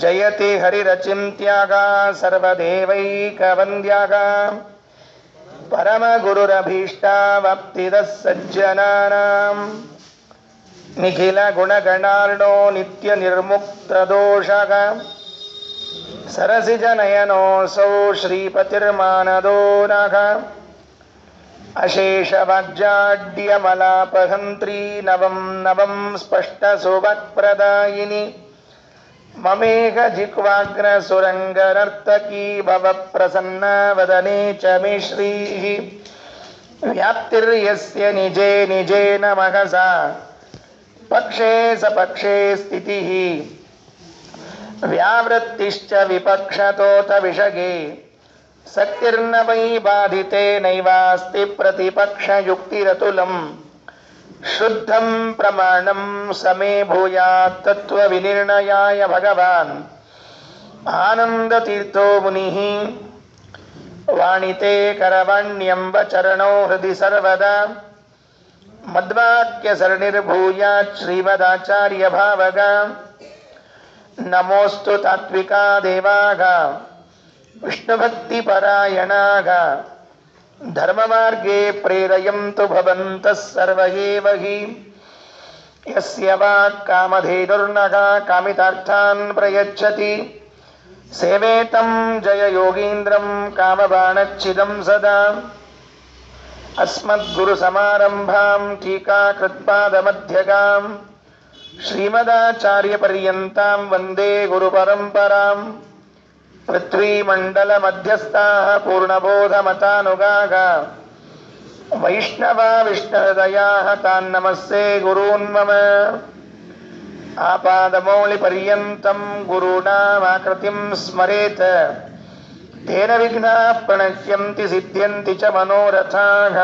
ಜಯತಿ ಹರಿರಚಿಂತ್ಯಾಗ ಸರ್ವದೇವೈಕವಂದ್ಯಾಗ ಪರಮಗುರುರಭೀಷ್ಟಾವಾಪ್ತಿದಃ ಸಜ್ಜನಾನಾಂ ನಿಖಿಲ ಗುಣಗಣಾರ್ಣೋ ನಿತ್ಯ ನಿರ್ಮುಕ್ತದೋಷಃ ಸರಸಿಜನಯನೋऽಸೌ ಶ್ರೀಪತಿರ್ಮಾನದೋ ನಃ ಅಶೇಷವಾಗ್ಜಾಡ್ಯಮಲಾಪಹಂತ್ರೀ ನವಂ ನವಂ ಸ್ಪಷ್ಟಸುಭಕ್ಪ್ರದಾಯಿನಿ ಮಮೇಘ ಜಿಹ್ವಾಗ್ರ ಸುರಂಗನರ್ತಕೀ ಭವ ಪ್ರಸನ್ನ ವದನೆ ಚ ಮೇ ಶ್ರೀಃ ವ್ಯಾಪ್ತಿರ್ಯಸ್ಯ ನಿಜೇ ನಿಜೇನ ಮಹಸಾ ಪಕ್ಷೇ ಸಪಕ್ಷೇ ಸ್ಥಿತಿಃ ವ್ಯಾವೃತ್ತಿಶ್ಚ ವಿಪಕ್ಷತೋತ ವಿಷಗೆ ಸಕ್ತಿರ್ನ ವೈ ಬಾಧಿತೆ ನೈವಾಸ್ತಿ ಪ್ರತಿಪಕ್ಷಯುಕ್ತಿರತುಲಂ ಶುದ್ಧಂ ಪ್ರಮಾಣಂ ಸಮೇ ಭೂಯಾತ್ ತತ್ವವಿನಿರ್ಣಯಾಯ ಭಗವಾನ್ ಆನಂದತೀರ್ಥೋ ಮುನಿಃ ವಾಣಿತೆ ಕರವಾಣ್ಯಂಬ ಚರಣೋ ಹೃದಿ ಸರ್ವದಾ ಮದ್ವಾಕ್ಯ ಸರಣಿರ್ಭೂಯಾತ್ ಶ್ರೀಮದಾಚಾರ್ಯ ಭಾವಗ ನಮೋಸ್ತು ತಾತ್ವಿಕಾ ದೇವಾಗ ವಿಷ್ಣುಭಕ್ತಿಪರಾಯಣಾಗ ಧರ್ಮಮಾರ್ಗೇ ಪ್ರೇರಯಂತು ಭವಂತಃ ಸರ್ವ ಏವ ಹಿ ಯಸ್ಯ ವಾಕ್ ಕಾಮಧೇನುರ್ನಃ ಕಾಮಿತಾರ್ಥಾನ್ ಪ್ರಯಚ್ಛತಿ ಸೇವೇತಂ ಜಯ ಯೋಗೀಂದ್ರಂ ಕಾಮಬಾಣಚ್ಛಿದಂ ಸದಾ ಅಸ್ಮದ್ಗುರು ಸಮಾರಂಭಾಂ ಟೀಕಾಕೃತ್ಪಾದಮಧ್ಯಗಾಂ ಶ್ರೀಮದಾಚಾರ್ಯಪರ್ಯಂತಾಂ ವಂದೇ ಗುರುಪರಂಪರಾಂ ಪೃಥ್ವೀಮಂಡಲಮಧ್ಯಸ್ಥಾಃ ಪೂರ್ಣಬೋಧಮತಾನುಗಾಃ ವೈಷ್ಣವಾ ವಿಷ್ಣುಹೃದಯಾಃ ತಾನ್ ನಮಸ್ಸೇ ಗುರೂನ್ ಮಮ ಆಪಾದಮೌಳಿಪರ್ಯಂತಂ ಗುರುಣಾಮಾಕೃತಿಂ ಸ್ಮರೇತ್ ತೇನ ವಿಘ್ನಾಃ ಪ್ರಣಶ್ಯಂತಿ ಸಿದ್ಧ್ಯಂತಿ ಚ ಮನೋರಥಾಃ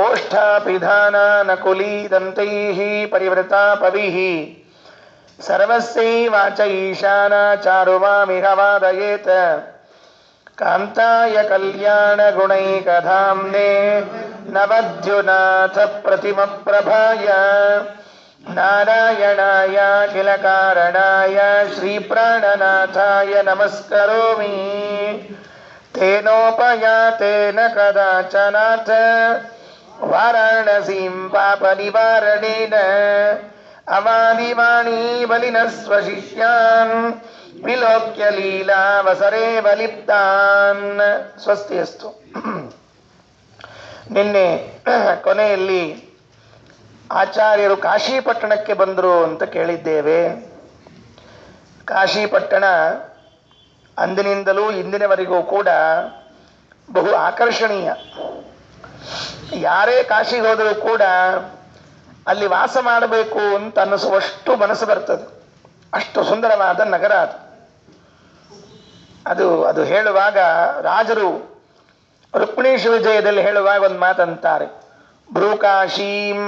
ಓಷ್ಠಾಪಿಧಾನಾನಕುಲೀದಂತೈಃ ಪರಿವೃತಾಪವಿಃ ಸರ್ವಸ್ಯೈವಾಚ ಈಶಾನ ಚಾರುಮಾಮಿಹ ವಾದಯೇತ್ ಕಾಂತಾಯ ಕಲ್ಯಾಣಗುಣೈಕಧಾಮ್ನೇ ನವದ್ಯುನಾಥ ಪ್ರತಿಮಪ್ರಭಾಯ ನಾರಾಯಣಾಯ ಅಖಿಲ ಕಾರಣಾಯ ಶ್ರೀಪ್ರಾಣನಾಥಾಯ ನಮಸ್ಕರೋಮಿ ತೇನೋಪಯಾತೇನ ಕದಾಚನಾಥ ವಾರಾಣಸೀಂ ಪಾಪನಿವಾರಣೇನ ಅಮಾದಿವಾಣೀ ಬಲಿನಃ ಸ್ವಶಿಷ್ಯಾನ್ ವಿಲೋಕ್ಯ ಲೀಲಾವಸರೇ ಬಲಿಪ್ತಾನ್. ಸ್ವಸ್ತಿ ಅಸ್ತು. ನಿನ್ನೆ ಕೊನೆಯಲ್ಲಿ ಆಚಾರ್ಯರು ಕಾಶಿಪಟ್ಟಣಕ್ಕೆ ಬಂದರು ಅಂತ ಕೇಳಿದ್ದೇವೆ. ಕಾಶಿಪಟ್ಟಣ ಅಂದಿನಿಂದಲೂ ಇಂದಿನವರೆಗೂ ಕೂಡ ಬಹು ಆಕರ್ಷಣೀಯ. ಯಾರೇ ಕಾಶಿಗೆ ಹೋದರೂ ಕೂಡ ಅಲ್ಲಿ ವಾಸ ಮಾಡಬೇಕು ಅಂತ ಅನ್ನಿಸುವಷ್ಟು ಮನಸ್ಸು ಬರ್ತದೆ. ಅಷ್ಟು ಸುಂದರವಾದ ನಗರ ಅದು. ಅದು ಹೇಳುವಾಗ ರಾಜರು ರುಕ್ಮಿಣೀಶ ವಿಜಯದಲ್ಲಿ ಹೇಳುವಾಗ ಒಂದು ಮಾತಂತಾರೆ, ಭ್ರೂಕಾಶೀಂ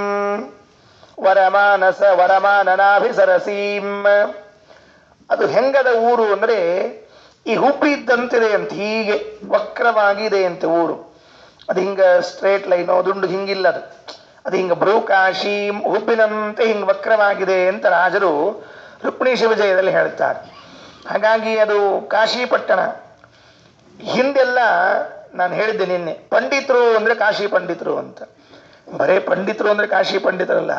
ವರಮಾನನಾಭಿಸರಸೀಂ. ಅದು ಹೆಂಗದ ಊರು ಅಂದರೆ ಈ ಹುಬ್ಬಿ ಇದ್ದಂತಿದೆ ಅಂತ, ಹೀಗೆ ವಕ್ರವಾಗಿದೆ ಅಂತ ಊರು. ಅದು ಹಿಂಗೆ ಸ್ಟ್ರೇಟ್ ಲೈನು ದುಂಡು ಹಿಂಗಿಲ್ಲ, ಅದು ಹಿಂಗೆ ಭ್ರೂಕಾಶೀಂ ಹುಬ್ಬಿನಂತೆ ಹಿಂಗೆ ವಕ್ರವಾಗಿದೆ ಅಂತ ರಾಜರು ರುಕ್ಮಿಣೀಶ ವಿಜಯದಲ್ಲಿ ಹೇಳ್ತಾರೆ. ಹಾಗಾಗಿ ಅದು ಕಾಶಿಪಟ್ಟಣ. ಹಿಂದೆಲ್ಲ ನಾನು ಹೇಳಿದ್ದೆ ನಿನ್ನೆ, ಪಂಡಿತರು ಅಂದರೆ ಕಾಶಿ ಪಂಡಿತರು ಅಂತ. ಬರೇ ಪಂಡಿತರು ಅಂದರೆ ಕಾಶಿ ಪಂಡಿತರಲ್ಲ,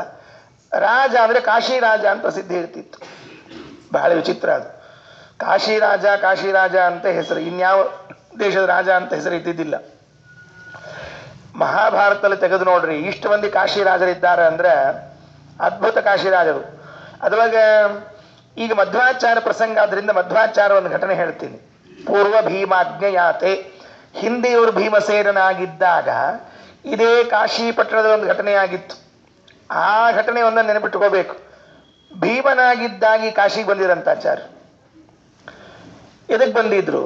ರಾಜ ಅಂದರೆ ಕಾಶಿ ರಾಜ ಅಂತ ಪ್ರಸಿದ್ಧಿ ಇರ್ತಿತ್ತು. ಬಹಳ ವಿಚಿತ್ರ ಅದು. ಕಾಶಿ ರಾಜ ಅಂತ ಹೆಸರು, ಇನ್ಯಾವ ದೇಶದ ರಾಜ ಅಂತ ಹೆಸರು ಇದ್ದಿದ್ದಿಲ್ಲ. ಮಹಾಭಾರತದಲ್ಲಿ ತೆಗೆದು ನೋಡ್ರಿ, ಇಷ್ಟು ಮಂದಿ ಕಾಶಿ ರಾಜರಿದ್ದಾರೆ ಅಂದರೆ ಅದ್ಭುತ ಕಾಶಿ ರಾಜರು. ಅದ್ರೊಳಗೆ ಈಗ ಮಧ್ವಾಚಾರ ಪ್ರಸಂಗ ಆದ್ರಿಂದ ಮಧ್ವಾಚಾರ ಒಂದು ಘಟನೆ ಹೇಳ್ತೀನಿ. ಪೂರ್ವ ಭೀಮಾಜ್ಞಯಾತೆ, ಹಿಂದೆ ಇವರು ಭೀಮಸೇನನಾಗಿದ್ದಾಗ ಇದೇ ಕಾಶಿಪಟ್ಟಣದ ಒಂದು ಘಟನೆ ಆಗಿತ್ತು. ಆ ಘಟನೆ ಒಂದನ್ನು ನೆನಪಿಟ್ಟುಕೋಬೇಕು. ಭೀಮನಾಗಿದ್ದಾಗಿ ಕಾಶಿಗೆ ಬಂದಿರಂತ ಆಚಾರ್ಯ. ಎದಕ್ಕೆ ಬಂದಿದ್ರು?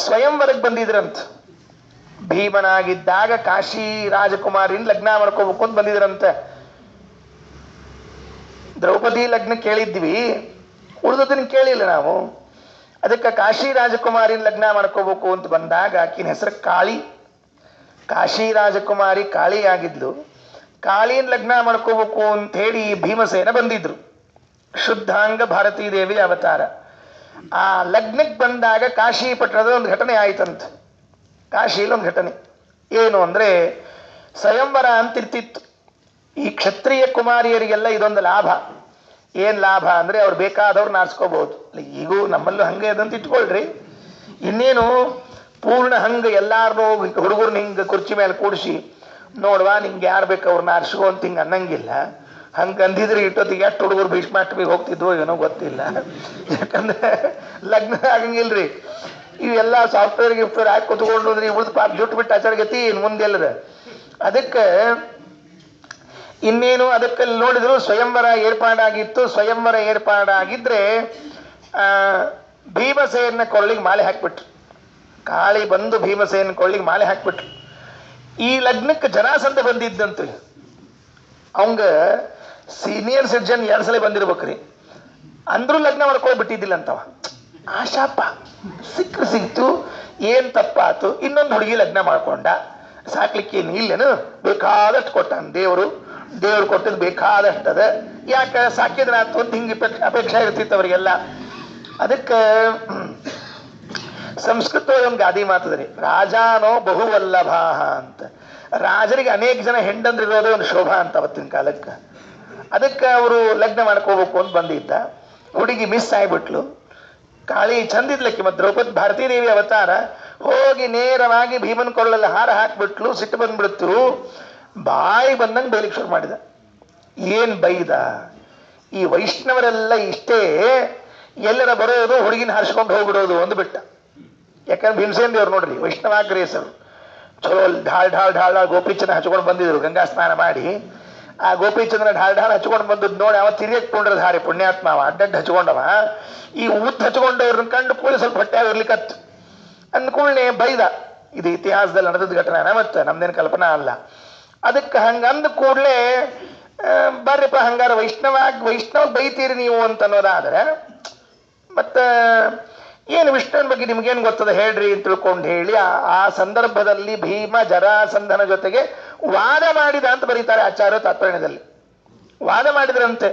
ಸ್ವಯಂವರಕ್ಕೆ ಬಂದಿದ್ರಂತ. ಭೀಮನಾಗಿದ್ದಾಗ ಕಾಶಿ ರಾಜಕುಮಾರಿನ ಲಗ್ನ ಮಾಡ್ಕೋಬೇಕು ಅಂತ ಬಂದಿದ್ರಂತೆ. ದ್ರೌಪದಿ ಲಗ್ನ ಕೇಳಿದ್ವಿ, ಉಳಿದದನ್ನು ಕೇಳಿಲ್ಲ ನಾವು. ಅದಕ್ಕೆ ಕಾಶಿ ರಾಜಕುಮಾರಿನ ಲಗ್ನ ಮಾಡ್ಕೋಬೇಕು ಅಂತ ಬಂದಾಗ ಆಕಿನ ಹೆಸರು ಕಾಳಿ. ಕಾಶಿ ರಾಜಕುಮಾರಿ ಕಾಳಿ ಆಗಿದ್ಲು. ಕಾಳಿನ ಲಗ್ನ ಮಾಡ್ಕೋಬೇಕು ಅಂತ ಹೇಳಿ ಭೀಮಸೇನ ಬಂದಿದ್ರು. ಶುದ್ಧಾಂಗ ಭಾರತೀ ದೇವಿ ಅವತಾರ. ಆ ಲಗ್ನಕ್ಕೆ ಬಂದಾಗ ಕಾಶಿ ಪಟ್ಟಣದ ಒಂದು ಘಟನೆ ಆಯ್ತಂತ. ಕಾಶಿಯಲ್ಲಿ ಒಂದು ಘಟನೆ ಏನು ಅಂದರೆ, ಸ್ವಯಂವರ ಅಂತಿರ್ತಿತ್ತು. ಈ ಕ್ಷತ್ರಿಯ ಕುಮಾರಿಯರಿಗೆಲ್ಲ ಇದೊಂದು ಲಾಭ. ಏನು ಲಾಭ ಅಂದರೆ ಅವ್ರು ಬೇಕಾದವ್ರನ್ನ ಆರಿಸ್ಕೋಬಹುದು. ಈಗೂ ನಮ್ಮಲ್ಲೂ ಹಂಗೆ ಅದಂತ ಇಟ್ಕೊಳ್ರಿ. ಇನ್ನೇನು ಪೂರ್ಣ ಹಂಗೆ ಎಲ್ಲಾರನ್ನೂ ಹುಡುಗರ್ನ ಹಿಂಗೆ ಕುರ್ಚಿ ಮೇಲೆ ಕೂಡಿಸಿ ನೋಡ್ವಾ ನಿಂಗೆ ಯಾರು ಬೇಕು ಅವ್ರನ್ನ ಆರಿಸ್ಕೋ ಅಂತ ಹಿಂಗೆ ಅನ್ನಂಗಿಲ್ಲ. ಹಂಗೆ ಅಂದಿದ್ರೆ ಇಟ್ಟೊತ್ತಿಗೆ ಎಷ್ಟು ಹುಡುಗರು ಭೀಷ್ಮಾಷ್ಟಮಿಗೆ ಹೋಗ್ತಿದ್ವೋ ಏನೋ ಗೊತ್ತಿಲ್ಲ. ಯಾಕಂದ್ರೆ ಲಗ್ನ ಆಗಂಗಿಲ್ರಿ. ಇವೆಲ್ಲ ಸಾಫ್ಟ್ವೇರ್ ಗಿಫ್ಟ್ವೇರ್ ಹಾಕಿ ಕುತ್ಕೊಂಡು ಅಂದ್ರೆ ಉಳಿದು ಪಾಪ ಜುಟ್ಟು ಬಿಟ್ಟು ಆಚಾರಗತಿ ಇನ್ನು ಮುಂದೆಲ್ಲದ. ಅದಕ್ಕೆ ಇನ್ನೇನು ಅದಕ್ಕೆ ನೋಡಿದ್ರು ಸ್ವಯಂವರ ಏರ್ಪಾಡಾಗಿತ್ತು. ಸ್ವಯಂವರ ಏರ್ಪಾಡಾಗಿದ್ರೆ ಭೀಮಸೇನ ಕೊಳ್ಳಿಗೆ ಮಾಲೆ ಹಾಕ್ಬಿಟ್ರು. ಕಾಳಿ ಬಂದು ಭೀಮಸೇನ ಕೊಳ್ಳಿಗೆ ಮಾಲೆ ಹಾಕ್ಬಿಟ್ರು. ಈ ಲಗ್ನಕ್ಕೆ ಜರಾಸಂಧ ಬಂದಿದ್ದಂತ. ಅವಂಗ ಸೀನಿಯರ್ ಸಿಟಿಜನ್ 2 ಸಲ ಬಂದಿರ್ಬೇಕ್ರಿ. ಅಂದ್ರೂ ಲಗ್ನ ಮಾಡ್ಕೊಂಡು ಬಿಟ್ಟಿದ್ದಿಲ್ಲ ಅಂತವ. ಆಶಾಪ ಸಿಕ್ತು, ಏನ್ ತಪ್ಪಾತು. ಇನ್ನೊಂದು ಹುಡುಗಿ ಲಗ್ನ ಮಾಡ್ಕೊಂಡ. ಸಾಕ್ಲಿಕ್ಕೆ ಏನು ಇಲ್ಲೇನು, ಬೇಕಾದಷ್ಟು ಕೊಟ್ಟಾನ ದೇವರು. ದೇವ್ರು ಕೊಟ್ಟದ್ದು ಬೇಕಾದಷ್ಟು ಅದ. ಯಾಕೆ ಸಾಕಿದ್ರೆ ಆತು ಅಂತ ಹಿಂಗೆ ಅಪೇಕ್ಷೆ ಇರ್ತಿತ್ತು ಅವರಿಗೆಲ್ಲ. ಅದಕ್ಕೆ ಸಂಸ್ಕೃತದೊಳಗೆ ಒಂದು ಗಾದಿ ಮಾತದ್ರಿ, ರಾಜಾನೋ ಬಹುವಲ್ಲಭಾಹ ಅಂತ. ರಾಜರಿಗೆ ಅನೇಕ ಜನ ಹೆಂಡಂದ್ರೆ ಇರೋದೇ ಒಂದು ಶೋಭಾ ಅಂತ ಅವತ್ತಿನ ಕಾಲಕ್ಕೆ. ಅದಕ್ಕೆ ಅವರು ಲಗ್ನ ಮಾಡ್ಕೋಬೇಕು ಅಂತ ಬಂದಿದ್ದ. ಹುಡುಗಿ ಮಿಸ್ ಆಗಿಬಿಟ್ಲು. ಕಾಳಿ ಚಂದಿದ್ಲಕ್ಕಿ ಮತ್ತು ದ್ರೌಪದಿ ಭಾರತೀ ದೇವಿ ಅವತಾರ. ಹೋಗಿ ನೇರವಾಗಿ ಭೀಮನ್ ಕೊಳ್ಳಲ್ಲಿ ಹಾರ ಹಾಕ್ಬಿಟ್ಲು. ಸಿಟ್ಟು ಬಂದ್ಬಿಡ್ತು. ಬಾಯಿ ಬಂದಂಗೆ ಬೈಲಿಕ್ಕೆ ಶುರು ಮಾಡಿದ. ಏನ್ ಬೈದ, ಈ ವೈಷ್ಣವರೆಲ್ಲ ಇಷ್ಟೇ, ಎಲ್ಲರ ಬರೋದು ಹುಡುಗಿನ ಹಾರಿಸ್ಕೊಂಡು ಹೋಗ್ಬಿಡೋದು ಒಂದು ಬಿಟ್ಟ. ಯಾಕಂದ್ರೆ ಭೀಮಸೇನ್ ದೇವ್ರು ನೋಡ್ರಿ ವೈಷ್ಣವಾಗ್ರೇಸರು. ಚಲೋ ಢಾಳ್ ಢಾಳ್ ಢಾಳ್ ಗೋಪಿಚಂದ್ರ ಹಚ್ಕೊಂಡು ಬಂದಿದ್ರು ಗಂಗಾ ಸ್ನಾನ ಮಾಡಿ. ಆ ಗೋಪಿಚಂದ್ರ ಢಾಳ್ ಢಾಳ್ ಹಚ್ಕೊಂಡು ಬಂದದ್ದು ನೋಡಿ ಅವ ತಿರುಗಿಕೊಂಡ್ರದ ಹಾರಿ ಪುಣ್ಯಾತ್ಮ. ಅವ ಅಡ್ಡಡ್ಡ ಹಚ್ಕೊಂಡವ. ಈ ಉದ್ದ ಹಚ್ಕೊಂಡವ್ರನ್ನ ಕಂಡು ಕೂಡಲೇ ಸ್ವಲ್ಪ ಹೊಟ್ಟೆ ಆಗಿರ್ಲಿಕ್ಕತ್ತು. ಅಂದ್ಕೂಡಲೇ ಬೈದ. ಇದು ಇತಿಹಾಸದಲ್ಲಿ ನಡೆದ ಘಟನೆ, ಮತ್ತೆ ನಮ್ದೇನು ಕಲ್ಪನಾ ಅಲ್ಲ. ಅದಕ್ಕೆ ಹಂಗ ಅಂದ ಕೂಡಲೇ ಬರ್ರಿಪ್ಪ ಹಂಗಾರ ವೈಷ್ಣವ ಬೈತೀರಿ ನೀವು ಅಂತ ಅನ್ನೋದಾದ್ರೆ, ಮತ್ತೆ ಏನು ವಿಷ್ಣುವಿನ ಬಗ್ಗೆ ನಿಮ್ಗೇನು ಗೊತ್ತದ ಹೇಳ್ರಿ ಅಂತ ತಿಳ್ಕೊಂಡು ಹೇಳಿ ಆ ಸಂದರ್ಭದಲ್ಲಿ ಭೀಮ ಜರಾಸಂಧನ ಜೊತೆಗೆ ವಾದ ಮಾಡಿದ ಅಂತ ಬರೀತಾರೆ ಆಚಾರ್ಯ ತಾತ್ಪರ್ಯದಲ್ಲಿ. ವಾದ ಮಾಡಿದ್ರಂತೆ.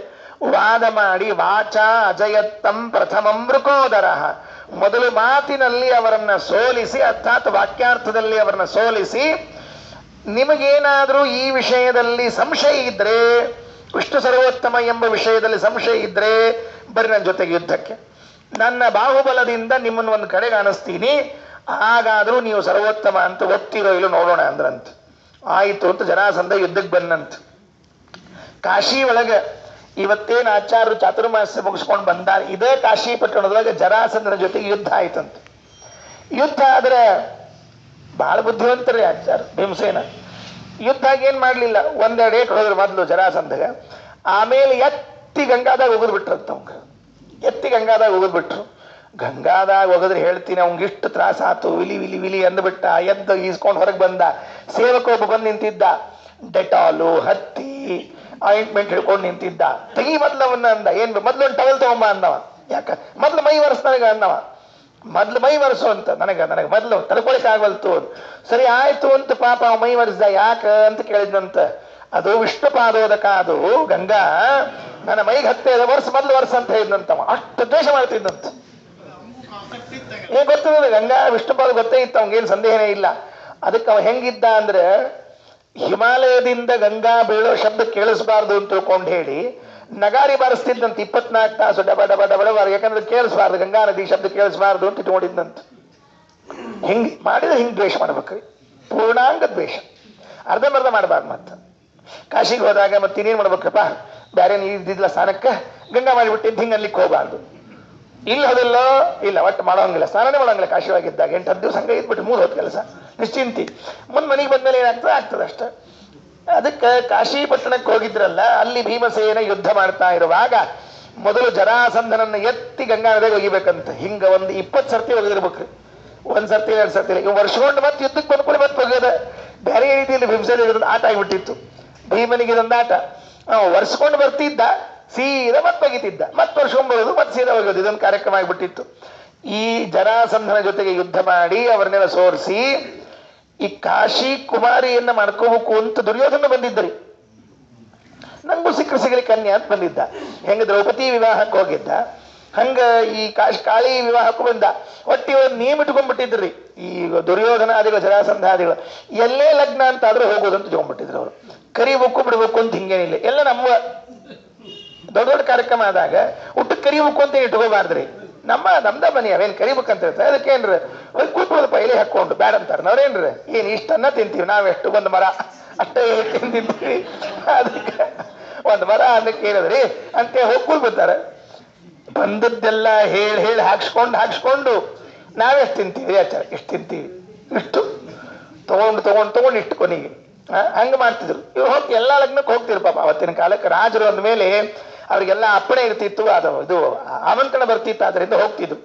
ವಾದ ಮಾಡಿ ವಾಚ ಅಜಯತ್ತಂ ಪ್ರಥಮಂ ಮೃಕೋದರ, ಮೊದಲು ಮಾತಿನಲ್ಲಿ ಅವರನ್ನ ಸೋಲಿಸಿ, ಅರ್ಥಾತ್ ವಾಕ್ಯಾರ್ಥದಲ್ಲಿ ಅವರನ್ನ ಸೋಲಿಸಿ, ನಿಮಗೇನಾದರೂ ಈ ವಿಷಯದಲ್ಲಿ ಸಂಶಯ ಇದ್ರೆ, ವಿಷ್ಣು ಸರ್ವೋತ್ತಮ ಎಂಬ ವಿಷಯದಲ್ಲಿ ಸಂಶಯ ಇದ್ರೆ ಬರೀ ನನ್ನ ಜೊತೆಗೆ ಯುದ್ಧಕ್ಕೆ. ನನ್ನ ಬಾಹುಬಲದಿಂದ ನಿಮ್ಮನ್ನು ಒಂದು ಕಡೆಗೆ ಅನಿಸ್ತೀನಿ, ಹಾಗಾದರೂ ನೀವು ಸರ್ವೋತ್ತಮ ಅಂತ ಒಪ್ತಿರೋ ಇಲ್ಲೋ ನೋಡೋಣ ಅಂದ್ರಂತ. ಆಯಿತು ಅಂತ ಜರಾಸಂಧ ಯುದ್ಧಕ್ಕೆ ಬಂದಂತ. ಕಾಶಿ ಒಳಗೆ ಇವತ್ತೇನು ಆಚಾರ್ಯರು ಚಾತುರ್ಮಾಸ್ಯ ಮುಗಿಸ್ಕೊಂಡು ಬಂದ, ಇದೇ ಕಾಶಿ ಪಟ್ಟಣದೊಳಗೆ ಜರಾಸಂಧನ ಜೊತೆಗೆ ಯುದ್ಧ ಆಯ್ತಂತ. ಯುದ್ಧ ಆದ್ರೆ ಬಹಳ ಬುದ್ಧಿವಂತರೇ ಆಚಾರ್ಯ ಭೀಮಸೇನ. ಯುದ್ಧ ಏನ್ ಮಾಡ್ಲಿಲ್ಲ, ಒಂದೆರಡು ಏಟ್ ಹೋದ್ರು ಮೊದಲು ಜರಾಸಂಧಗ. ಆಮೇಲೆ ಎತ್ತಿ ಗಂಗಾದಾಗ ಒಗದ್ ಬಿಟ್ರಂತ. ಅವಂಗ ಎತ್ತಿ ಗಂಗಾದಾಗ ಒಗದ್ ಬಿಟ್ರು. ಗಂಗಾದಾಗ ಒಗದ್ರೆ ಹೇಳ್ತೀನಿ ಅವಂಗ ಇಷ್ಟು ತ್ರಾಸ ಆತು. ವಿಲಿ ವಿಲಿ ವಿಲಿ ಅಂದ್ಬಿಟ್ಟ. ಎದ್ದು ಈಸ್ಕೊಂಡು ಹೊರಗೆ ಬಂದ. ಸೇವಕೊಬ್ಬ ಬಂದು ನಿಂತಿದ್ದ. ಡೆಟಾಲು ಹತ್ತಿ ಆಯಿಂಟ್ಮೆಂಟ್ ಹಿಡ್ಕೊಂಡು ನಿಂತಿದ್ದ. ತೆಗಿ ಮೊದ್ಲವನ್ನ ಅಂದ. ಏನ್ ಮೊದ್ಲೊಂದು ಟವಲ್ ತಗೊಂಬ ಅಂದವ. ಯಾಕ ಮೊದ್ಲು ಮೈ ಒರೆಸ್ ನನಗ ಅಂದವ. ಮೊದ್ಲು ಮೈ ಒರೆಸು ಅಂತ. ನನಗೆ ಮೊದ್ಲು ತಡ್ಕೊಳಿಕ್ ಆಗವಲ್ತು. ಸರಿ ಆಯ್ತು ಅಂತ ಪಾಪ ಅವ ಮೈ ಒರೆಸ್ದ. ಯಾಕ ಅಂತ ಕೇಳಿದ್ನಂತ. ಅದು ವಿಷ್ಣು ಪಾದೋದಕ, ಅದು ಗಂಗಾ ನನ್ನ ಮೈಗೆ ಹತ್ತೆ ಮೊದ್ಲು ವರ್ಷ ಅಂತ ಹೇಳಿದ್ನಂತವ. ಅಷ್ಟು ದ್ವೇಷ ಮಾಡ್ತಿದ್ದಂತ. ಗೊತ್ತದ ಗಂಗಾ ವಿಷ್ಣು ಪಾದ ಗೊತ್ತೇ ಇತ್ತು ಅವಂಗೇನು ಸಂದೇಹನೇ ಇಲ್ಲ. ಅದಕ್ಕೆ ಅವ ಹೆಂಗಿದ್ದ ಅಂದ್ರೆ, ಹಿಮಾಲಯದಿಂದ ಗಂಗಾ ಬೀಳೋ ಶಬ್ದ ಕೇಳಿಸ್ಬಾರ್ದು ಅಂತ ತಿಳ್ಕೊಂಡು ಹೇಳಿ ನಗಾರಿ ಬಾರಿಸ್ತಿದ್ದಂತ 24 ತಾಸು ಡಬ ಡಬ ಡಬ ಡಬ. ಯಾಕಂದ್ರೆ ಕೇಳಿಸ್ಬಾರ್ದು, ಗಂಗಾ ನದಿ ಶಬ್ದ ಕೇಳಿಸ್ಬಾರ್ದು ಅಂತ ಇಟ್ಕೊಂಡಿದ್ದಂತ. ಹಿಂಗೆ ಮಾಡಿದ್ರೆ ಹಿಂಗೆ ದ್ವೇಷ ಮಾಡ್ಬೇಕ್ರಿ, ಪೂರ್ಣಾಂಗ ದ್ವೇಷ. ಅರ್ಧಂಬರ್ಧ ಮಾಡಬಾರ್ದು. ಮತ್ತೆ ಕಾಶಿಗೆ ಹೋದಾಗ ಮತ್ತೆ ಇನ್ನೇನು ಮಾಡ್ಬೇಕಪ್ಪ, ಬೇರೆ ನೀರಿದ್ದಿಲ್ಲ ಸ್ನಾನಕ್ಕೆ ಗಂಗಾ ಮಾಡಿಬಿಟ್ಟಿದ್ದು ಹಿಂಗೆ ಅಲ್ಲಿಕ್ಕೆ ಹೋಗಬಾರ್ದು. ಇಲ್ಲ ಅದೆಲ್ಲೋ ಇಲ್ಲ, ಒಟ್ಟು ಮಾಡೋಂಗಿಲ್ಲ, ಸ್ನಾನನೇ ಮಾಡೋಂಗಿಲ್ಲ. ಕಾಶಿ ಒಳಗಿದ್ದಾಗ 8-10 ದಿವಸ ಹಂಗೆ ಇದ್ಬಿಟ್ಟು 3 ಹೊತ್ತು ಕೆಲಸ ನಿಶ್ಚಿಂತಿ. ಮುಂದೆ ಮನೆಗೆ ಬಂದ್ಮೇಲೆ ಏನಾಗ್ತದೆ ಆಗ್ತದೆ ಅಷ್ಟೆ. ಅದಕ್ಕೆ ಕಾಶಿ ಪಟ್ಟಣಕ್ಕೆ ಹೋಗಿದ್ರಲ್ಲ, ಅಲ್ಲಿ ಭೀಮಸೇನ ಯುದ್ಧ ಮಾಡ್ತಾ ಇರುವಾಗ ಮೊದಲು ಜರಾಸಂಧನನ್ನ ಎತ್ತಿ ಗಂಗಾ ನದಿಗೆ ಒಗಿಬೇಕಂತ. ಹಿಂಗ ಒಂದು 20 ಸರ್ತಿ ಒಗೆದಿರ್ಬೇಕ್ರಿ. 1 ಸರ್ತಿ 2 ಸರ್ತಿ ಇಲ್ಲ. ವರ್ಷಕೊಂಡು ಮತ್ತೆ ಯುದ್ಧಕ್ಕೆ ಬಂದ್ಕೊಳ್ಳಿ ಮತ್ತೆ ಒಗೆಯೋದ. ಬೇರೆ ರೀತಿಯಲ್ಲಿ ಭೀಮಸೇನ ಆಟ ಆಗಿಬಿಟ್ಟಿತ್ತು. ಭೀಮನಿಗೆ ಇದೊಂದು ಆಟ. ವರ್ಷಕೊಂಡು ಬರ್ತಿದ್ದ, ಸೀದಾ ಮತ್ತೆ ಒಗಿತಿದ್ದ, ಮತ್ತೆ ವರ್ಷಕೊಂಡ್ಬರೋದು, ಮತ್ತೆ ಸೀದಾ ಒಗೆಯೋದು. ಇದೊಂದು ಕಾರ್ಯಕ್ರಮ ಆಗಿಬಿಟ್ಟಿತ್ತು. ಈ ಜರಾಸಂಧನ ಜೊತೆಗೆ ಯುದ್ಧ ಮಾಡಿ ಅವರನ್ನೆಲ್ಲ ಸೋರಿಸಿ ಈ ಕಾಶಿ ಕುಮಾರಿಯನ್ನ ಮಾಡ್ಕೋಬೇಕು ಅಂತ ದುರ್ಯೋಧನ ಬಂದಿದ್ದರಿ. ನಂಗೂ ಸಿಗಲಿ ಕನ್ಯಾ ಅಂತ ಬಂದಿದ್ದ. ಹೆಂಗ ದ್ರೌಪದಿ ವಿವಾಹಕ್ಕೆ ಹೋಗಿದ್ದ ಹಂಗ ಈ ಕಾಳಿ ವಿವಾಹಕ್ಕೂ ಬಂದ. ಒಟ್ಟು ಇವ್ರು ನೇಮ್ ಇಟ್ಕೊಂಡ್ಬಿಟ್ಟಿದ್ರಿ ಈ ದುರ್ಯೋಧನಾದಿಗಳು ಜರಾಸಂಧಾದಿಗಳು. ಎಲ್ಲೇ ಲಗ್ನ ಅಂತ ಆದ್ರೂ ಹೋಗೋದಂತ ಇಟ್ಕೊಂಡ್ಬಿಟ್ಟಿದ್ರು ಅವರು. ಕರಿಬೇಕು ಬಿಡ್ಬೇಕು ಅಂತ ಹಿಂಗೇನಿಲ್ಲ, ಎಲ್ಲ ನಮ್ಮ ದೊಡ್ಡ ದೊಡ್ಡ ಕಾರ್ಯಕ್ರಮ ಆದಾಗ ಊಟಕ್ಕೆ ಕರಿಬೇಕು ಅಂತ ಇಟ್ಕೋಬಾರ್ದ್ರಿ. ನಮ್ದ ಮನಿ ಅವೇನ್ ಕರಿಬೇಕಂತ ಹೇಳ್ತಾರೆ. ಅದಕ್ಕೇನ್ರಿ ಕೂತ್ಕೊಳ್ಳಪ್ಪ ಎಲೆ ಹಾಕೊಂಡು ಬ್ಯಾಡ ಅಂತಾರ. ನಾವ್ರೇನ್ರಿ ಏನ್ ಇಷ್ಟನ್ನ ತಿಂತೀವಿ ನಾವೆಷ್ಟು ಒಂದು ಮರ ಅಷ್ಟೇ ತಿಂತೀವಿ. ಅದಕ್ಕೆ ಒಂದ್ ಮರ ಅನ್ನಕ್ಕೆ ಹೇಳಿದ್ರಿ ಅಂತ ಹೋಗಿ ಕೂಲ್ಬಿಡ್ತಾರೆ. ಬಂದದ್ದೆಲ್ಲ ಹೇಳಿ ಹಾಕ್ಸ್ಕೊಂಡು ನಾವೆಷ್ಟು ತಿಂತೀವಿ ಆಚಾರ, ಎಷ್ಟು ತಿಂತೀವಿ ಇಷ್ಟು ತಗೊಂಡು ಇಷ್ಟು ಕೊನೆಗೆ ಹಂಗ ಮಾಡ್ತಿದ್ರು. ಇವ್ರು ಹೋಗಿ ಎಲ್ಲಾ ಲಗ್ನಕ್ಕೆ ಹೋಗ್ತಿದ್ರು ಪಾಪ. ಅವತ್ತಿನ ಕಾಲಕ್ಕೆ ರಾಜರು ಅಂದ ಮೇಲೆ ಅವ್ರಿಗೆಲ್ಲ ಅಪ್ಪಣೆ ಇರ್ತಿತ್ತು, ಅದು ಇದು ಆಮಂತ್ರಣ ಬರ್ತಿತ್ತು, ಅದರಿಂದ ಹೋಗ್ತಿದ್ರು.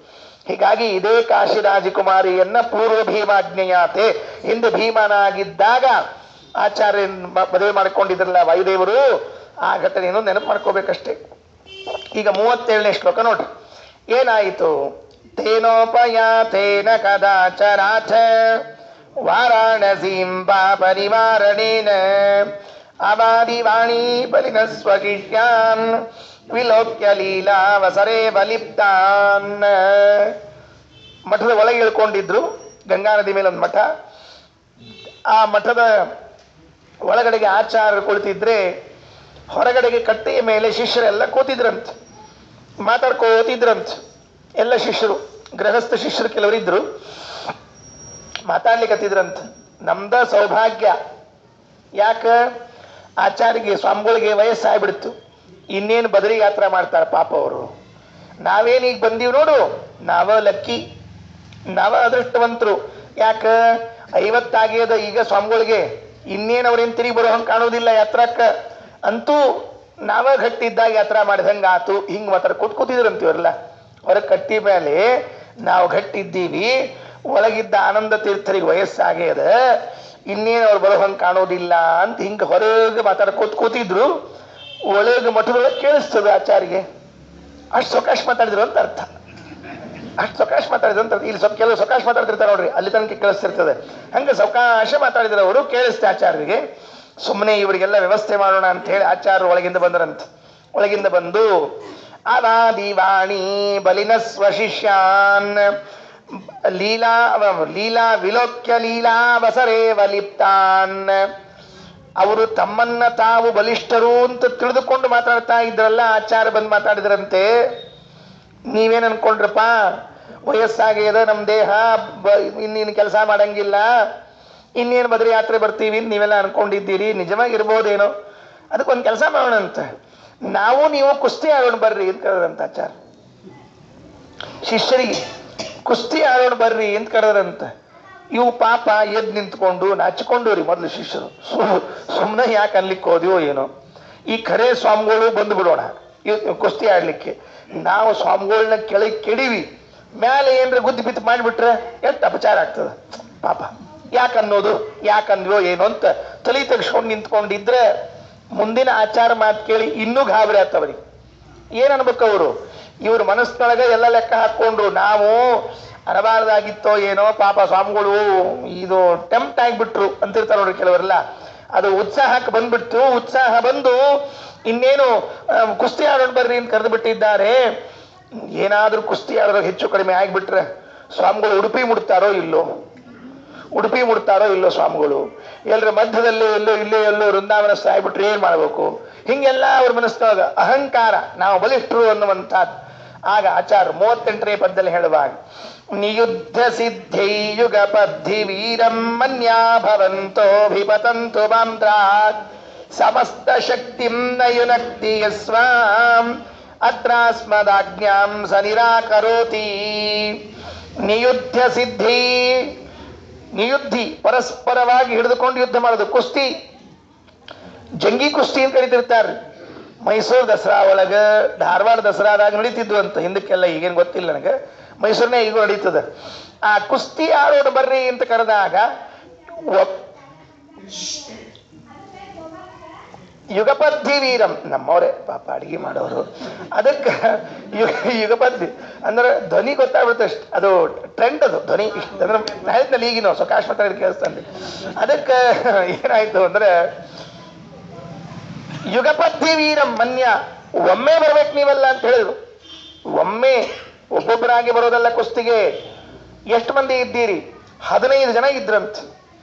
ಹೀಗಾಗಿ ಇದೇ ಕಾಶಿ ರಾಜಕುಮಾರಿಯನ್ನ ಪೂರ್ವ ಭೀಮಾಜ್ಞೆಯಾತೆ, ಹಿಂದೆ ಭೀಮನಾಗಿದ್ದಾಗ ಆಚಾರ್ಯ ಮದುವೆ ಮಾಡಿಕೊಂಡಿದ್ರಲ್ಲ ವಾಯುದೇವರು, ಆ ಘಟನೆಯನ್ನು ನೆನಪು ಮಾಡ್ಕೋಬೇಕಷ್ಟೇ. ಈಗ 37ನೇ ಶ್ಲೋಕ ನೋಡ್ರಿ ಏನಾಯಿತು. ತೇನೋಪಯಾತೇನ ಕದಾಚರಾಥ ವಾರಾಣಸೀಂ ಪರಿವಾರಣೇನ ಅವಾದಿವಾಣಿ ಬಲಿನ ಸ್ವಕಿಷ್ಯಾನ್ ವಿಲೋಕ್ಯ ಲೀಲಾವಸರೇ ಬಲಿಪ್ತಾನ್. ಮಠದ ಒಳಗೆ ಇಳ್ಕೊಂಡಿದ್ರು, ಗಂಗಾ ನದಿ ಮೇಲೆ ಒಂದು ಮಠ. ಆ ಮಠದ ಒಳಗಡೆಗೆ ಆಚಾರ್ಯರು ಕುಳಿತಿದ್ರೆ ಹೊರಗಡೆಗೆ ಕಟ್ಟೆಯ ಮೇಲೆ ಶಿಷ್ಯರೆಲ್ಲ ಕೂತಿದ್ರಂತ, ಮಾತಾಡ್ಕೋತಿದ್ರಂತ. ಎಲ್ಲ ಶಿಷ್ಯರು, ಗೃಹಸ್ಥ ಶಿಷ್ಯರು ಕೆಲವರಿದ್ರು, ಮಾತಾಡ್ಲಿಕ್ಕತ್ತಿದ್ರಂತ. ನಮ್ದ ಸೌಭಾಗ್ಯ, ಯಾಕ ಆಚಾರ್ಯಗೆ ಸ್ವಾಮಿಗಳಿಗೆ ವಯಸ್ಸಾಗ್ಬಿಡ್ತು, ಇನ್ನೇನು ಬದರಿ ಯಾತ್ರಾ ಮಾಡ್ತಾರ ಪಾಪ ಅವರು. ನಾವೇನೀಗ ಬಂದೀವಿ ನೋಡು, ನಾವ ಲಕ್ಕಿ, ನಾವ ಅದೃಷ್ಟವಂತರು. ಯಾಕ 50 ಆಗ್ಯದ ಈಗ ಸ್ವಾಮಿಗಳಿಗೆ, ಇನ್ನೇನು ಅವ್ರೇನು ತಿರುಗಿ ಬರೋ ಹಂಗೆ ಕಾಣೋದಿಲ್ಲ ಯಾತ್ರಕ್ಕ. ಅಂತೂ ನಾವ ಗಟ್ಟಿದ್ದಾಗ ಯಾತ್ರಾ ಮಾಡಿದಂಗ ಆತು. ಹಿಂಗ್ ಮಾತಾಡ ಕೂತ್ಕೋತಿದ್ರಂತೀವ್ರಲ್ಲ. ಹೊರಗೆ ಕಟ್ಟಿ ಮೇಲೆ ನಾವು ಗಟ್ಟಿದ್ದೀವಿ, ಒಳಗಿದ್ದ ಆನಂದ ತೀರ್ಥರಿಗೆ ವಯಸ್ಸಾಗ್ಯದ, ಇನ್ನೇನು ಅವ್ರು ಬರೋ ಹಂಗೆ ಕಾಣೋದಿಲ್ಲ ಅಂತ ಹಿಂಗೆ ಹೊರಗೆ ಕೂತಿದ್ರು. ಒಳಗೆ ಮಠದೊಳಗೆ ಕೇಳಿಸ್ತದೆ ಆಚಾರ್ಯಗೆ. ಅಷ್ಟು ಸೊಕಾಶ್ ಮಾತಾಡಿದ್ರು ಅಂತ ಅರ್ಥ. ಅಷ್ಟು ಸೊಕಾಶ್ ಮಾತಾಡಿದ್ರು ಅಂತ. ಇಲ್ಲಿ ಕೆಲವು ಸೊಕಾಶ್ ಮಾತಾಡ್ತಿರ್ತಾರೆ ನೋಡ್ರಿ, ಅಲ್ಲಿ ತನಕ ಕೇಳಿಸ್ತಿರ್ತದೆ. ಹಂಗೆ ಸೊಕಾಶ ಮಾತಾಡಿದ್ರು ಅವರು. ಕೇಳಿಸ್ತೆ ಆಚಾರ್ಯರಿಗೆ. ಸುಮ್ಮನೆ ಇವರಿಗೆಲ್ಲ ವ್ಯವಸ್ಥೆ ಮಾಡೋಣ ಅಂತ ಹೇಳಿ ಆಚಾರ್ಯರು ಒಳಗಿಂದ ಬಂದರಂತ. ಒಳಗಿಂದ ಬಂದು ಅವಾದಿವಾಣಿ ಬಲಿನ ಸ್ವಶಿಷ್ಯಾನ್ ಲೀಲಾ ವಿಲೋಕ್ಯ ಲೀಲಾ ವಸರೇ ವಲಿಪ್ತಾನ್. ಅವರು ತಮ್ಮನ್ನ ತಾವು ಬಲಿಷ್ಠರು ಅಂತ ತಿಳಿದುಕೊಂಡು ಮಾತಾಡ್ತಾ ಇದ್ರಲ್ಲ, ಆಚಾರ್ಯ ಬಂದು ಮಾತಾಡಿದ್ರಂತೆ. ನೀವೇನ್ ಅನ್ಕೊಂಡ್ರಪ್ಪ, ವಯಸ್ಸಾಗ್ಯದ ನಮ್ಮ ದೇಹ, ಇನ್ನೇನು ಕೆಲಸ ಮಾಡಂಗಿಲ್ಲ, ಇನ್ನೇನು ಬದ್ರಿ ಯಾತ್ರೆ ಬರ್ತೀವಿ ನೀವೆಲ್ಲ ಅನ್ಕೊಂಡಿದ್ದೀರಿ, ನಿಜವಾಗಿರ್ಬೋದೇನೋ. ಅದಕ್ಕೊಂದು ಕೆಲಸ ಮಾಡೋಣ ಅಂತ, ನಾವು ನೀವು ಕುಸ್ತಿ ಆಡೋಣ ಬರ್ರಿ ಅಂತ ಕರೆದ್ರಂತ ಆಚಾರ್ಯ. ಶಿಷ್ಯರಿಗೆ ಕುಸ್ತಿ ಆಡೋಣ ಬರ್ರಿ ಅಂತ ಕರೆದ್ರಂತ. ಇವು ಪಾಪ ಎದ್ದು ನಿಂತ್ಕೊಂಡು ನಾಚಿಕೊಂಡು ರೀ ಮೊದಲು ಶಿಷ್ಯರು. ಸುಮ್ಮನೆ ಯಾಕೆ ಅನ್ಲಿಕ್ಕೆ ಹೋದ್ಯೋ ಏನೋ. ಈ ಖರೇ ಸ್ವಾಮಿಗಳು ಬಂದು ಬಿಡೋಣ ಕುಸ್ತಿ ಆಡ್ಲಿಕ್ಕೆ. ನಾವು ಸ್ವಾಮಿಗಳನ್ನ ಕೆಡಿವಿ, ಮೇಲೆ ಏನ್ರ ಗುದ್ದಿ ಬಿತ್ತು ಮಾಡಿಬಿಟ್ರೆ ಎಷ್ಟು ಅಪಚಾರ ಆಗ್ತದೆ ಪಾಪ. ಯಾಕನ್ನೋದು, ಯಾಕಂದ್ವೋ ಏನೋ ಅಂತ ತಲೆ ತೆಗೆಸ್ಕೊಂಡು ನಿಂತ್ಕೊಂಡಿದ್ರೆ ಮುಂದಿನ ಆಚಾರ ಮಾತು ಕೇಳಿ ಇನ್ನೂ ಗಾಬರಿ ಆಗ್ತವ್ರಿ. ಏನ್ ಅನ್ಬೇಕು ಅವರು? ಇವ್ರ ಮನಸ್ಸಿನೊಳಗೆ ಎಲ್ಲ ಲೆಕ್ಕ ಹಾಕೊಂಡ್ರು, ನಾವು ಅನಬಾರ್ದಾಗಿತ್ತೋ ಏನೋ ಪಾಪ ಸ್ವಾಮಿಗಳು ಇದು ಟೆಂಪ್ಟ್ ಆಗಿಬಿಟ್ರು ಅಂತಿರ್ತಾರೆ ನೋಡ್ರಿ ಕೆಲವರೆಲ್ಲ. ಅದು ಉತ್ಸಾಹಕ್ಕೆ ಬಂದ್ಬಿಡ್ತು. ಉತ್ಸಾಹ ಬಂದು ಇನ್ನೇನು ಕುಸ್ತಿ ಆಡೋಣ ಬರ್ರಿ ಅಂತ ಕರೆದು ಬಿಟ್ಟಿದ್ದಾರೆ. ಏನಾದ್ರೂ ಕುಸ್ತಿ ಆಡೋದಾಗ ಹೆಚ್ಚು ಕಡಿಮೆ ಆಗಿಬಿಟ್ರೆ ಸ್ವಾಮಿಗಳು ಉಡುಪಿ ಮುಡ್ತಾರೋ ಇಲ್ಲೋ ಸ್ವಾಮಿಗಳು. ಎಲ್ಲರ ಮಧ್ಯದಲ್ಲಿ ಎಲ್ಲೋ ವೃಂದಾವನಸ್ಥ ಆಗ್ಬಿಟ್ರೆ ಏನ್ ಮಾಡ್ಬೇಕು? ಹಿಂಗೆಲ್ಲ ಅವ್ರ ಮನಸ್ಸಿನೊಳಗ ಅಹಂಕಾರ, ನಾವು ಬಲಿಷ್ಠರು ಅನ್ನುವಂಥದ್ದು. ಆಗ ಆಚಾರ್ಯ 38ನೇ ಪದ್ಯದಲ್ಲಿ ಹೇಳುವಾಗ, ನಿಯುದ್ಧ ಸಿದ್ಧೈ ಯುಗ ಪದ್ಧಿ ವೀರಂ ಮನ್ಯಾ ಭವಂತೋಭಿಪತಂತು ಮಾಂತ್ರಾತ್ ಸಮಸ್ತ ಶಕ್ತಿಂ ನಯುನಕ್ತಿ ಯಸ್ವಾಂ ಅತ್ರಾಸ್ಮದಾಜ್ಞಾಂ ಸ ನಿರಾಕರೋತಿ. ನಿಯುದ್ಧ ಸಿದ್ಧಿ, ನಿಯುದ್ಧಿ ಪರಸ್ಪರವಾಗಿ ಹಿಡಿದುಕೊಂಡು ಯುದ್ಧ ಮಾಡೋದು. ಕುಸ್ತಿ, ಜಂಗಿ ಕುಸ್ತಿ ಅಂತ ಕರಿತಿರ್ತಾರೆ. ಮೈಸೂರು ದಸರಾ ಒಳಗ, ಧಾರವಾಡ ದಸರಾದಾಗ ನಡೀತಿದ್ವು ಅಂತ ಹಿಂದಕ್ಕೆಲ್ಲ, ಈಗೇನು ಗೊತ್ತಿಲ್ಲ ನನಗೆ. ಮೈಸೂರಿನ ಈಗೂ ನಡೀತದ. ಆ ಕುಸ್ತಿ ಆಡೋದು ಬರ್ರಿ ಅಂತ ಕರೆದಾಗ ಯುಗಪದ್ಧಿ ವೀರಂ, ನಮ್ಮವ್ರೆ ಪಾಪ ಅಡಿಗೆ ಮಾಡೋರು. ಅದಕ್ಕೆ ಯುಗಪದ್ಧಿ ಅಂದ್ರೆ ಧ್ವನಿ ಗೊತ್ತಾಗ್ಬಿಡುತ್ತೆ ಅಷ್ಟು. ಅದು ಟ್ರೆಂಡ್, ಅದು ಧ್ವನಿ ಅಂದ್ರೆ ಹೇಳ್ತಲ್ಲಿ ಈಗಿನ ಸೊಕಾಶ್ ಮಾತಾಡಿ ಕೇಳಿಸ್ತಾನೆ. ಅದಕ್ಕೆ ಏನಾಯ್ತು ಅಂದ್ರೆ ಯುಗಪದ್ಧಿ ವೀರಂ ಮನ್ಯ, ಒಮ್ಮೆ ಬರ್ಬೇಕು ನೀವೆಲ್ಲ ಅಂತ ಹೇಳಿದ್ರು. ಒಮ್ಮೆ ಒಬ್ಬೊಬ್ಬರಾಗಿ ಬರೋದಲ್ಲ ಕುಸ್ತಿಗೆ. ಎಷ್ಟು ಮಂದಿ ಇದ್ದೀರಿ? 15 ಜನ ಇದ್ರಂತ.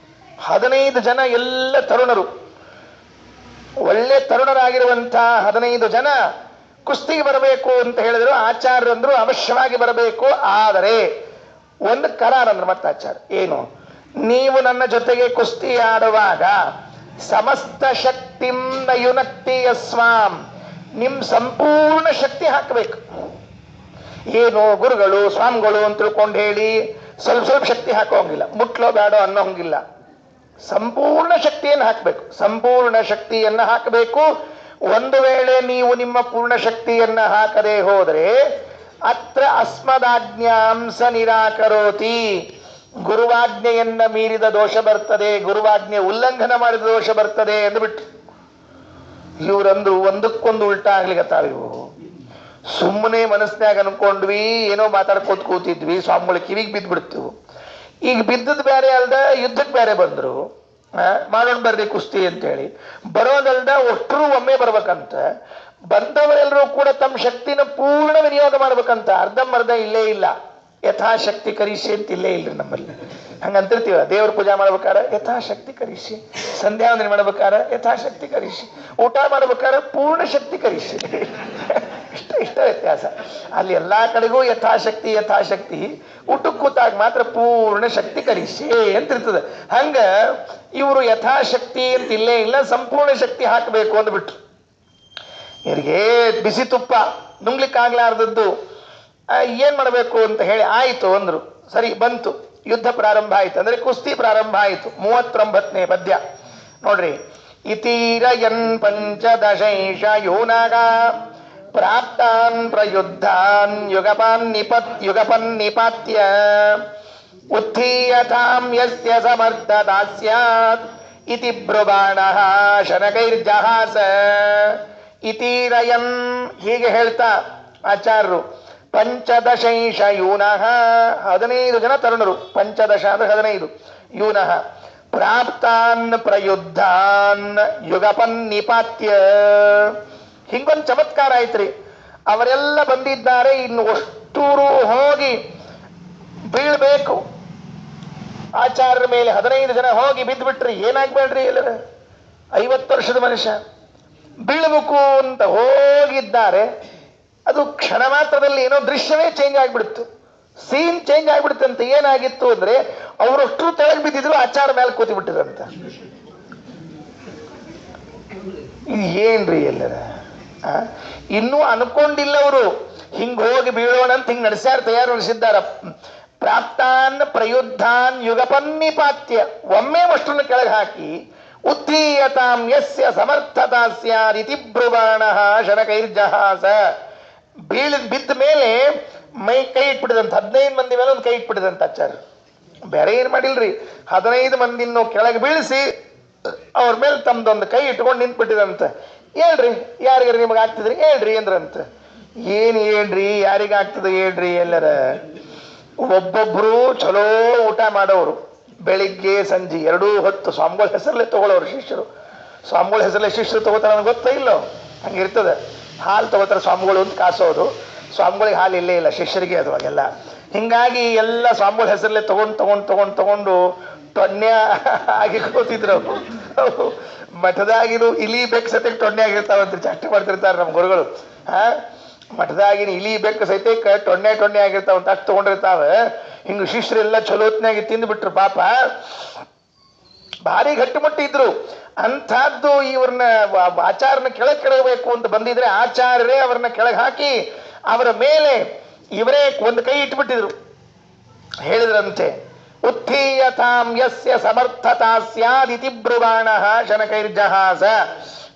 15 ಜನ ಎಲ್ಲ ತರುಣರು, ಒಳ್ಳೆ ತರುಣರಾಗಿರುವಂತಹ 15 ಜನ ಕುಸ್ತಿಗೆ ಬರಬೇಕು ಅಂತ ಹೇಳಿದ್ರು. ಆಚಾರ್ಯರಂದ್ರು ಅವಶ್ಯವಾಗಿ ಬರಬೇಕು, ಆದರೆ ಒಂದು ಕರಾರಂದ್ರು ಮತ್ತೆ ಆಚಾರ್ಯ. ಏನು? ನೀವು ನನ್ನ ಜೊತೆಗೆ ಕುಸ್ತಿ ಆಡುವಾಗ ಸಮಸ್ತ ಶಕ್ತಿಂ ಯುನಕ್ತಿ ಯಸ್ವಾಂ, ನಿಮ್ ಸಂಪೂರ್ಣ ಶಕ್ತಿ ಹಾಕಬೇಕು. ಏನು ಗುರುಗಳು ಸ್ವಾಮಿಗಳು ಅಂತ ತಿಳ್ಕೊಂಡು ಹೇಳಿ ಸ್ವಲ್ಪ ಸ್ವಲ್ಪ ಶಕ್ತಿ ಹಾಕೋಂಗಿಲ್ಲ, ಮುಟ್ಲೋ ಬೇಡೋ ಅನ್ನೋಂಗಿಲ್ಲ. ಸಂಪೂರ್ಣ ಶಕ್ತಿಯನ್ನು ಹಾಕಬೇಕು, ಸಂಪೂರ್ಣ ಶಕ್ತಿಯನ್ನ ಹಾಕಬೇಕು. ಒಂದು ವೇಳೆ ನೀವು ನಿಮ್ಮ ಪೂರ್ಣ ಶಕ್ತಿಯನ್ನ ಹಾಕದೆ ಹೋದರೆ ಅತ್ರ ಅಸ್ಮದಾಜ್ಞಾಂಸ ನಿರಾಕರೋತಿ, ಗುರುವಾಜ್ಞೆಯನ್ನ ಮೀರಿದ ದೋಷ ಬರ್ತದೆ, ಗುರುವಾಜ್ಞೆ ಉಲ್ಲಂಘನ ಮಾಡಿದ ದೋಷ ಬರ್ತದೆ ಅಂದ್ಬಿಟ್ಟು ಇವರಂದ್ರು ಒಂದಕ್ಕೊಂದು ಉಲ್ಟಾ ಆಗ್ಲಿಕತ್ತಾವಿವು. ಸುಮ್ಮನೆ ಮನಸ್ಸಿನಾಗ ಅನ್ಕೊಂಡ್ವಿ, ಏನೋ ಮಾತಾಡ್ಕೋತ ಕೂತಿದ್ವಿ, ಸ್ವಾಮಿಗಳ ಕಿವಿಗೆ ಬಿದ್ದ್ಬಿಡ್ತು. ಈಗ ಬಿದ್ದದ್ ಬೇರೆ ಅಲ್ದ ಯುದ್ಧಕ್ಕೆ ಬೇರೆ ಬಂದ್ರು. ಮಾಡೋಣ ಬರ್ರಿ ಕುಸ್ತಿ ಅಂತೇಳಿ ಬರೋದಲ್ದ ಒಟ್ಟರು ಒಮ್ಮೆ ಬರ್ಬೇಕಂತ. ಬಂದವರೆಲ್ಲರೂ ಕೂಡ ತಮ್ಮ ಶಕ್ತಿನ ಪೂರ್ಣ ವಿನಿಯೋಗ ಮಾಡ್ಬೇಕಂತ. ಅರ್ಧಂಬರ್ಧ ಇಲ್ಲೇ ಇಲ್ಲ. ಯಥಾಶಕ್ತಿ ಕರಿಸಿ ಅಂತ ಇಲ್ಲೇ ಇಲ್ರಿ ನಮ್ಮಲ್ಲಿ. ಹಂಗಂತಿರ್ತೀವ. ದೇವ್ರ ಪೂಜಾ ಮಾಡ್ಬೇಕಾರ ಯಥಾಶಕ್ತಿ ಕರಿಸಿ, ಸಂಧ್ಯಾ ವಂದನೆ ಮಾಡ್ಬೇಕಾರ ಯಥಾಶಕ್ತಿ ಕರಿಸಿ, ಊಟ ಮಾಡ್ಬೇಕಾರ ಪೂರ್ಣ ಶಕ್ತಿ ಕರಿಸಿ. ಇಷ್ಟ ವ್ಯತ್ಯಾಸ. ಅಲ್ಲಿ ಎಲ್ಲಾ ಕಡೆಗೂ ಯಥಾಶಕ್ತಿ ಯಥಾಶಕ್ತಿ, ಊಟಕ್ಕೆ ಕೂತಾಗ ಮಾತ್ರ ಪೂರ್ಣ ಶಕ್ತಿ ಕರಿಸಿ ಅಂತ ಇರ್ತದೆ. ಹಂಗ ಇವರು ಯಥಾಶಕ್ತಿ ಅಂತ ಇಲ್ಲೇ ಇಲ್ಲ, ಸಂಪೂರ್ಣ ಶಕ್ತಿ ಹಾಕಬೇಕು ಅಂದ್ಬಿಟ್ರು. ಇವರಿಗೆ ಬಿಸಿ ತುಪ್ಪ ನುಂಗ್ಲಿಕ್ಕಾಗ್ಲಾರ್ದದ್ದು. ಏನ್ ಮಾಡಬೇಕು ಅಂತ ಹೇಳಿ ಆಯ್ತು ಅಂದ್ರು. ಸರಿ ಬಂತು, ಯುದ್ಧ ಪ್ರಾರಂಭ ಆಯ್ತು. ಅಂದ್ರೆ ಕುಸ್ತಿ ಪ್ರಾರಂಭ ಆಯ್ತು. 39ನೇ ಪದ್ಯ ನೋಡ್ರಿ. ಇತೀರಯನ್ ಪಂಚದಶೈಷ ಯೋನಾಗ ಪ್ರಾಪ್ತಾನ್ ಪ್ರಯುದ್ಧಾನ್ ಯುಗಪನ್ ನಿಪಾತ್ಯ ಉತ್ಥೀಯತಾಂ ಯಸ್ಯ ಸಮರ್ಥತಾ ಸ್ಯಾತ್ ಇತಿ ಬ್ರುವಾಣಃ ಶನಕೈರ್ಜಹಾಸ. ಇತೀರಯನ್ ಹೀಗೆ ಹೇಳ್ತಾ ಆಚಾರ್ಯರು, ಪಂಚದಶೈಷ ಯೂನಃ 15 ಜನ ತರುಣರು. ಪಂಚದಶ ಅಂದ್ರೆ 15, ಯೂನಃ ಪ್ರಾಪ್ತಾನ್ ಪ್ರಯುದ್ಧಾನ್ ಯುಗಪನ್ ನಿಪಾತ್ಯ. ಹಿಂಗೊಂದು ಚಮತ್ಕಾರ ಆಯ್ತ್ರಿ. ಅವರೆಲ್ಲ ಬಂದಿದ್ದಾರೆ, ಇನ್ನು ಅಷ್ಟೂರು ಹೋಗಿ ಬೀಳ್ಬೇಕು ಆಚಾರ್ಯರ ಮೇಲೆ. 15 ಜನ ಹೋಗಿ ಬಿದ್ದುಬಿಟ್ರಿ. ಏನಾಗ್ಬೇಡ್ರಿ, ಎಲ್ಲರ 50 ವರ್ಷದ ಮನುಷ್ಯ ಬೀಳ್ಬೇಕು ಅಂತ ಹೋಗಿದ್ದಾರೆ. ಅದು ಕ್ಷಣ ಮಾತ್ರದಲ್ಲಿ ಏನೋ ದೃಶ್ಯವೇ ಚೇಂಜ್ ಆಗ್ಬಿಡ್ತು, ಸೀನ್ ಚೇಂಜ್ ಆಗ್ಬಿಡುತ್ತಂತೆ. ಏನಾಗಿತ್ತು ಅಂದ್ರೆ ಅವರಷ್ಟು ತೆಳಗ್ ಬಿದ್ದಿದ್ರು, ಆಚಾರ ಮೇಲೆ ಕೂತಿ ಬಿಟ್ಟಿದ್ರಂತ. ಇದು ಏನ್ರಿ ಎಲ್ಲರ? ಇನ್ನೂ ಅನ್ಕೊಂಡಿಲ್ಲ ಅವರು. ಹಿಂಗ್ ಹೋಗಿ ಬೀಳೋಣ ಅಂತ ಹಿಂಗ್ ನಡೆಸ್ಯಾರ, ತಯಾರು ನಡೆಸಿದ್ದಾರ. ಪ್ರಾಪ್ತಾನ್ ಪ್ರಯುದ್ಧಾನ್ ಯುಗಪನ್ನಿಪಾತ್ಯ, ಒಮ್ಮೆ ಅಷ್ಟನ್ನು ಕೆಳಗೆ ಹಾಕಿ ಉತ್ಥೀಯತಾಂ ಯಸ್ಯ ಸಮರ್ಥತಾ ಸ್ಯಾದಿತಿ ಬ್ರುವಾಣಃ ಶನಕೈರ್ಜಹಾಸ. ಬಿದ್ದ ಮೇಲೆ ಮೈ ಕೈ ಇಟ್ಬಿಟ್ಟಿದಂತ. 15 ಮಂದಿ ಮೇಲೆ ಒಂದು ಕೈ ಇಟ್ಬಿಟ್ಟಿದಂತ ಆಚಾರ್ಯ. ಬೇರೆ ಏನ್ ಮಾಡಿಲ್ರಿ, 15 ಮಂದಿನೂ ಕೆಳಗೆ ಬೀಳಿಸಿ ಅವ್ರ ಮೇಲೆ ತಮ್ದೊಂದು ಕೈ ಇಟ್ಕೊಂಡು ನಿಂತ್ಬಿಟ್ಟಿದಂತ. ಹೇಳ್ರಿ ಯಾರಿಗಾರ ನಿಮಗೆ ಆಗ್ತಿದ್ರಿ ಹೇಳ್ರಿ ಅಂದ್ರಂತ. ಏನ್ ಹೇಳ್ರಿ, ಯಾರಿಗಾಗ್ತದೆ ಹೇಳ್ರಿ ಎಲ್ಲರ? ಒಬ್ಬೊಬ್ರು ಚಲೋ ಊಟ ಮಾಡೋರು, ಬೆಳಿಗ್ಗೆ ಸಂಜೆ 2 ಹೊತ್ತು ಸ್ವಾಮಿಗಳ ಹೆಸರಲ್ಲೇ ತಗೊಳ್ಳೋರು ಶಿಷ್ಯರು. ಸ್ವಾಮಿಗಳ ಹೆಸರಲ್ಲೇ ಶಿಷ್ಯರು ತಗೋತಾರ ನನಗೆ ಗೊತ್ತಾ ಇಲ್ಲೋ? ಹಂಗಿರ್ತದೆ. ಹಾಲು ತಗೋತಾರೆ ಸ್ವಾಮಿಗಳು ಅಂತ ಕಾಸೋದು. ಸ್ವಾಮಿಗಳಿಗೆ ಹಾಲು ಇಲ್ಲೇ ಇಲ್ಲ, ಶಿಷ್ಯರಿಗೆ ಅದು ಎಲ್ಲ. ಹಿಂಗಾಗಿ ಎಲ್ಲ ಸ್ವಾಮಿಗಳ ಹೆಸರಲ್ಲೇ ತಗೊಂಡು ಟೊನ್ನೆ ಆಗಿ ಕೂತಿದ್ರು. ಮಠದಾಗಿರು ಇಲಿ ಬೆಕ್ಕ ಸತ್ಯಕ್ಕೆ ಟೊನ್ನೆ ಆಗಿರ್ತಾವಂತ ಚಷ್ಟ ಮಾಡ್ತಿರ್ತಾರೆ ನಮ್ಮ ಗುರುಗಳು. ಮಠದಾಗಿನ ಇಲಿ ಬೆಕ್ಕ ಸಹಿತ ಟೊನ್ನೆ ಆಗಿರ್ತಾವಂತ ಅಷ್ಟು ತಗೊಂಡಿರ್ತಾವ. ಹಿಂಗ ಶಿಷ್ಯರೆಲ್ಲ ಚಲೋತ್ನಾಗಿ ತಿಂದ್ಬಿಟ್ರು. ಪಾಪ ಭಾರಿ ಗಟ್ಟಿಮುಟ್ಟಿ ಇದ್ರು. ಅಂಥದ್ದು ಇವ್ರನ್ನ ಆಚಾರ್ಯನ ಕೆಳಗೆ ಅಂತ ಬಂದಿದ್ರೆ ಆಚಾರ್ಯರೇ ಅವ್ರನ್ನ ಕೆಳಗೆ ಹಾಕಿ ಅವರ ಮೇಲೆ ಇವರೇ ಒಂದು ಕೈ ಇಟ್ಬಿಟ್ಟಿದ್ರು. ಹೇಳಿದ್ರಂತೆ, ಉತ್ಥೀಯತಾಂ ಯಸ್ಯ ಸಮರ್ಥತಾ ಸ್ಯಾದಿತಿ ಬ್ರುವಾಣಃ ಶನಕೈರ್ಜಹಾಸ.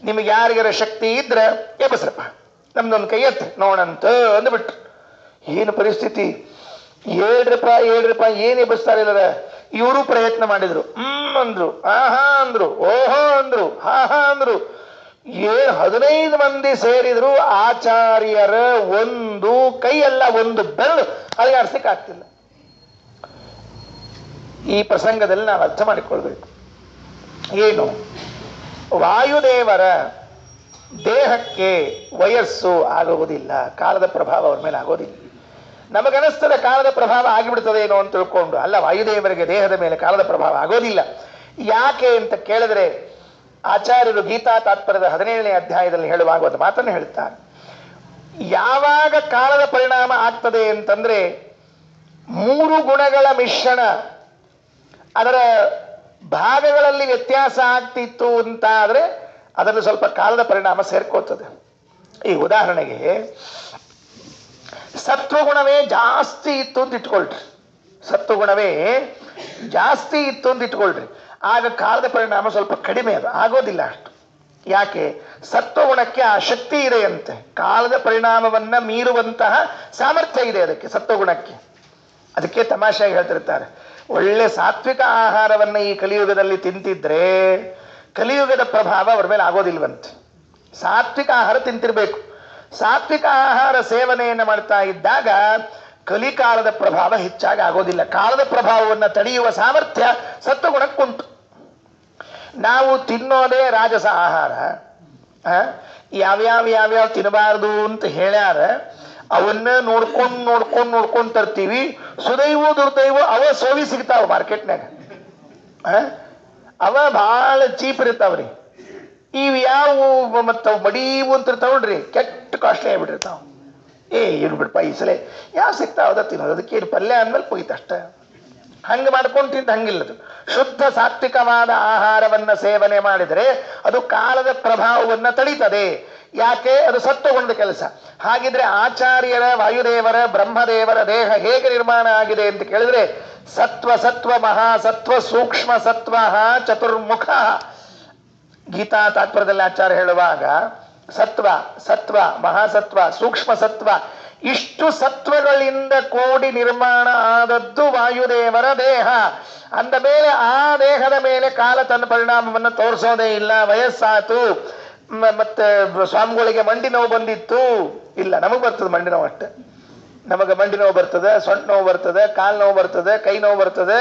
ನಿಮಗೆ ಯಾರಿಗಾರ ಶಕ್ತಿ ಇದ್ರೆ ಎಬಸ್ರಪ್ಪ, ನಮ್ದೊಂದು ಕೈ ಎತ್ತ ನೋಡಂತ ಅಂದ್ಬಿಟ್ರು. ಏನು ಪರಿಸ್ಥಿತಿ! ಹೇಳ್ರಪ್ಪ ಏನ್ ಎಬಸ್ತಾರೆ ಇಲ್ಲರ? ಇವರು ಪ್ರಯತ್ನ ಮಾಡಿದ್ರು. ಅಂದ್ರು, ಆಹಾ ಅಂದ್ರು, ಓಹೋ ಅಂದ್ರು, ಹಾ ಅಂದ್ರು. 15 ಮಂದಿ ಸೇರಿದ್ರು. ಆಚಾರ್ಯರ ಒಂದು ಕೈಯಲ್ಲ, ಒಂದು ಬೆರಳು ಅಲಗಾಡ್ಸಕ್ಕೆ ಆಗ್ತಿಲ್ಲ. ಈ ಪ್ರಸಂಗದಲ್ಲಿ ನಾವು ಅರ್ಥ ಮಾಡಿಕೊಳ್ಬೇಕು. ಏನು? ವಾಯುದೇವರ ದೇಹಕ್ಕೆ ವಯಸ್ಸು ಆಗುವುದಿಲ್ಲ, ಕಾಲದ ಪ್ರಭಾವ ಅವ್ರ ಮೇಲೆ ಆಗೋದಿಲ್ಲ. ನಮಗನಿಸ್ತದೆ ಕಾಲದ ಪ್ರಭಾವ ಆಗಿಬಿಡ್ತದೆ ಏನೋ ಅಂತ ತಿಳ್ಕೊಂಡು, ಅಲ್ಲ, ವಾಯುದೇವರಿಗೆ ದೇಹದ ಮೇಲೆ ಕಾಲದ ಪ್ರಭಾವ ಆಗೋದಿಲ್ಲ. ಯಾಕೆ ಅಂತ ಕೇಳಿದ್ರೆ ಆಚಾರ್ಯರು ಗೀತಾ ತಾತ್ಪರ್ಯದ 17ನೇ ಅಧ್ಯಾಯದಲ್ಲಿ ಹೇಳುವಾಗ ಒಂದು ಮಾತನ್ನು ಹೇಳ್ತಾರೆ. ಯಾವಾಗ ಕಾಲದ ಪರಿಣಾಮ ಆಗ್ತದೆ ಅಂತಂದ್ರೆ 3 ಗುಣಗಳ ಮಿಶ್ರಣ, ಅದರ ಭಾಗಗಳಲ್ಲಿ ವ್ಯತ್ಯಾಸ ಆಗ್ತಿತ್ತು ಅಂತ ಆದ್ರೆ ಅದನ್ನು ಸ್ವಲ್ಪ ಕಾಲದ ಪರಿಣಾಮ ಸೇರ್ಕೋತದೆ. ಈ ಉದಾಹರಣೆಗೆ ಸತ್ವಗುಣವೇ ಜಾಸ್ತಿ ಇತ್ತು ಅಂತ ಇಟ್ಕೊಳ್ರಿ, ಸತ್ವಗುಣವೇ ಜಾಸ್ತಿ ಇತ್ತು ಅಂತ ಇಟ್ಕೊಳ್ರಿ, ಆಗ ಕಾಲದ ಪರಿಣಾಮ ಸ್ವಲ್ಪ ಕಡಿಮೆ, ಅದು ಆಗೋದಿಲ್ಲ ಅಷ್ಟು. ಯಾಕೆ? ಸತ್ವಗುಣಕ್ಕೆ ಆ ಶಕ್ತಿ ಇದೆಯಂತೆ, ಕಾಲದ ಪರಿಣಾಮವನ್ನ ಮೀರುವಂತಹ ಸಾಮರ್ಥ್ಯ ಇದೆ ಅದಕ್ಕೆ, ಸತ್ವಗುಣಕ್ಕೆ. ಅದಕ್ಕೆ ತಮಾಷೆಯಾಗಿ ಹೇಳ್ತಿರ್ತಾರೆ, ಒಳ್ಳೆ ಸಾತ್ವಿಕ ಆಹಾರವನ್ನ ಈ ಕಲಿಯುಗದಲ್ಲಿ ತಿಂತಿದ್ರೆ ಕಲಿಯುಗದ ಪ್ರಭಾವ ಅವ್ರ ಮೇಲೆ ಆಗೋದಿಲ್ವಂತೆ. ಸಾತ್ವಿಕ ಆಹಾರ ತಿಂತಿರ್ಬೇಕು, ಸಾತ್ವಿಕ ಆಹಾರ ಸೇವನೆಯನ್ನು ಮಾಡ್ತಾ ಇದ್ದಾಗ ಕಲಿಕಾಲದ ಪ್ರಭಾವ ಹೆಚ್ಚಾಗಿ ಆಗೋದಿಲ್ಲ. ಕಾಲದ ಪ್ರಭಾವವನ್ನು ತಡೆಯುವ ಸಾಮರ್ಥ್ಯ ಸತ್ವಗುಣಕ್ಕುಂಟು. ನಾವು ತಿನ್ನೋದೇ ರಾಜಸ ಆಹಾರ, ಯಾವ್ಯಾವ ತಿನ್ನಬಾರದು ಅಂತ ಹೇಳ್ಯಾರ, ಅವನ್ನ ನೋಡ್ಕೊಂಡು ತರ್ತೀವಿ. ಸುದೈವೋ ದುರ್ದೈವೋ ಅವ ಸೋವಿ ಸಿಗ್ತಾವ ಮಾರ್ಕೆಟ್ನಾಗ, ಅವ ಬಹಳ ಚೀಪ್ ಇರ್ತಾವ್ರಿ. ಇವು ಯಾವ ಮತ್ತ ಮಡೀವು ಅಂತ ತಗೊಂಡ್ರಿ ಕೆಟ್ಟ ಕಾಸ್ಟ್ಲಿ ಆಗಿಬಿಟ್ಟಿರ್ತಾವ. ಇರ್ಬಿಡ್ಪ ಈ ಸಲ ಯಾವ ಸಿಗ್ತಾವ ಅದ ತಿನ್ನೋದು, ಅದಕ್ಕೆ ಪಲ್ಯ ಅಂದ್ಮೇಲೆ ಹೋಯ್ತು ಅಷ್ಟೇ. ಹಂಗೆ ಮಾಡ್ಕೊಂಡು ತಿಂತ ಹಂಗಿಲ್ಲದು. ಶುದ್ಧ ಸಾತ್ವಿಕವಾದ ಆಹಾರವನ್ನ ಸೇವನೆ ಮಾಡಿದರೆ ಅದು ಕಾಲದ ಪ್ರಭಾವವನ್ನು ತಡೀತದೆ. ಯಾಕೆ? ಅದು ಸತ್ವಗೊಂಡ ಕೆಲಸ. ಹಾಗಿದ್ರೆ ಆಚಾರ್ಯರ, ವಾಯುದೇವರ, ಬ್ರಹ್ಮದೇವರ ದೇಹ ಹೇಗೆ ನಿರ್ಮಾಣ ಆಗಿದೆ ಅಂತ ಕೇಳಿದ್ರೆ ಸತ್ವ, ಸತ್ವ, ಮಹಾಸತ್ವ, ಸೂಕ್ಷ್ಮ ಸತ್ವ, ಚತುರ್ಮುಖ. ಗೀತಾ ತಾತ್ಪರ್ಯದಲ್ಲಿ ಆಚಾರ್ಯ ಹೇಳುವಾಗ ಸತ್ವ, ಸತ್ವ, ಮಹಾಸತ್ವ, ಸೂಕ್ಷ್ಮ ಸತ್ವ, ಇಷ್ಟು ಸತ್ವಗಳಿಂದ ಕೂಡಿ ನಿರ್ಮಾಣ ಆದದ್ದು ವಾಯುದೇವರ ದೇಹ. ಅಂದ ಮೇಲೆ ಆ ದೇಹದ ಮೇಲೆ ಕಾಲ ತನ್ನ ಪರಿಣಾಮವನ್ನು ತೋರಿಸೋದೇ ಇಲ್ಲ. ವಯಸ್ಸಾತು, ಮತ್ತೆ ಸ್ವಾಮಿಗಳಿಗೆ ಮಂಡಿ ನೋವು ಬಂದಿತ್ತು, ಇಲ್ಲ, ನಮಗೆ ಬರ್ತದೆ ಮಂಡಿ ನೋವು ಅಷ್ಟೆ. ನಮಗೆ ಮಂಡಿ ನೋವು ಬರ್ತದೆ, ಸೊಂಟ ನೋವು ಬರ್ತದೆ, ಕಾಲು ನೋವು ಬರ್ತದೆ, ಕೈ ನೋವು ಬರ್ತದೆ,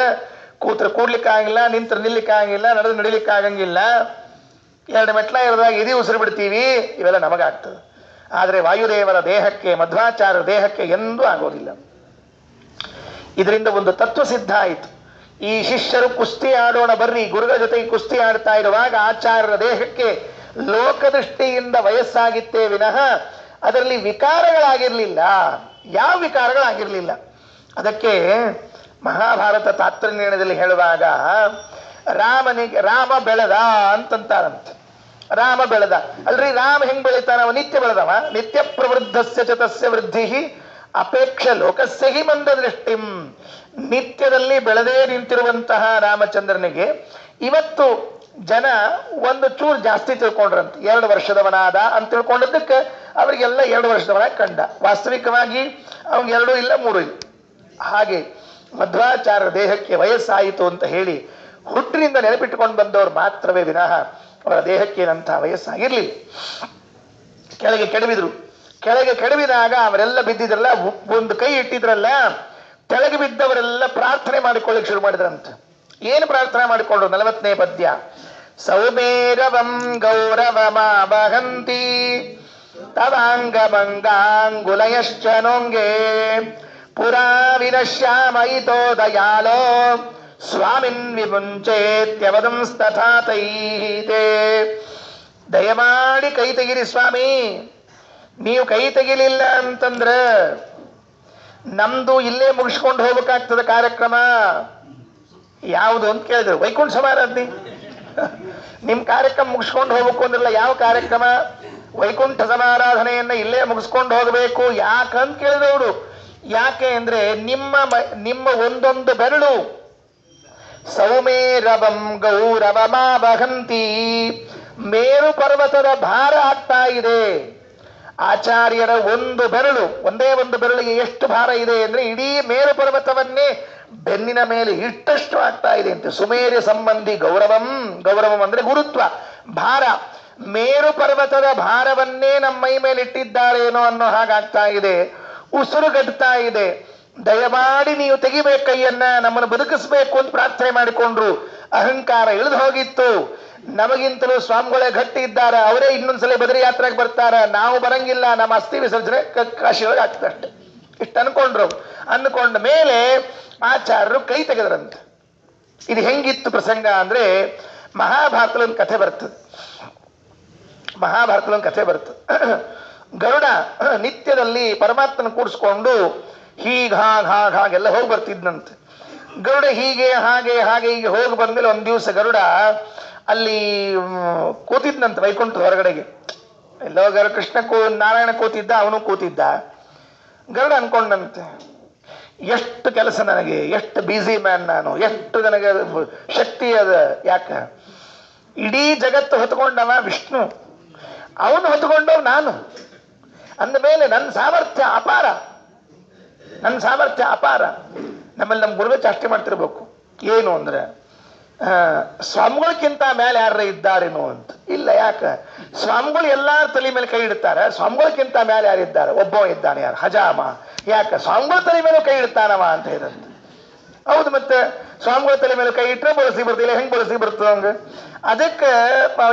ಕೂತ್ರೆ ಕೂಡ್ಲಿಕ್ಕೆ ಆಗಂಗಿಲ್ಲ, ನಿಂತ್ರೆ ನಿಲ್ಲಿಕ್ಕೆ ಆಗಂಗಿಲ್ಲ, ನಡೆದು ನಡಿಲಿಕ್ಕೆ ಆಗಂಗಿಲ್ಲ, 2 ಮೆಟ್ಲ ಇರೋದಾಗ ಎದಿ ಉಸಿರು ಬಿಡ್ತೀವಿ, ಇವೆಲ್ಲ ನಮಗಾಗ್ತದೆ. ಆದರೆ ವಾಯುದೇವರ ದೇಹಕ್ಕೆ, ಮಧ್ವಾಚಾರ್ಯರ ದೇಹಕ್ಕೆ ಎಂದೂ ಆಗೋದಿಲ್ಲ. ಇದರಿಂದ ಒಂದು ತತ್ವ ಸಿದ್ಧ ಆಯಿತು. ಈ ಶಿಷ್ಯರು ಕುಸ್ತಿ ಆಡೋಣ ಬರ್ರಿ, ಗುರುಗಳ ಜೊತೆಗೆ ಕುಸ್ತಿ ಆಡ್ತಾ ಇರುವಾಗ ಆಚಾರ್ಯರ ದೇಹಕ್ಕೆ ಲೋಕದೃಷ್ಟಿಯಿಂದ ವಯಸ್ಸಾಗಿತ್ತೇ ವಿನಃ ಅದರಲ್ಲಿ ವಿಕಾರಗಳಾಗಿರ್ಲಿಲ್ಲ. ಯಾವ ವಿಕಾರಗಳಾಗಿರ್ಲಿಲ್ಲ. ಅದಕ್ಕೆ ಮಹಾಭಾರತ ತಾತ್ಪರ್ಯದಲ್ಲಿ ಹೇಳುವಾಗ ರಾಮ ಬೆಳೆದ ಅಂತಂತಾರಂತೆ. ರಾಮ ಬೆಳೆದ ಅಲ್ರಿ, ರಾಮ ಹೆಂಗ್ ಬೆಳಿತಾನ? ಅವ ನಿತ್ಯ ಬೆಳೆದವ. ನಿತ್ಯ ಪ್ರವೃದ್ಧಸ್ಯ ಚ ತಸ್ಯ ವೃದ್ಧಿ ಅಪೇಕ್ಷ ಲೋಕಸ್ಯ ಹಿ ಮಂದ ದೃಷ್ಟಿಂ. ನಿತ್ಯದಲ್ಲಿ ಬೆಳೆದೇ ನಿಂತಿರುವಂತಹ ರಾಮಚಂದ್ರನಿಗೆ ಇವತ್ತು ಜನ ಒಂದು ಚೂರು ಜಾಸ್ತಿ ತಿಳ್ಕೊಂಡ್ರಂತೆ. 2 ವರ್ಷದವನಾದ ಅಂತ ತಿಳ್ಕೊಂಡದ್ದಕ್ಕೆ ಅವರಿಗೆಲ್ಲ 2 ವರ್ಷದವನಾಗ ಕಂಡ. ವಾಸ್ತವಿಕವಾಗಿ ಅವ್ನಿಗೆ 2 ಇಲ್ಲ 3 ಇಲ್ಲ. ಹಾಗೆ ಮಧ್ವಾಚಾರ್ಯ ದೇಹಕ್ಕೆ ವಯಸ್ಸಾಯಿತು ಅಂತ ಹೇಳಿ ಹುಟ್ಟಿನಿಂದ ನೆನಪಿಟ್ಟುಕೊಂಡು ಬಂದವರು ಮಾತ್ರವೇ ವಿನಃ ಅವರ ದೇಹಕ್ಕೆ ಏನಂತಹ ವಯಸ್ಸಾಗಿರ್ಲಿಲ್ಲ. ಕೆಳಗೆ ಕೆಡವಿದ್ರು. ಕೆಳಗೆ ಕೆಡವಿದಾಗ ಅವರೆಲ್ಲ ಬಿದ್ದಿದ್ರಲ್ಲ, ಒಂದು ಕೈ ಇಟ್ಟಿದ್ರಲ್ಲ, ಕೆಳಗೆ ಬಿದ್ದವರೆಲ್ಲ ಪ್ರಾರ್ಥನೆ ಮಾಡಿಕೊಳ್ಳಿಕ್ಕೆ ಶುರು ಮಾಡಿದ್ರಂತೆ. ಏನು ಪ್ರಾರ್ಥನೆ ಮಾಡಿಕೊಂಡ್ರು? 40ನೇ ಪದ್ಯ. ಸೌಮೇರವಂ ಗೌರವಮಾವಹಂತಿ ತವಾಂಗ ಮಂಗಾಂಗುಲಯಶ್ಚ ನೊಂಗೆ ಪುರಾ ವಿನಶ್ಯಾಮಯಿತೋ ದಯಾಲೋ ಸ್ವಾಮಿನ್ ವಿಮುಂಚೇತ್ಯವದಂಸ್ತಥಾತೈತೆ. ದಯಮಾಡಿ ಕೈ ತೆಗಿರಿ ಸ್ವಾಮಿ. ನೀವು ಕೈ ತೆಗಿಲಿಲ್ಲ ಅಂತಂದ್ರೆ ನಮ್ದು ಇಲ್ಲೇ ಮುಗಿಸ್ಕೊಂಡು ಹೋಗ್ಬೇಕಾಗ್ತದೆ ಕಾರ್ಯಕ್ರಮ. ಯಾವುದು ಅಂತ ಕೇಳಿದ್ರು, ವೈಕುಂಠ ಸಮಾರಾಧನೆ. ನಿಮ್ ಕಾರ್ಯಕ್ರಮ ಮುಗಿಸ್ಕೊಂಡು ಹೋಗ್ಬೇಕು ಅಂದ್ರಲ್ಲ, ಯಾವ ಕಾರ್ಯಕ್ರಮ? ವೈಕುಂಠ ಸಮಾರಾಧನೆಯನ್ನ ಇಲ್ಲೇ ಮುಗಿಸ್ಕೊಂಡು ಹೋಗಬೇಕು. ಯಾಕಂತ ಕೇಳಿದವರು. ಯಾಕೆ ಅಂದ್ರೆ ನಿಮ್ಮ ಒಂದೊಂದು ಬೆರಳು ಸೌಮೇರವಂ ಗೌರವಮಾವಹಂತಿ, ಮೇರು ಪರ್ವತದ ಭಾರ ಆಗ್ತಾ ಇದೆ. ಆಚಾರ್ಯರ ಒಂದೇ ಒಂದು ಬೆರಳಿಗೆ ಎಷ್ಟು ಭಾರ ಇದೆ ಅಂದ್ರೆ ಇಡೀ ಮೇರು ಪರ್ವತವನ್ನೇ ಬೆನ್ನಿನ ಮೇಲೆ ಇಟ್ಟಷ್ಟು ಆಗ್ತಾ ಇದೆ ಅಂತೆ. ಸುಮೇರ್ಯ ಸಂಬಂಧಿ ಗೌರವಂ ಅಂದ್ರೆ ಗುರುತ್ವ, ಭಾರ. ಮೇರು ಪರ್ವತದ ಭಾರವನ್ನೇ ನಮ್ಮ ಮೈ ಮೇಲೆ ಇಟ್ಟಿದ್ದಾರೇನೋ ಅನ್ನೋ ಹಾಗಾಗ್ತಾ ಇದೆ. ಉಸಿರುಗಟ್ತಾ ಇದೆ. ದಯಮಾಡಿ ನೀವು ತೆಗಿಬೇಕು ಕೈಯನ್ನ, ನಮ್ಮನ್ನು ಬದುಕಿಸ್ಬೇಕು ಅಂತ ಪ್ರಾರ್ಥನೆ ಮಾಡಿಕೊಂಡ್ರು. ಅಹಂಕಾರ ಇಳಿದು ಹೋಗಿತ್ತು. ನಮಗಿಂತಲೂ ಸ್ವಾಮಿಗಳೇ ಗಟ್ಟಿ ಇದ್ದಾರೆ, ಅವರೇ ಇನ್ನೊಂದ್ಸಲ ಬದರಿ ಯಾತ್ರೆಗೆ ಬರ್ತಾರ, ನಾವು ಬರಂಗಿಲ್ಲ, ನಮ್ಮ ಅಸ್ಥಿ ವಿಸರ್ಜನೆ ಕಾಶಿಯೊಳಗೆ ಆಗ್ತದಷ್ಟೆ. ಇಷ್ಟು ಅಂದ್ಕೊಂಡ ಮೇಲೆ ಆಚಾರ್ಯರು ಕೈ ತೆಗೆದ್ರಂತೆ. ಇದು ಹೆಂಗಿತ್ತು ಪ್ರಸಂಗ ಅಂದ್ರೆ ಮಹಾಭಾರತದೊಂದು ಕಥೆ ಬರ್ತದೆ. ಗರುಡ ನಿತ್ಯದಲ್ಲಿ ಪರಮಾತ್ಮನ ಕೂಡಿಸ್ಕೊಂಡು ಹಾಗೆಲ್ಲ ಹೋಗಿ ಬರ್ತಿದ್ನಂತೆ. ಗರುಡ ಹೀಗೆ ಹೋಗಿ ಬಂದ್ಮೇಲೆ ಒಂದ್ ದಿವಸ ಗರುಡ ಅಲ್ಲಿ ಕೂತಿದ್ನಂತೆ ವೈಕುಂಠದ ಹೊರಗಡೆಗೆ. ಎಲ್ಲೋ ಕೃಷ್ಣ ನಾರಾಯಣ ಕೂತಿದ್ದ, ಅವನು ಕೂತಿದ್ದ. ಗರುಡ ಅನ್ಕೊಂಡಂತೆ, ಎಷ್ಟು ಕೆಲಸ ನನಗೆ, ಎಷ್ಟು ಬ್ಯುಸಿ ಮ್ಯಾನ್ ನಾನು, ಎಷ್ಟು ನನಗೆ ಶಕ್ತಿ ಅದ. ಯಾಕ ಇಡೀ ಜಗತ್ತು ಹೊತ್ಕೊಂಡವ ವಿಷ್ಣು, ಅವನು ಹೊತ್ಕೊಂಡವ್ ನಾನು. ಅಂದ ಮೇಲೆ ನನ್ನ ಸಾಮರ್ಥ್ಯ ಅಪಾರ. ನಮ್ಮಲ್ಲಿ ನಮ್ಮ ಗುರುವೇ ಚಾಷ್ಟೆ ಮಾಡ್ತಿರ್ಬೇಕು. ಏನು ಅಂದ್ರೆ ಸ್ವಾಮಿಗಳಕ್ಕಿಂತ ಮೇಲೆ ಯಾರ ಇದ್ದಾರೇನೋ ಅಂತ. ಇಲ್ಲ, ಯಾಕ ಸ್ವಾಮಿಗಳು ಎಲ್ಲಾರ ತಲೆ ಮೇಲೆ ಕೈ ಇಡ್ತಾರೆ, ಸ್ವಾಮಿಗಳಕ್ಕಿಂತ ಮೇಲೆ ಯಾರಿದ್ದಾರೆ? ಒಬ್ಬ ಇದ್ದಾನೆ, ಯಾರು? ಹಜಾಮ. ಯಾಕ ಸ್ವಾಮಿಗಳ ತಲೆ ಮೇಲೆ ಕೈ ಇಡ್ತಾನವ ಅಂತ ಹೇಳಿದಂತೆ. ಹೌದು, ಮತ್ತೆ ಸ್ವಾಮಿಗಳ ತಲೆ ಮೇಲೆ ಕೈ ಇಟ್ಟರೆ ಬಳಸಿ ಬರ್ತಿಲ್ಲ, ಹೆಂಗ್ ಬಳಸಿ ಬರ್ತದ ಹಂಗ? ಅದಕ್ಕೆ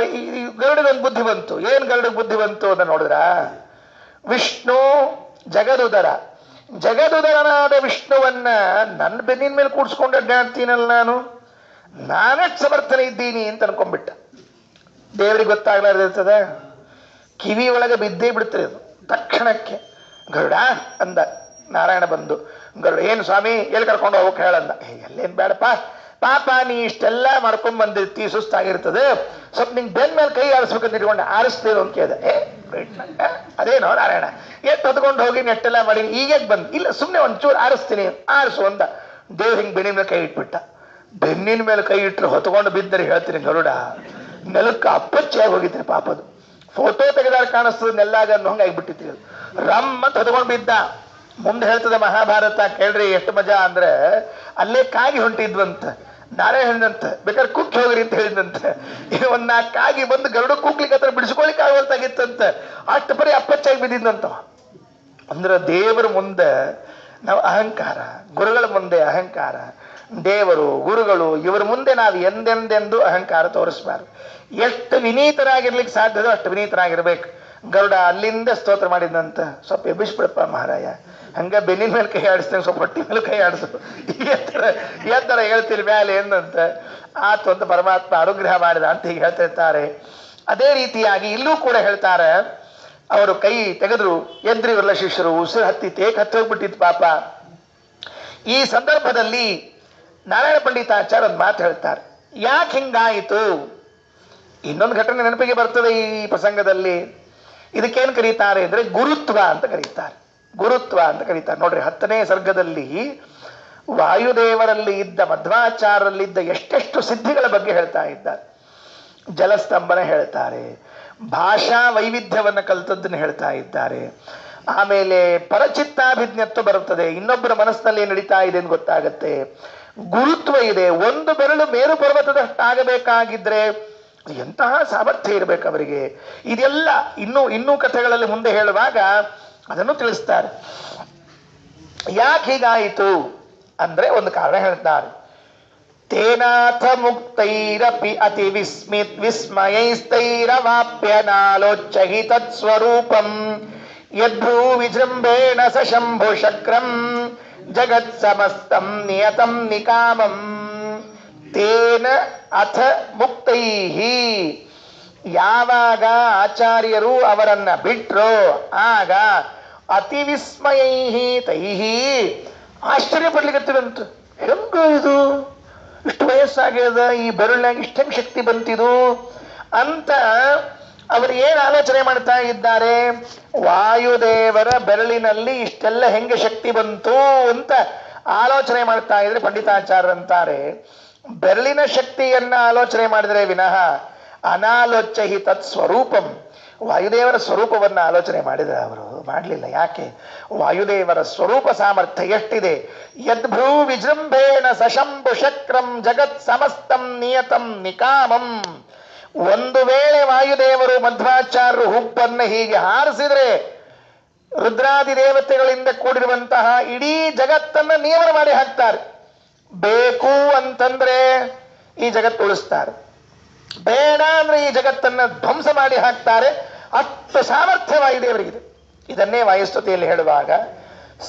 ಗರುಡಿಗೊಂದು ಬುದ್ಧಿ ಬಂತು. ಏನ್ ಗರುಡಿಗೆ ಬುದ್ಧಿ ಬಂತು ಅಂತ ನೋಡಿದ್ರ, ವಿಷ್ಣು ಜಗದುದರನಾದ ವಿಷ್ಣುವನ್ನ ನನ್ನ ಬೆನ್ನಿನ ಮೇಲೆ ಕೂಡ್ಸ್ಕೊಂಡು ಅಡ್ಡಾಡ್ತೀನಲ್ಲ, ನಾನೆಷ್ಟು ಸಮರ್ಥನೆ ಇದ್ದೀನಿ ಅಂತ ಅನ್ಕೊಂಡ್ಬಿಟ್ಟ. ದೇವರಿಗೆ ಗೊತ್ತಾಗ್ಲಾರ್ದಿರ್ತದ, ಕಿವಿ ಒಳಗೆ ಬಿದ್ದೇ ಬಿಡ್ತದೆ ಅದು ತಕ್ಷಣಕ್ಕೆ. ಗರುಡ ಅಂದ ನಾರಾಯಣ ಬಂದು. ಗರುಡ, ಏನು ಸ್ವಾಮಿ ಎಲ್ಲಿ ಕರ್ಕೊಂಡು ಹೋಗಕ್ಕೆ ಹೇಳಂದ. ಎಲ್ಲೇನ್ ಬೇಡಪ್ಪ, ಪಾಪ ನೀ ಇಷ್ಟೆಲ್ಲ ಮಾಡ್ಕೊಂಡ್ ಬಂದಿರ್ತಿ, ಸುಸ್ತಾಗಿರ್ತದೆ, ಸ್ವಲ್ಪ ನಿಂಗೆ ಬೆನ್ ಮೇಲೆ ಕೈ ಆರಿಸ್ಬೇಕಂತ ಇಟ್ಕೊಂಡು ಆರಿಸ್ತೀರೋ ಅಂತ ಕೇಳಿದೆ. ಅದೇನೋ ನಾರಾಯಣ, ಎಷ್ಟು ಹೊತ್ಕೊಂಡು ಹೋಗಿ ನೆಟ್ಟೆಲ್ಲ ಮಾಡಿ ಈಗೇಗ್ ಬಂದು? ಇಲ್ಲ, ಸುಮ್ಮನೆ ಒಂಚೂರು ಆರಿಸ್ತೀನಿ, ಆರಿಸು ಅಂದ. ದೇವ್ರ ಹಿಂಗೆ ಬೆನ್ನಿನ ಮೇಲೆ ಕೈ ಇಟ್ಬಿಟ್ಟ. ಬೆನ್ನಿನ ಮೇಲೆ ಕೈ ಇಟ್ಟರೆ ಹೊತ್ಕೊಂಡು ಬಿದ್ದರೆ ಹೇಳ್ತೀನಿ ಗರುಡ ನೆಲಕ್ಕೆ ಅಪ್ಪಚ್ಚಿಯಾಗಿ ಹೋಗಿದ್ರಿ. ಪಾಪದು ಫೋಟೋ ತೆಗೆದಾರ ಕಾಣಿಸ್ತದ, ನೆಲ್ಲಾಗ ಹಂಗಾಗಿಬಿಟ್ಟಿದ್ರಿ. ರಮ್ ಅಂತ ಹೊತ್ಕೊಂಡು ಬಿದ್ದ. ಮುಂದೆ ಹೇಳ್ತದೆ ಮಹಾಭಾರತ, ಕೇಳ್ರಿ ಎಷ್ಟು ಮಜಾ ಅಂದ್ರೆ, ಅಲ್ಲೇ ಕಾಗಿ ಹೊಂಟಿದ್ವಂತ. ನಾರಾಯಣ ಹೇಳಿದಂತೆ, ಬೇಕಾದ್ರೆ ಕುಕ್ಕಿ ಹೋಗ್ರಿ ಅಂತ ಹೇಳಿದಂತೆ. ಒಂದ್ ನಾಲ್ಕು ಕಾಗಿ ಬಂದು ಗರುಡ ಕೂಗ್ಲಿಕ್ಕೆ ಹತ್ರ ಬಿಡಿಸ್ಕೊಳಿಕ್ ಆಗುವಂತಾಗಿತ್ತಂತ. ಅಷ್ಟು ಬರೀ ಅಪ್ಪಚ್ಚಾಗಿ ಬಿದ್ದಿದ್ದಂತ. ಅಂದ್ರೆ ದೇವರ ಮುಂದೆ ನಾವು ಅಹಂಕಾರ, ಗುರುಗಳ ಮುಂದೆ ಅಹಂಕಾರ, ದೇವರು ಗುರುಗಳು ಇವರ ಮುಂದೆ ನಾವು ಎಂದೆಂದೆಂದು ಅಹಂಕಾರ ತೋರಿಸ್ಬಾರ್ದು. ಎಷ್ಟು ವಿನೀತರಾಗಿರ್ಲಿಕ್ಕೆ ಸಾಧ್ಯವೋ ಅಷ್ಟು ವಿನೀತರಾಗಿರ್ಬೇಕು. ಗರುಡ ಅಲ್ಲಿಂದ ಸ್ತೋತ್ರ ಮಾಡಿದಂತ, ಸ್ವಲ್ಪ ಎಬ್ಬಿಸ್ಬಿಡಪ್ಪ ಮಹಾರಾಯ, ಹಂಗ ಬೆನ್ನಿನ ಮೇಲೆ ಕೈ ಆಡಿಸ್ತೇನೆ, ಸ್ವಲ್ಪ ಹೊಟ್ಟಿ ಮೇಲೆ ಕೈ ಆಡಿಸು, ಎತ್ತರ ಹೇಳ್ತೀರಿ ಮ್ಯಾಲೆ ಎಂದಂತ. ಆತು ಅಂತ ಪರಮಾತ್ಮ ಅನುಗ್ರಹ ಮಾಡಿದ ಅಂತ ಹೀಗೆ ಹೇಳ್ತಿರ್ತಾರೆ. ಅದೇ ರೀತಿಯಾಗಿ ಇಲ್ಲೂ ಕೂಡ ಹೇಳ್ತಾರೆ, ಅವರು ಕೈ ತೆಗೆದ್ರು, ಎದ್ರಿವರೆಲ್ಲ ಶಿಷ್ಯರು, ಉಸಿರು ಹತ್ತಿ ಹೋಗ್ಬಿಟ್ಟಿತ್ತು ಪಾಪ. ಈ ಸಂದರ್ಭದಲ್ಲಿ ನಾರಾಯಣ ಪಂಡಿತಾಚಾರ್ಯ ಒಂದು ಮಾತು ಹೇಳ್ತಾರೆ, ಯಾಕೆ ಹಿಂಗಾಯಿತು? ಇನ್ನೊಂದು ಘಟನೆ ನೆನಪಿಗೆ ಬರ್ತದೆ ಈ ಪ್ರಸಂಗದಲ್ಲಿ. ಇದಕ್ಕೇನು ಕರೀತಾರೆ ಅಂದ್ರೆ ಗುರುತ್ವ ಅಂತ ಕರೀತಾರೆ. ನೋಡ್ರಿ, 10ನೇ ಸರ್ಗದಲ್ಲಿ ವಾಯುದೇವರಲ್ಲಿ ಇದ್ದ, ಮಧ್ವಾಚಾರ್ಯರಲ್ಲಿದ್ದ ಎಷ್ಟೆಷ್ಟು ಸಿದ್ಧಿಗಳ ಬಗ್ಗೆ ಹೇಳ್ತಾ ಇದ್ದಾರೆ. ಜಲಸ್ತಂಭನ ಹೇಳ್ತಾರೆ, ಭಾಷಾ ವೈವಿಧ್ಯವನ್ನ ಕಲಿತದ್ದನ್ನು ಹೇಳ್ತಾ ಇದ್ದಾರೆ. ಆಮೇಲೆ ಪರಚಿತ್ತಾಭಿಜ್ಞತ್ವ ಬರುತ್ತದೆ, ಇನ್ನೊಬ್ಬರ ಮನಸ್ಸಿನಲ್ಲಿ ನಡೀತಾ ಇದೆ ಅಂತ ಗೊತ್ತಾಗತ್ತೆ. ಗುರುತ್ವ ಇದೆ. ಒಂದು ಬೆರಳು ಮೇರು ಪರ್ವತದಷ್ಟಾಗಬೇಕಾಗಿದ್ರೆ ಎಂತಹ ಸಾಮರ್ಥ್ಯ ಇರಬೇಕು ಅವರಿಗೆ. ಇದೆಲ್ಲ ಇನ್ನೂ ಕಥೆಗಳಲ್ಲಿ ಮುಂದೆ ಹೇಳುವಾಗ ಅದನ್ನು ತಿಳಿಸ್ತಾರೆ. ಯಾಕೆ ಹೀಗಾಯಿತು ಅಂದ್ರೆ ಒಂದು ಕಾರಣ ಹೇಳ್ತಾರೆ. ತೇನಾಥ ಮುಕ್ತೈರಪಿ ಅತಿ ವಿಸ್ಮಯೈಸ್ತೈರವಾಪ್ಯನಾಲೋಚ್ಯಹಿ ತತ್ಸ್ವರೂಪಂ ಯದ್ಭೂ ವಿಜೃಂಭೇಣ ಸ ಶಂಭು ಶಕ್ರಂ ಜಗತ್ ಸಮಸ್ತಂ ನಿಯತಂ ನಿಕಾಮಂ. ತೇನ ಅಥ ಮುಕ್ತೈಹಿ, ಯಾವಾಗ ಆಚಾರ್ಯರು ಅವರನ್ನ ಬಿಟ್ರೋ ಆಗ ಅತಿ ವಿಸ್ಮಯೈಹಿ ತೈಹಿ, ಆಶ್ಚರ್ಯ ಪಡ್ಲಿಕ್ಕಂತ. ಹೆಂಗ ಇದು, ಇಷ್ಟು ವಯಸ್ಸಾಗ್ಯದ, ಈ ಬೆರಳಿನಾಗ ಇಷ್ಟೆಂಗ್ ಶಕ್ತಿ ಬಂತಿದು ಅಂತ ಅವರು ಏನು ಆಲೋಚನೆ ಮಾಡ್ತಾ ಇದ್ದಾರೆ. ವಾಯುದೇವರ ಬೆರಳಿನಲ್ಲಿ ಇಷ್ಟೆಲ್ಲ ಹೆಂಗೆ ಶಕ್ತಿ ಬಂತು ಅಂತ ಆಲೋಚನೆ ಮಾಡ್ತಾ ಇದ್ರೆ ಪಂಡಿತಾಚಾರ್ಯರಂತಾರೆ, ಬೆರಳಿನ ಶಕ್ತಿಯನ್ನ ಆಲೋಚನೆ ಮಾಡಿದರೆ ವಿನಃ ಅನಾಲೋಚ್ಯಹಿ ತತ್ ಸ್ವರೂಪಂ, ವಾಯುದೇವರ ಸ್ವರೂಪವನ್ನ ಆಲೋಚನೆ ಮಾಡಿದರೆ ಅವರು ಮಾಡಲಿಲ್ಲ. ಯಾಕೆ? ವಾಯುದೇವರ ಸ್ವರೂಪ ಸಾಮರ್ಥ್ಯ ಎಷ್ಟಿದೆ. ಯದ್ಭ್ರೂ ವಿಜೃಂಭೇಣ ಸಶಂಭು ಶಕ್ರಂ ಜಗತ್ ಸಮಸ್ತಂ ನಿಯತಂ ನಿಕಾಮಂ. ಒಂದು ವೇಳೆ ವಾಯುದೇವರು ಮಧ್ವಾಚಾರ್ಯರು ಹುಬ್ಬನ್ನ ಹೀಗೆ ಹಾರಿಸಿದ್ರೆ ರುದ್ರಾದಿ ದೇವತೆಗಳಿಂದ ಕೂಡಿರುವಂತಹ ಇಡೀ ಜಗತ್ತನ್ನ ನಿಯಮನ ಮಾಡಿ ಹಾಕ್ತಾರೆ. ಬೇಕು ಅಂತಂದ್ರೆ ಈ ಜಗತ್ತು ಉಳಿಸ್ತಾರೆ, ಬೇಡ ಅಂದ್ರೆ ಈ ಜಗತ್ತನ್ನ ಧ್ವಂಸ ಮಾಡಿ ಹಾಕ್ತಾರೆ. ಅಷ್ಟು ಸಾಮರ್ಥ್ಯ ವಾಯುದೇವರಿಗಿದೆ. ಇದನ್ನೇ ವಾಯುಸ್ತುತಿಯಲ್ಲಿ ಹೇಳುವಾಗ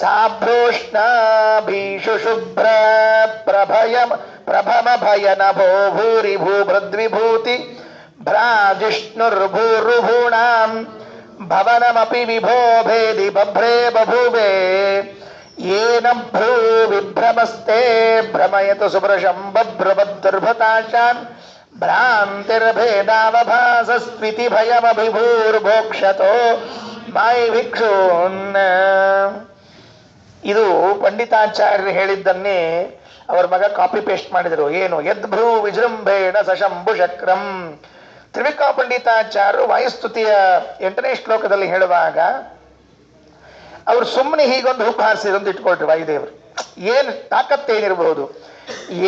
ಸಾಭ್ರೋಷ್ಣಾಭೀಷು ಶುಭ್ರ ಪ್ರಭಮ ಭಯ ನಭೋ ಭೂರಿ ಭೂಭೃದ್ವಿಭೂತಿ ಭ್ರಾಜಿಷ್ಣುರ್ಭೂರುಭೂಣಾಂ ಭವನಮಪಿ ವಿಭೋ ಭೇದಿ ಬಭ್ರೇ ಬಭೂವೆ ಏನ ಭ್ರೂ ವಿಭ್ರಮಸ್ತೆ ಭ್ರಮಯತು ಸುಭೃಶಂ ಬಭ್ರಭದ್ದುರ್ಭತಾಶಾನ್ ಭ್ರಾಂತಿರ್ಭೇದಾವಭಾಸಸ್ವಿತಿ ಭಯಮಭಿಭೂರ್ಭೋಕ್ಷತೋ ಮೈ ಭಿಕ್ಷೂನ್. ಇದು ಪಂಡಿತಾಚಾರ್ಯರು ಹೇಳಿದ್ದನ್ನೇ ಅವರ ಮಗ ಕಾಪಿ ಪೇಸ್ಟ್ ಮಾಡಿದರು. ಏನು? ಯದ್ಭ್ರೂ ವಿಜೃಂಭೇಣ ಸಶಂಭು ಶಕ್ರಂ. ತ್ರಿವಿಕ್ರಮ ಪಂಡಿತಾಚಾರ್ಯರು ವಾಯುಸ್ತುತಿಯ 8ನೇ ಶ್ಲೋಕದಲ್ಲಿ ಹೇಳುವಾಗ ಅವರು ಸುಮ್ಮನೆ ಹೀಗೊಂದು ಹುಬ್ಬು ಹಾರಿಸಿದಂತ ಇಟ್ಕೊಳ್ರಿ ವಾಯುದೇವರು. ಏನು ತಾಕತ್ತೇನಿರಬಹುದು?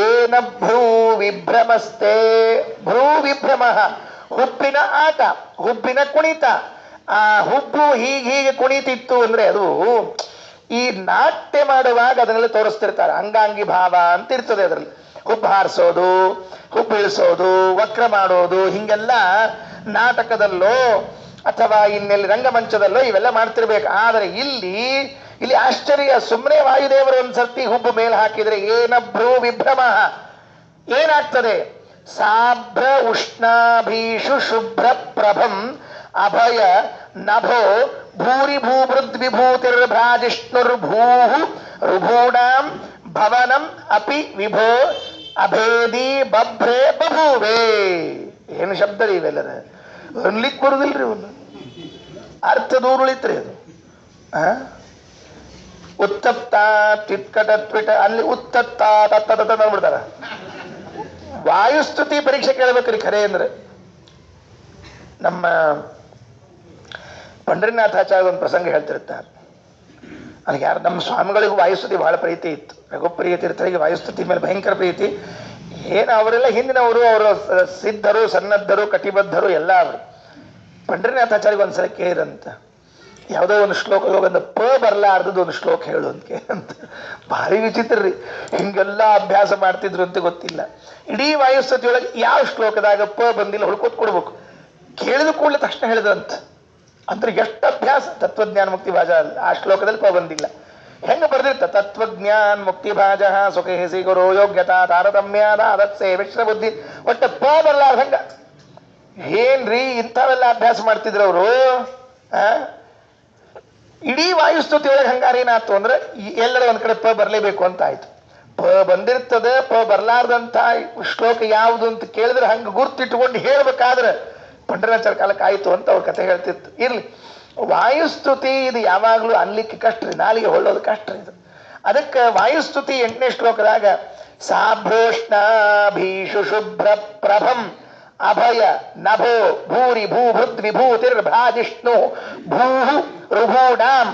ಏನ ಭ್ರೂ ವಿಭ್ರಮಸ್ತೆ. ಭ್ರೂ ವಿಭ್ರಮ, ಹುಬ್ಬಿನ ಆಟ, ಹುಬ್ಬಿನ ಕುಣಿತ. ಆ ಹುಬ್ಬು ಹೀಗೆ ಕುಣಿತಿತ್ತು ಅಂದ್ರೆ ಅದು ಈ ನಾಟ್ಯ ಮಾಡುವಾಗ ಅದನ್ನೆಲ್ಲ ತೋರಿಸ್ತಿರ್ತಾರೆ. ಅಂಗಾಂಗಿ ಭಾವ ಅಂತ ಇರ್ತದೆ ಅದರಲ್ಲಿ. ಹುಬ್ಬು ಹಾರಿಸೋದು, ಹುಬ್ಬು ಇಳಿಸೋದು, ವಕ್ರ ಮಾಡೋದು, ಹಿಂಗೆಲ್ಲ ನಾಟಕದಲ್ಲೋ ಅಥವಾ ಇನ್ನೆಲ್ಲಿ ರಂಗಮಂಚದಲ್ಲೋ ಇವೆಲ್ಲ ಮಾಡ್ತಿರ್ಬೇಕು. ಆದರೆ ಇಲ್ಲಿ ಆಶ್ಚರ್ಯ. ಸುಮ್ಮನೆ ವಾಯುದೇವರು ಒಂದ್ಸರ್ತಿ ಹುಬ್ಬು ಮೇಲೆ ಹಾಕಿದ್ರೆ ಏನ ಭ್ರೂ ವಿಭ್ರಮ ಏನಾಗ್ತದೆ? ಸಾಭ್ರ ಉಷ್ಣಾಭೀಷು ಶುಭ್ರ ಪ್ರಭಂ ಅಭಯ ನಭೋ ಭೂರಿ ಭೂಭೃದ್ವಿಭೂತಿರ್ಭ್ರಾಜಿಷ್ಣುರ್ಭೂ ರುಭೂಣಾಂ ಭವನಂ ಅಪಿ ವಿಭೋ ಅಭೇದಿ ಬಭ್ರೇ ಬಭೂವೆ. ಏನು ಶಬ್ದ ರೀ ಇವೆಲ್ಲರ? ಅನ್ಲಿಕ್ಕೆ ಬರುದಿಲ್ರಿ ಒಂದು ಅರ್ಥ ದೂರ ಉಳಿತ್ರಿ ಅದು. ಉತ್ತಪ್ತ ತ್ವಿಟ್ಕಟ ತ್ವಿಟ ಅಲ್ಲಿ ಉತ್ತತ್ತ ತತ್ತ ಅಂದ್ಬಿಡ್ತಾರ. ವಾಯುಸ್ತುತಿ ಪರೀಕ್ಷೆ ಕೇಳಬೇಕ್ರಿ ಖರೆ ಅಂದ್ರೆ. ನಮ್ಮ ಪಂಡರಿನಾಥಾಚಾರ್ಯ ಒಂದು ಪ್ರಸಂಗ ಹೇಳ್ತಿರ್ತಾರೆ. ಅದಕ್ಕೆ ಯಾರು ನಮ್ಮ ಸ್ವಾಮಿಗಳಿಗೂ ವಾಯುಸ್ತುತಿ ಬಹಳ ಪ್ರೀತಿ ಇತ್ತು. ರಘುಪ್ರಿಯ ತೀರ್ಥರಿಗೆ ವಾಯುಸ್ತುತಿ ಮೇಲೆ ಭಯಂಕರ ಪ್ರೀತಿ. ಏನು ಅವರೆಲ್ಲ ಹಿಂದಿನವರು, ಅವರು ಸಿದ್ಧರು, ಸನ್ನದ್ಧರು, ಕಟಿಬದ್ಧರು ಎಲ್ಲ ಅವರು. ಪಂಡರಿನಾಥಾಚಾರ್ಯ ಒಂದ್ಸಲ ಕೇಳಿರಂತ, ಯಾವುದೋ ಒಂದು ಶ್ಲೋಕದ ಒಂದು ಪ ಬರಲಾರ್ದದ್ದು ಒಂದು ಶ್ಲೋಕ ಹೇಳು ಅಂತ. ಭಾರಿ ವಿಚಿತ್ರ ರೀ. ಹಿಂಗೆಲ್ಲ ಅಭ್ಯಾಸ ಮಾಡ್ತಿದ್ರು ಅಂತ ಗೊತ್ತಿಲ್ಲ. ಇಡೀ ವಾಯುಸ್ತುತಿಯೊಳಗೆ ಯಾವ ಶ್ಲೋಕದಾಗ ಪ ಬಂದಿಲ್ಲ ಹುಡ್ಕೋತ್ ಕೊಡ್ಬೇಕು. ಕೇಳಿದ ಕೂಡಲೇ ತಕ್ಷಣ ಹೇಳಿದ್ರಂತ. ಅಂದ್ರೆ ಎಷ್ಟು ಅಭ್ಯಾಸ. ತತ್ವಜ್ಞಾನ ಮುಕ್ತಿ ಭಾಜ ಆ ಶ್ಲೋಕದಲ್ಲಿ ಪ ಬಂದಿಲ್ಲ. ಹೆಂಗ ಬರ್ದಿರ್ತ? ತತ್ವಜ್ಞಾನ ಮುಕ್ತಿ ಭಾಜ ಸುಖೇಸಿ ಗುರು ಯೋಗ್ಯತಾ ತಾರತಮ್ಯಾದ ಅದತ್ಸೆ ಮಿಶ್ರ ಬುದ್ಧಿ. ಒಟ್ಟ ಪ ಬರಲಾರ್ದ ಹಂಗ. ಏನ್ರಿ ಇಂಥವೆಲ್ಲ ಅಭ್ಯಾಸ ಮಾಡ್ತಿದ್ರು ಅವರು. ಇಡೀ ವಾಯುಸ್ತುತಿ ಒಳಗೆ ಹಂಗಾರೇನಾಯ್ತು ಅಂದ್ರೆ ಎಲ್ಲರ ಒಂದ್ ಕಡೆ ಪ ಬರಲೇಬೇಕು ಅಂತ ಆಯ್ತು. ಪ ಬಂದಿರ್ತದೆ, ಪ ಬರ್ಲಾರ್ದಂತ ಶ್ಲೋಕ ಯಾವುದು ಅಂತ ಕೇಳಿದ್ರೆ ಹಂಗ ಗುರ್ತಿಟ್ಕೊಂಡು ಹೇಳ್ಬೇಕಾದ್ರೆ ಪಂಡರಾಚಾರ್ಯ ಕಾಲಕ್ಕೆ ಆಯ್ತು ಅಂತ ಅವ್ರ ಕಥೆ ಹೇಳ್ತಿತ್ತು. ಇರ್ಲಿ, ವಾಯುಸ್ತುತಿ ಇದು ಯಾವಾಗ್ಲೂ ಅನ್ಲಿಕ್ಕೆ ಕಷ್ಟ ರೀ, ನಾಲಿಗೆ ಹೊಳ್ಳೋದು ಕಷ್ಟ ರೀ ಇದು. ಅದಕ್ಕೆ ವಾಯುಸ್ತುತಿ 8ನೇ ಶ್ಲೋಕದಾಗ ಸಾಭ್ರೋಷ್ಣಾಭೀಷು ಶುಭ್ರ ಪ್ರಭಂ ಅಭಯ ನಭೋ ಭೂರಿ ಭೂಭೃದ್ ವಿಭೂತಿರ್ ಭ್ರಾಜಿಷ್ಣು ಭೂಹು ರುಭೂಣಾಂ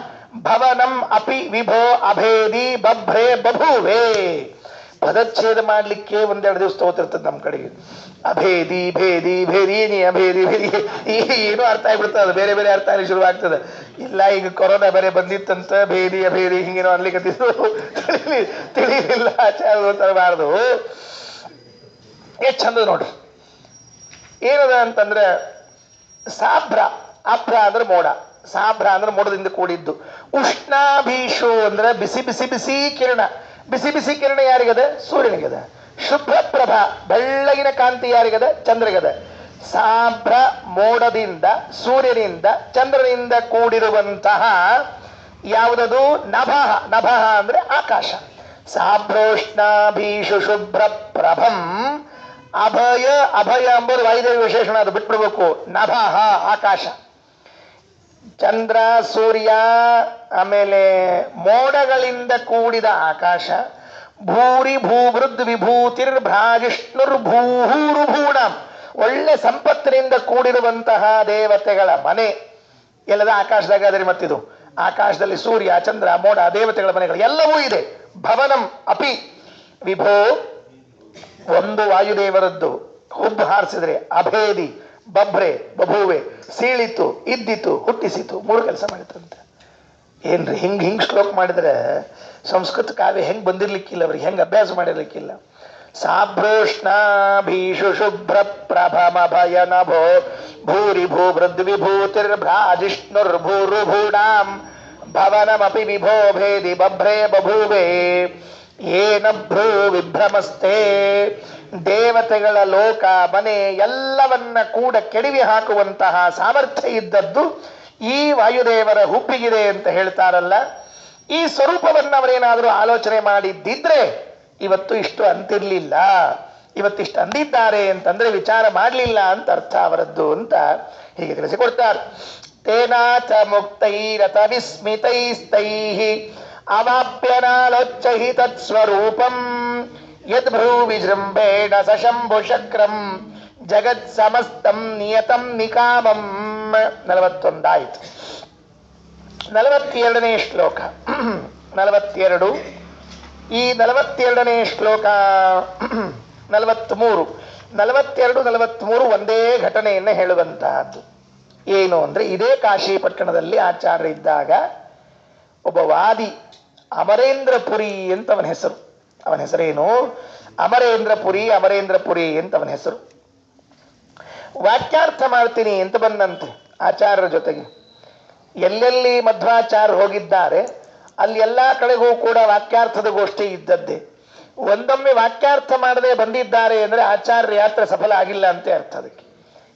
ಭವನಂ ಅಪಿ ವಿಭೋ ಅಭೇದಿ ಬಭ್ರೇ ಬಭೂವೆ. ಪದಚ್ಛೇದ ಮಾಡ್ಲಿಕ್ಕೆ 1-2 ದಿವಸ ತಗೋತಿರ್ತದೆ ನಮ್ಮ ಕಡೆಗೆ. ಅಭೇದಿ ಭೇದಿ ಭೇದಿ ನೀ ಅಭೇದಿ ಭೇದಿ ಏನೋ ಅರ್ಥ ಆಗ್ಬಿಡ್ತದೆ. ಅದು ಬೇರೆ ಬೇರೆ ಅರ್ಥ ಆಗಲಿ ಶುರು ಆಗ್ತದೆ. ಇಲ್ಲ ಈಗ ಕೊರೋನಾ ಬೇರೆ ಬಂದಿತ್ತಂತ ಭೇದಿ ಅಭೇದಿ ಹಿಂಗೇನೋ ಅನ್ಲಿಕ್ಕೆ ತಿಳಿಲಿಲ್ಲ. ಆಚಾರ ತರಬಾರ್ದು. ಎಷ್ಟು ಚಂದ ನೋಡ್ರಿ. ಏನದ ಅಂತಂದ್ರೆ ಸಾಭ್ರ, ಅಭ್ರ ಅಂದ್ರೆ ಮೋಡ, ಸಾಭ್ರ ಅಂದ್ರೆ ಮೋಡದಿಂದ ಕೂಡಿದ್ದು. ಉಷ್ಣಾಭೀಷು ಅಂದ್ರೆ ಬಿಸಿ ಬಿಸಿ ಬಿಸಿ ಕಿರಣ. ಬಿಸಿ ಬಿಸಿ ಕಿರಣ ಯಾರಿಗದ? ಸೂರ್ಯನಿಗದ. ಶುಭ್ರ ಪ್ರಭಾ, ಬೆಳ್ಳಗಿನ ಕಾಂತಿ ಯಾರಿಗದ? ಚಂದ್ರಗದ. ಸಾಭ್ರ ಮೋಡದಿಂದ, ಸೂರ್ಯನಿಂದ, ಚಂದ್ರನಿಂದ ಕೂಡಿರುವಂತಹ ಯಾವುದದು? ನಭಃ. ನಭಃ ಅಂದ್ರೆ ಆಕಾಶ. ಸಾಭ್ರೋಷ್ಣಾಭೀಷು ಶುಭ್ರ ಪ್ರಭಂ ಅಭಯ. ಅಭಯ ಎಂಬುದು ವಾಯುದೇವ ವಿಶೇಷಣ, ಅದು ಬಿಟ್ಬಿಡ್ಬೇಕು. ನಭಃ ಆಕಾಶ. ಚಂದ್ರ, ಸೂರ್ಯ, ಆಮೇಲೆ ಮೋಡಗಳಿಂದ ಕೂಡಿದ ಆಕಾಶ. ಭೂರಿ ಭೂಭೃದ್ ವಿಭೂತಿರ್ ಭ್ರಾಜಿಷ್ಣುರ್ಭೂಹೂರುಭೂಣ, ಒಳ್ಳೆ ಸಂಪತ್ತಿನಿಂದ ಕೂಡಿರುವಂತಹ ದೇವತೆಗಳ ಮನೆ ಎಲ್ಲದ ಆಕಾಶದಾಗ ಅದರಿ. ಮತ್ತಿದು ಆಕಾಶದಲ್ಲಿ ಸೂರ್ಯ, ಚಂದ್ರ, ಮೋಡ, ದೇವತೆಗಳ ಮನೆಗಳು ಎಲ್ಲವೂ ಇದೆ. ಭವನಂ ಅಪಿ ವಿಭೋ, ಒಂದು ವಾಯುದೇವರದ್ದು ಹುಬ್ಬು ಹಾರಿಸಿದ್ರೆ ಅಭೇದಿ ಬಭ್ರೆ ಬಭೂವೆ, ಸೀಳಿತು, ಇದ್ದಿತು, ಹುಟ್ಟಿಸಿತು, 3 ಕೆಲಸ ಮಾಡಿತಂತೆ. ಏನ್ರಿ ಹಿಂಗ್ ಶ್ಲೋಕ ಮಾಡಿದ್ರೆ ಸಂಸ್ಕೃತ ಕಾವ್ಯ ಹೆಂಗ್ ಬಂದಿರ್ಲಿಕ್ಕಿಲ್ಲ, ಅವ್ರಿಗೆ ಹೆಂಗ್ ಅಭ್ಯಾಸ ಮಾಡಿರ್ಲಿಕ್ಕಿಲ್ಲ. ಸಾಭ್ರೋಷ್ಣಾಭೀಷು ಶುಭ್ರ ಪ್ರಭಮಭಯ ನಭೋ ಭೂರಿ ಭೂಭೃದ್ವಿಭೂತಿರ್ಭ್ರಾಜಿಷ್ಣುರ್ಭೂರುಭೂಣಾಂ ಭವನಮಪಿ ವಿಭೋ ಭೇದಿ ಬಭ್ರೇ ಬಭೂವೆ ಏನ ಭ್ರೂ ವಿಭ್ರಮಸ್ತೆ. ದೇವತೆಗಳ ಲೋಕ ಮನೆ ಎಲ್ಲವನ್ನ ಕೂಡ ಕೆಡವಿ ಹಾಕುವಂತಹ ಸಾಮರ್ಥ್ಯ ಇದ್ದದ್ದು ಈ ವಾಯುದೇವರ ಹುಬ್ಬಿಗಿದೆ ಅಂತ ಹೇಳ್ತಾರಲ್ಲ. ಈ ಸ್ವರೂಪವನ್ನು ಅವರೇನಾದರೂ ಆಲೋಚನೆ ಮಾಡಿದ್ದಿದ್ರೆ ಇವತ್ತು ಇಷ್ಟು ಅಂತಿರ್ಲಿಲ್ಲ. ಇವತ್ತಿಷ್ಟು ಅಂದಿದ್ದಾರೆ ಅಂತಂದ್ರೆ ವಿಚಾರ ಮಾಡಲಿಲ್ಲ ಅಂತ ಅರ್ಥ ಅವರದ್ದು ಅಂತ ಹೀಗೆ ತಿಳಿಸಿಕೊಡ್ತಾರೆ. ತೇನಾಥ ಮುಕ್ತೈರಥ ವಿಸ್ಮಿತೈಸ್ತೈಃ ಅವಾಪ್ಯನಾಲೋಚ್ಚಹಿ ತತ್ಸ್ವರೂಪಂ ಯದ್ಭ್ರೂ ವಿಜೃಂಭೇಣ ಸಶಂಭು ಶಕ್ರಂ ಜಗತ್ ಸಮಸ್ತಂ ನಿಯತಂ ನಿಕಾಮಂ. 41 ಆಯಿತು. 42ನೇ ಶ್ಲೋಕ 42. ಈ 42ನೇ ಶ್ಲೋಕ 43 42 43 ಒಂದೇ ಘಟನೆಯನ್ನು ಹೇಳುವಂತಹದ್ದು. ಏನು ಅಂದ್ರೆ, ಇದೇ ಕಾಶಿ ಪಟ್ಟಣದಲ್ಲಿ ಆಚಾರ್ಯ ಇದ್ದಾಗ ಒಬ್ಬ ವಾದಿ ಅಮರೇಂದ್ರಪುರಿ ಅಂತ ಅವನ ಹೆಸರು. ಅವನ ಹೆಸರೇನು? ಅಮರೇಂದ್ರಪುರಿ. ಅಮರೇಂದ್ರಪುರಿ ಅಂತ ಅವನ ಹೆಸರು. ವಾಕ್ಯಾರ್ಥ ಮಾಡ್ತೀನಿ ಅಂತ ಬಂದಂತೆ ಆಚಾರ್ಯರ ಜೊತೆಗೆ. ಎಲ್ಲೆಲ್ಲಿ ಮಧ್ವಾಚಾರ್ಯ ಹೋಗಿದ್ದಾರೆ ಅಲ್ಲಿ ಎಲ್ಲಾ ಕಡೆಗೂ ಕೂಡ ವಾಕ್ಯಾರ್ಥದ ಗೋಷ್ಠಿ ಇದ್ದದ್ದೇ. ಒಂದೊಮ್ಮೆ ವಾಕ್ಯಾರ್ಥ ಮಾಡದೆ ಬಂದಿದ್ದಾರೆ ಅಂದ್ರೆ ಆಚಾರ್ಯ ಯಾತ್ರೆ ಸಫಲ ಆಗಿಲ್ಲ ಅಂತ ಅರ್ಥ. ಅದಕ್ಕೆ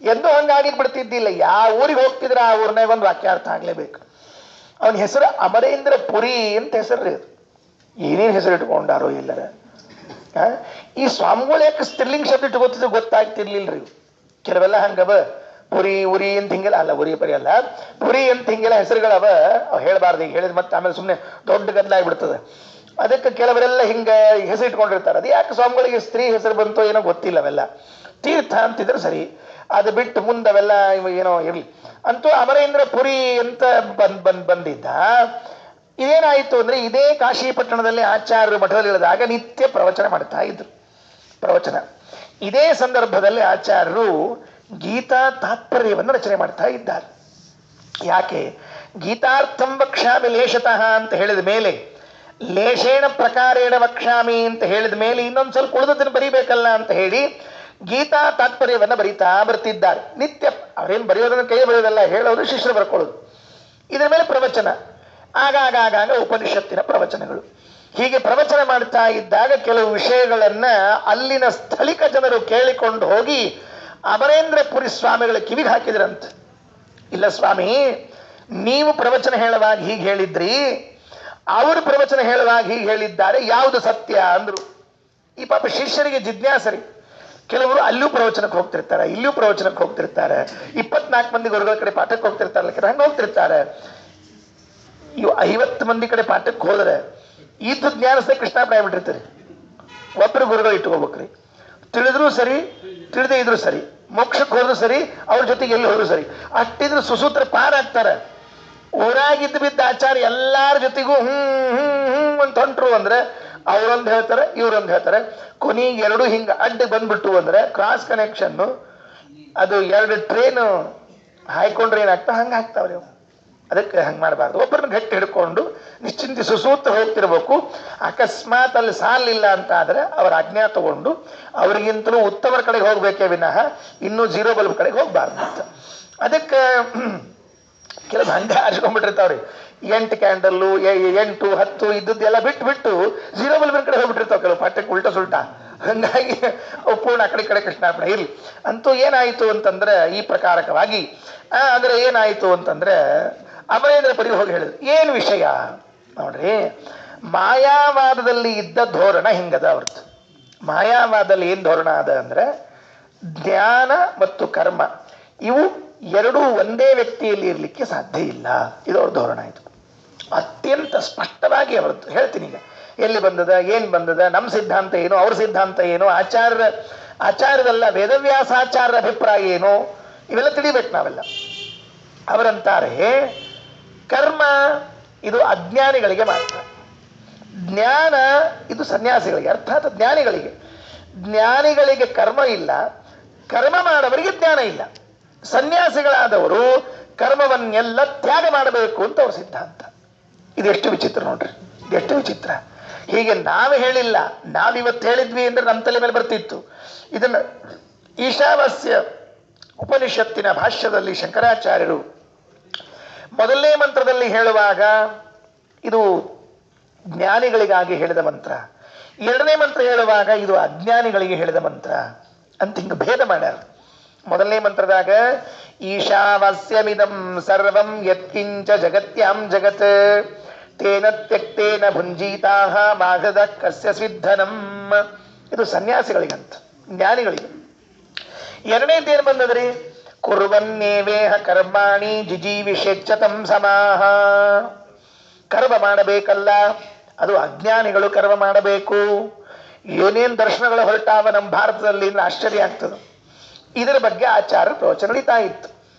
ಎಂದೂ ಹಂಗಾಗಿ ಬಿಡ್ತಿದ್ದಿಲ್ಲ. ಯಾವ ಊರಿಗೆ ಹೋಗ್ತಿದ್ರೆ ಆ ಊರಿನಾಗ ಒಂದು ವಾಕ್ಯಾರ್ಥ ಆಗ್ಲೇಬೇಕು. ಅವನ ಹೆಸರು ಅಮರೇಂದ್ರಪುರಿ ಅಂತ ಹೆಸರು. ಏನೇನು ಹೆಸರು ಇಟ್ಕೊಂಡಾರೋ ಎಲ್ಲರ. ಈ ಸ್ವಾಮಿಗಳು ಯಾಕೆ ಸ್ತ್ರೀಲಿಂಗ ಶಬ್ದ ಇಟ್ಕೋತಿದ್ರು ಗೊತ್ತಾಗ್ತಿರ್ಲಿಲ್ರಿ. ಕೆಲವೆಲ್ಲ ಹಂಗವ, ಪುರಿ ಉರಿ ಅಂತ ಹಿಂಗೆಲ್ಲ ಅಲ್ಲ, ಉರಿ ಪರಿ ಅಲ್ಲ, ಪುರಿ ಅಂತ ಹಿಂಗೆಲ್ಲ ಹೆಸರುಗಳವ. ಅವ್ ಹೇಳಬಾರ್ದು. ಈಗ ಹೇಳಿದ್ ಮತ್ತೆ ಆಮೇಲೆ ಸುಮ್ಮನೆ ದೊಡ್ಡ ಗದ್ದಲಾಗ್ಬಿಡ್ತದೆ. ಅದಕ್ಕೆ ಕೆಲವರೆಲ್ಲ ಹಿಂಗ ಹೆಸರು ಇಟ್ಕೊಂಡಿರ್ತಾರೆ. ಅದು ಯಾಕೆ ಸ್ವಾಮಿಗಳಿಗೆ ಸ್ತ್ರೀ ಹೆಸರು ಬಂತೋ ಏನೋ ಗೊತ್ತಿಲ್ಲ. ಅವೆಲ್ಲ ತೀರ್ಥ ಅಂತಿದ್ರೆ ಸರಿ, ಅದು ಬಿಟ್ಟು ಮುಂದವೆಲ್ಲ ಏನೋ ಇರ್ಲಿ. ಅಂತೂ ಅಮರೇಂದ್ರಪುರಿ ಅಂತ ಬಂದಿದ್ದ. ಇದೇನಾಯಿತು ಅಂದ್ರೆ, ಇದೇ ಕಾಶಿ ಪಟ್ಟಣದಲ್ಲಿ ಆಚಾರ್ಯರು ಮಠದಲ್ಲಿ ಇಳಿದಾಗ ನಿತ್ಯ ಪ್ರವಚನ ಮಾಡ್ತಾ ಇದ್ರು. ಪ್ರವಚನ. ಇದೇ ಸಂದರ್ಭದಲ್ಲಿ ಆಚಾರ್ಯರು ಗೀತಾ ತಾತ್ಪರ್ಯವನ್ನು ರಚನೆ ಮಾಡ್ತಾ ಇದ್ದಾರೆ. ಯಾಕೆ? ಗೀತಾರ್ಥಂ ವಕ್ಷ್ಯಾಮಿ ಲೇಷತಃ ಅಂತ ಹೇಳಿದ ಮೇಲೆ, ಲೇಷೇಣ ಪ್ರಕಾರೇಣ ವಕ್ಷ್ಯಾಮಿ ಅಂತ ಹೇಳಿದ ಮೇಲೆ ಇನ್ನೊಂದು ಸ್ವಲ್ಪ ಉಳಿದದನ್ನು ಬರೀಬೇಕಲ್ಲ ಅಂತ ಹೇಳಿ ಗೀತಾ ತಾತ್ಪರ್ಯವನ್ನು ಬರೀತಾ ಬರ್ತಿದ್ದಾರೆ ನಿತ್ಯ. ಅವ್ರೇನು ಬರೆಯೋದನ್ನು ಕೈ ಬರೆಯೋದಲ್ಲ, ಹೇಳೋದು ಶಿಷ್ಯರು ಬರ್ಕೊಳ್ಳೋದು. ಇದರ ಮೇಲೆ ಪ್ರವಚನ. ಆಗಾಗ ಉಪನಿಷತ್ತಿನ ಪ್ರವಚನಗಳು. ಹೀಗೆ ಪ್ರವಚನ ಮಾಡ್ತಾ ಇದ್ದಾಗ ಕೆಲವು ವಿಷಯಗಳನ್ನ ಅಲ್ಲಿನ ಸ್ಥಳೀಕ ಜನರು ಕೇಳಿಕೊಂಡು ಹೋಗಿ ಅಮರೇಂದ್ರಪುರಿ ಸ್ವಾಮಿಗಳ ಕಿವಿಗೆ ಹಾಕಿದ್ರಂತ. ಇಲ್ಲ ಸ್ವಾಮಿ, ನೀವು ಪ್ರವಚನ ಹೇಳುವಾಗ ಹೀಗೆ ಹೇಳಿದ್ರಿ, ಅವರು ಪ್ರವಚನ ಹೇಳುವಾಗ ಹೀಗೆ ಹೇಳಿದ್ದಾರೆ, ಯಾವುದು ಸತ್ಯ ಅಂದ್ರು. ಈ ಪಾಪ ಶಿಷ್ಯರಿಗೆ ಜಿಜ್ಞಾಸರಿ. ಕೆಲವರು ಅಲ್ಲೂ ಪ್ರವಚನಕ್ಕೆ ಹೋಗ್ತಿರ್ತಾರೆ, ಇಲ್ಲೂ ಪ್ರವಚನಕ್ಕೆ ಹೋಗ್ತಿರ್ತಾರೆ. 24 ಮಂದಿ ಗುರುಗಳ ಕಡೆ ಪಾಠಕ್ಕೆ ಹೋಗ್ತಿರ್ತಾರಲ್ಲ, ಹಂಗೆ ಹೋಗ್ತಿರ್ತಾರೆ. ಇವು 50 ಮಂದಿ ಕಡೆ ಪಾಠಕ್ಕೆ ಹೋದ್ರೆ ಇದ್ದು ಜ್ಞಾನದ ಕೃಷ್ಣಾಪಣೆ ಆಗ್ಬಿಟ್ಟಿರ್ತಾರೆ. ಒಬ್ಬರು ಗುರುಗಳು ಇಟ್ಕೋಬೇಕ್ರಿ. ತಿಳಿದ್ರು ಸರಿ, ತಿಳಿದೇ ಇದ್ರು ಸರಿ, ಮೋಕ್ಷಕ್ಕೆ ಹೋದ್ರು ಸರಿ, ಅವ್ರ ಜೊತೆಗೆ ಎಲ್ಲಿ ಹೋದ್ರು ಸರಿ. ಅಷ್ಟಿದ್ರು ಸುಸೂತ್ರ ಪಾರಾಗ್ತಾರೆ. ಊರಾಗಿದ್ದು ಬಿದ್ದ ಆಚಾರ್ಯ ಎಲ್ಲಾರ ಜೊತೆಗೂ ಅಂತ ಹೊಂಟ್ರು ಅಂದ್ರೆ ಅವ್ರೊಂದು ಹೇಳ್ತಾರೆ, ಇವ್ರೊಂದು ಹೇಳ್ತಾರೆ. ಕೊನೆಗೆ ಎರಡು ಹಿಂಗ ಅಡ್ಡ ಬಂದ್ಬಿಟ್ಟು ಅಂದ್ರೆ ಕ್ರಾಸ್ ಕನೆಕ್ಷನ್. ಅದು 2 ಟ್ರೈನ್ ಹಾಯ್ಕೊಂಡ್ರೆ ಏನಾಗ್ತಾ ಹಂಗೆ ಹಾಕ್ತಾವ್ರಿ ಅವು. ಅದಕ್ಕೆ ಹಂಗೆ ಮಾಡಬಾರ್ದು. ಒಬ್ಬರನ್ನ ಗಟ್ಟಿ ಹಿಡ್ಕೊಂಡು ನಿಶ್ಚಿಂತೆ ಸುಸೂತ್ರ ಹೋಗ್ತಿರ್ಬೇಕು. ಅಕಸ್ಮಾತ್ ಅಲ್ಲಿ ಸಾಲಿಲ್ಲ ಅಂತ ಆದ್ರೆ ಅವರ ಆಜ್ಞಾ ತಗೊಂಡು ಅವ್ರಿಗಿಂತಲೂ ಉತ್ತಮರ ಕಡೆಗೆ ಹೋಗ್ಬೇಕೇ ವಿನಃ ಇನ್ನೂ 0 ಬಲ್ಬ್ ಕಡೆಗೆ ಹೋಗ್ಬಾರ್ದು ಅಂತ. ಅದಕ್ಕೆ ಕೆಲವು ಹಂಗೆ ಹಚ್ಕೊಂಡ್ಬಿಟ್ಟಿರ್ತಾವ್ರಿ. 8 ಕ್ಯಾಂಡಲ್ಲು 8 10 ಇದ್ದದ್ದೆಲ್ಲ ಬಿಟ್ಟು 0 ಬಲ್ಬಿನ ಕಡೆ ಹೋಗ್ಬಿಟ್ಟಿರ್ತಾವ ಕೆಲವು ಪಾಠಕ್ಕೆ ಉಲ್ಟಾ ಸುಲ್ಟಾ. ಹಂಗಾಗಿ ಪೂರ್ಣ ಆ ಕಡೆ ಕೃಷ್ಣಾರ್ಪಣೆ ಇರ್ಲಿ. ಅಂತೂ ಏನಾಯಿತು ಅಂತಂದ್ರೆ ಈ ಪ್ರಕಾರಕವಾಗಿ ಅಂದ್ರೆ ಏನಾಯಿತು ಅಂತಂದ್ರೆ ಅಮರೇಂದ್ರಪುರಿ ಹೋಗಿ ಹೇಳಿದ್ರು, ಏನು ವಿಷಯ ನೋಡ್ರಿ, ಮಾಯಾವಾದದಲ್ಲಿ ಇದ್ದ ಧೋರಣ ಹಿಂಗದ ಅವ್ರದ್ದು. ಮಾಯಾವಾದದಲ್ಲಿ ಏನ್ ಧೋರಣ ಅದ ಅಂದ್ರೆ ಜ್ಞಾನ ಮತ್ತು ಕರ್ಮ ಇವು ಎರಡೂ ಒಂದೇ ವ್ಯಕ್ತಿಯಲ್ಲಿ ಇರ್ಲಿಕ್ಕೆ ಸಾಧ್ಯ ಇಲ್ಲ. ಇದು ಅವ್ರ ಧೋರಣ. ಇದು ಅತ್ಯಂತ ಸ್ಪಷ್ಟವಾಗಿ ಅವರದ್ದು. ಹೇಳ್ತೀನಿ ಈಗ ಎಲ್ಲಿ ಬಂದದ, ಏನ್ ಬಂದದ, ನಮ್ಮ ಸಿದ್ಧಾಂತ ಏನು, ಅವ್ರ ಸಿದ್ಧಾಂತ ಏನು, ಆಚಾರ್ಯದಲ್ಲ ವೇದವ್ಯಾಸಾಚಾರ್ಯರ ಅಭಿಪ್ರಾಯ ಏನು, ಇವೆಲ್ಲ ತಿಳಿಬೇಕು ನಾವೆಲ್ಲ. ಅವರಂತಾರೆ ಕರ್ಮ ಇದು ಅಜ್ಞಾನಿಗಳಿಗೆ ಮಾತ್ರ, ಜ್ಞಾನ ಇದು ಸನ್ಯಾಸಿಗಳಿಗೆ, ಅರ್ಥಾತ್ ಜ್ಞಾನಿಗಳಿಗೆ. ಜ್ಞಾನಿಗಳಿಗೆ ಕರ್ಮ ಇಲ್ಲ, ಕರ್ಮ ಮಾಡವರಿಗೆ ಜ್ಞಾನ ಇಲ್ಲ. ಸನ್ಯಾಸಿಗಳಾದವರು ಕರ್ಮವನ್ನೆಲ್ಲ ತ್ಯಾಗ ಮಾಡಬೇಕು ಅಂತ ಅವ್ರ ಸಿದ್ಧಾಂತ. ಇದೆಷ್ಟು ವಿಚಿತ್ರ ನೋಡ್ರಿ, ಇದೆಷ್ಟು ವಿಚಿತ್ರ. ಹೀಗೆ ನಾವು ಹೇಳಿಲ್ಲ, ನಾವಿವತ್ತು ಹೇಳಿದ್ವಿ ಅಂದ್ರೆ ನಮ್ಮ ತಲೆ ಮೇಲೆ ಬರ್ತಿತ್ತು. ಇದನ್ನು ಈಶಾವಾಸ್ಯ ಉಪನಿಷತ್ತಿನ ಭಾಷ್ಯದಲ್ಲಿ ಶಂಕರಾಚಾರ್ಯರು ಮೊದಲನೇ ಮಂತ್ರದಲ್ಲಿ ಹೇಳುವಾಗ ಇದು ಜ್ಞಾನಿಗಳಿಗಾಗಿ ಹೇಳಿದ ಮಂತ್ರ, ಎರಡನೇ ಮಂತ್ರ ಹೇಳುವಾಗ ಇದು ಅಜ್ಞಾನಿಗಳಿಗೆ ಹೇಳಿದ ಮಂತ್ರ ಅಂತ ಹಿಂಗೆ ಭೇದ ಮಾಡ್ಯಾರ. ಮೊದಲನೇ ಮಂತ್ರದಾಗ ಈಶಾವಾಸ್ಯಮಿದಂ ಸರ್ವಂ ಯತ್ಕಿಂಚ ಜಗತ್ಯಾಂ ಜಗತ್ ತೇನ ತ್ಯಕ್ತೇನ ಭುಂಜೀತಾಹ ಮಾಘದ ಕಸ್ಯ ಸಿದ್ಧನಂ, ಇದು ಸನ್ಯಾಸಿಗಳಿಗಂತ, ಜ್ಞಾನಿಗಳಿಗೆ. ಎರಡನೇದೇನು ಬಂದದ್ರಿ, ಕುರ್ವನ್ನೇವೇಹ ಕರ್ಮಾಣಿ ಜಿಜೀವಿಷೇಚ್ಛತಂ ಸಮಾಹ, ಕರ್ಮ ಮಾಡಬೇಕಲ್ಲ, ಅದು ಅಜ್ಞಾನಿಗಳು ಕರ್ಮ ಮಾಡಬೇಕು. ಏನೇನು ದರ್ಶನಗಳು ಹೊರಟಾವ ನಮ್ಮ ಭಾರತದಲ್ಲಿ ಆಶ್ಚರ್ಯ ಆಗ್ತದೆ. ಇದರ ಬಗ್ಗೆ ಆಚಾರ್ಯ ಪ್ರವಚನ ನಡೀತಾ ಇತ್ತು.